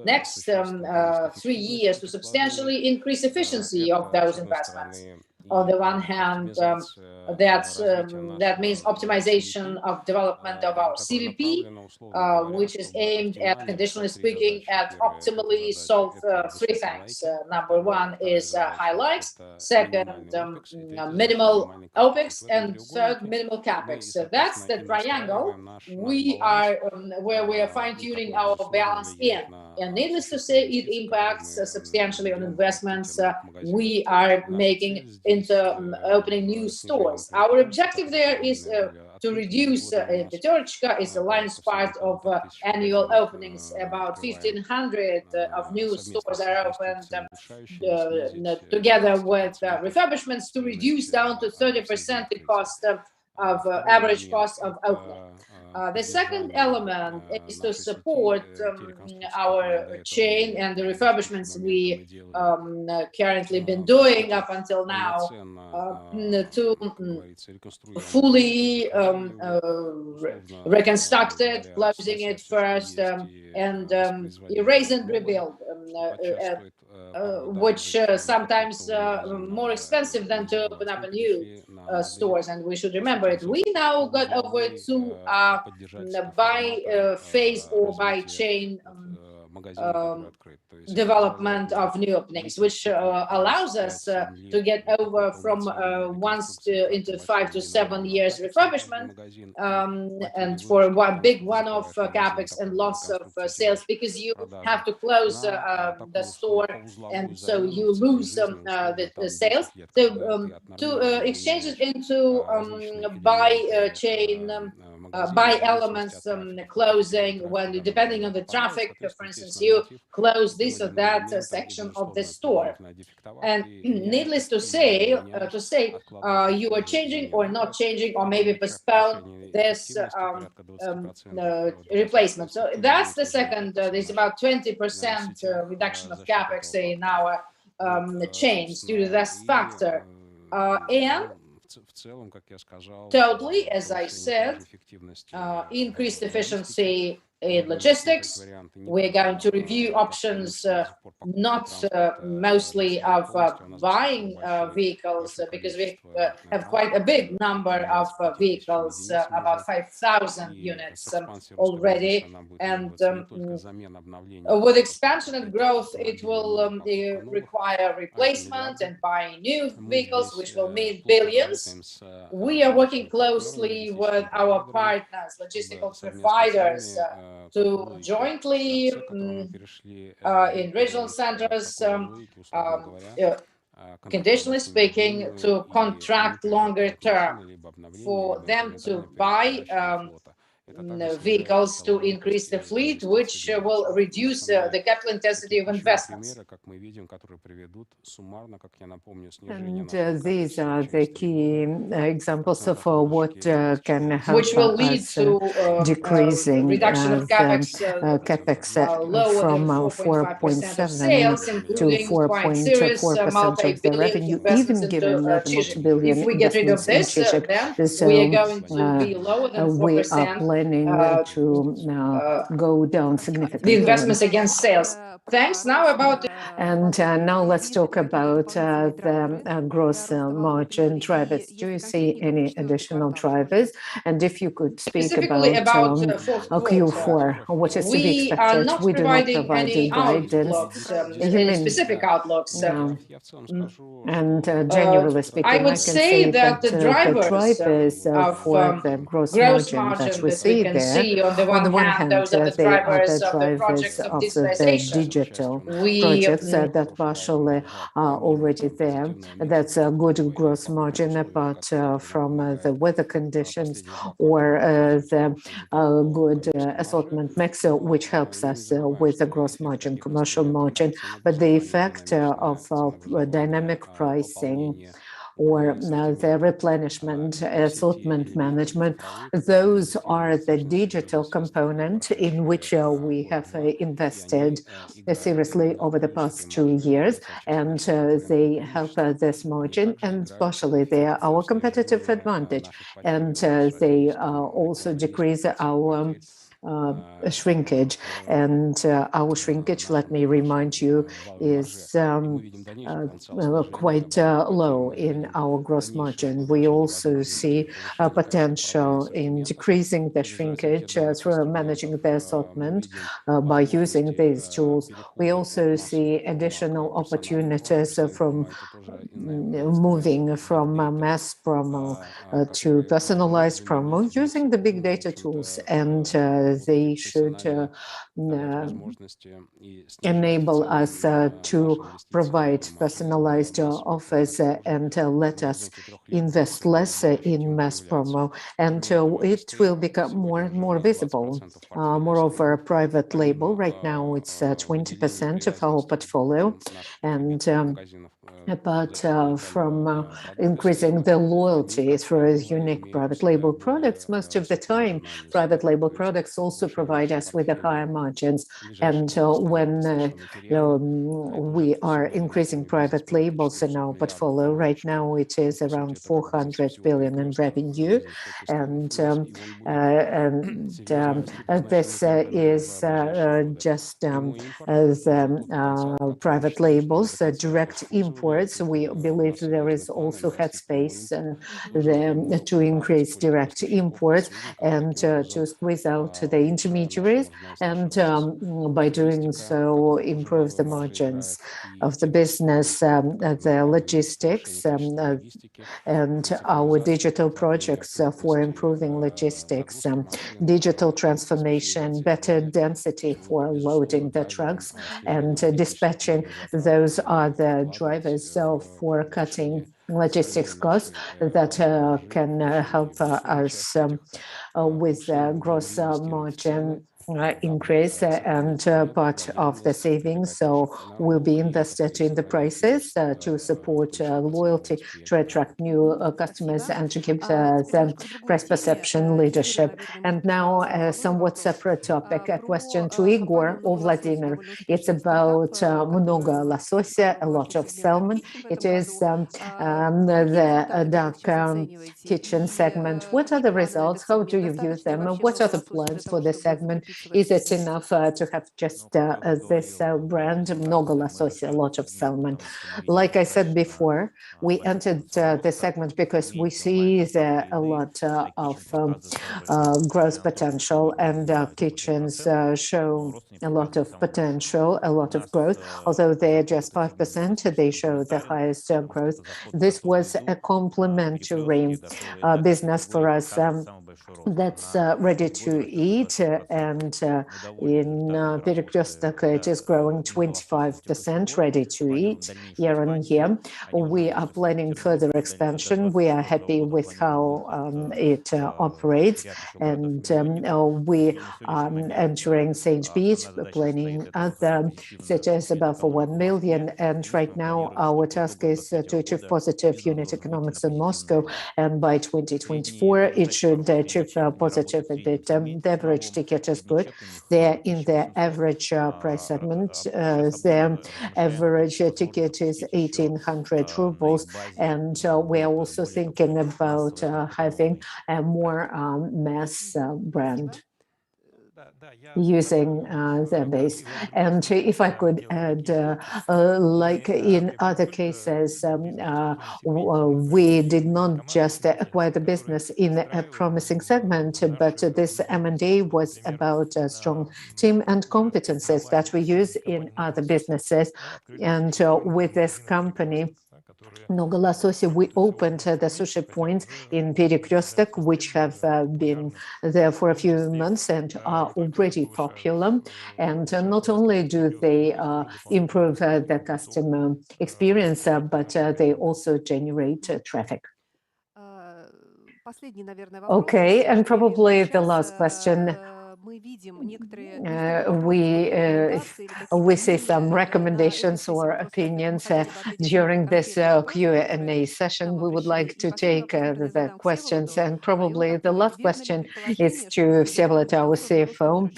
next 3 years to substantially increase efficiency of those investments. On the one hand, that means optimization of development of our CVP, which is aimed at, conditionally speaking, at optimally solve three things. Number one is highlights, second, minimal OPEX, and third, minimal CAPEX. So that's the triangle we are where we are fine-tuning our balance in. And needless to say, it impacts substantially on investments we are making into opening new stores. Our objective there is to reduce Pyaterochka is the lion's part of annual openings. About 1,500 of new stores are opened together with refurbishments to reduce down to 30% the cost of average cost of opening. The second element is to support our chain and the refurbishments we currently been doing up until now to fully reconstruct it, closing it first, and erase and rebuild, which sometimes more expensive than to open up a new stores. And we should remember it. We now got over to by phase or by chain development of new openings, which allows us to get over from into 5 to 7 years refurbishment, and for one big one-off capex and loss of sales, because you have to close the store, and so you lose the sales. So to exchange it into by chain, by elements closing, when depending on the traffic, for instance, you close this or that section of the store, and needless to say, you are changing or not changing, or maybe postpone this replacement. So that's the second. There's about 20% reduction of capex in our chains due to this factor, and totally, as I said, increased efficiency in logistics. We're going to review options, not mostly of buying vehicles, because we have quite a big number of vehicles, about 5,000 units already. And with expansion and growth, it will require replacement and buying new vehicles, which will mean billions. We are working closely with our partners, logistical providers, to jointly in regional centers, conditionally speaking, to contract longer term for them to buy vehicles to increase the fleet, which will reduce the capital intensity of investments. And these are the key examples of what can help which will lead to decreasing reduction of capex, from 4.7 to 4.4% of the revenue, even given the multi-billion if we get rid of this, then we are going to be lower than 4%. We are planning to go down significantly. The investments against sales. Thanks. Now about and now let's talk about the gross margin drivers. Do you see any additional drivers? And if you could speak about Q4, what is to be expected? We do not provide any guidance. Any specific outlooks. No. And generally speaking, I would say that the drivers for the gross margin that we see there, on the one hand, those are the drivers of the projects of digitalization. Digital projects that partially are already there. That's a good gross margin, but from the weather conditions or the good assortment mix, which helps us with the gross margin, commercial margin. But the effect of dynamic pricing or the replenishment, assortment management, those are the digital component in which we have invested seriously over the past 2 years, and they help this margin, and partially they are our competitive advantage, and they also decrease our shrinkage. And our shrinkage, let me remind you, is quite low in our gross margin. We also see potential in decreasing the shrinkage through managing the assortment by using these tools. We also see additional opportunities from moving from mass promo to personalized promo using the big data tools, and they should enable us to provide personalized offers and let us invest less in mass promo, and it will become more and more visible. Moreover, private label, right now it's 20% of our portfolio, and apart from increasing the loyalty through unique private label products, most of the time private label products also provide us with higher margins. And when we are increasing private labels in our portfolio, right now it is around 400 billion in revenue, and this is just the private labels, direct imports. We believe there is also headspace to increase direct imports and to squeeze out the intermediaries, and by doing so improve the margins of the business, the logistics, and our digital projects for improving logistics, digital transformation, better density for loading the trucks and dispatching. Those are the drivers for cutting logistics costs that can help us with gross margin increase, and part of the savings will be invested in the prices to support loyalty, to attract new customers and to keep the price perception leadership. And now a somewhat separate topic, a question to Igor or Vladimir. It's about много лосося, a lot of salmon. It is the dark kitchen segment. What are the results? How do you view them? What are the plans for the segment? Is it enough to have just this brand, много лосося, a lot of salmon? Like I said before, we entered the segment because we see a lot of growth potential, and kitchens show a lot of potential, a lot of growth. Although they are just 5%, they show the highest growth. This was a complementary business for us that's ready to eat, and in Perekrestok it is growing 25% ready to eat year on year. We are planning further expansion. We are happy with how it operates, and we are entering St. Pete, planning other cities above 1 million, and right now our task is to achieve positive unit economics in Moscow, and by 2024 it should achieve positive EBIT. The average ticket is good. They're in the average price segment. The average ticket is 1,800 rubles, and we are also thinking about having a more mass brand using their base. And if I could add, like in other cases, we did not just acquire the business in a promising segment, but this M&A was about a strong team and competences that we use in other businesses. And with this company, много лосося, we opened the sushi points in Perekrestok, which have been there for a few months and are already popular. And not only do they improve the customer experience, but they also generate traffic. Okay, and probably the last question. We see some recommendations or opinions during this Q&A session. We would like to take the questions, and probably the last question is to Vsevolod, our CFO.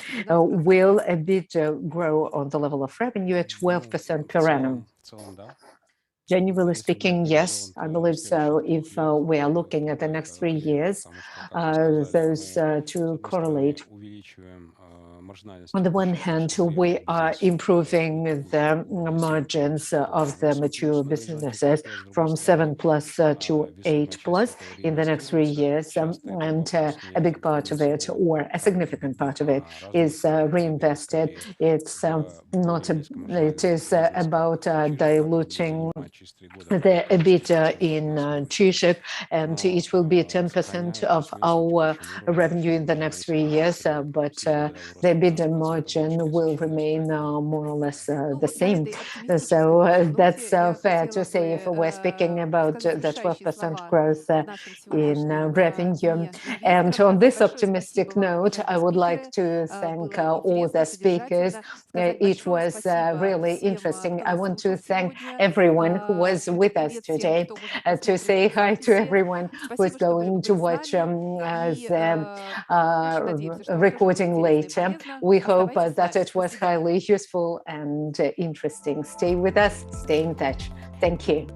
Will EBIT grow on the level of revenue at 12% per annum? Generally speaking, yes, I believe so. If we are looking at the next 3 years, those two correlate. On the one hand, we are improving the margins of the mature businesses from 7+ to 8+ in the next 3 years, and a big part of it, or a significant part of it, is reinvested. It's not. It is about diluting the EBITDA in Chizhik, and it will be 10% of our revenue in the next 3 years. But the EBITDA margin will remain more or less the same. So that's fair to say if we're speaking about the 12% growth in revenue. And on this optimistic note, I would like to thank all the speakers. It was really interesting. I want to thank everyone who was with us today, to say hi to everyone who is going to watch the recording later. We hope that it was highly useful and interesting. Stay with us, stay in touch. Thank you.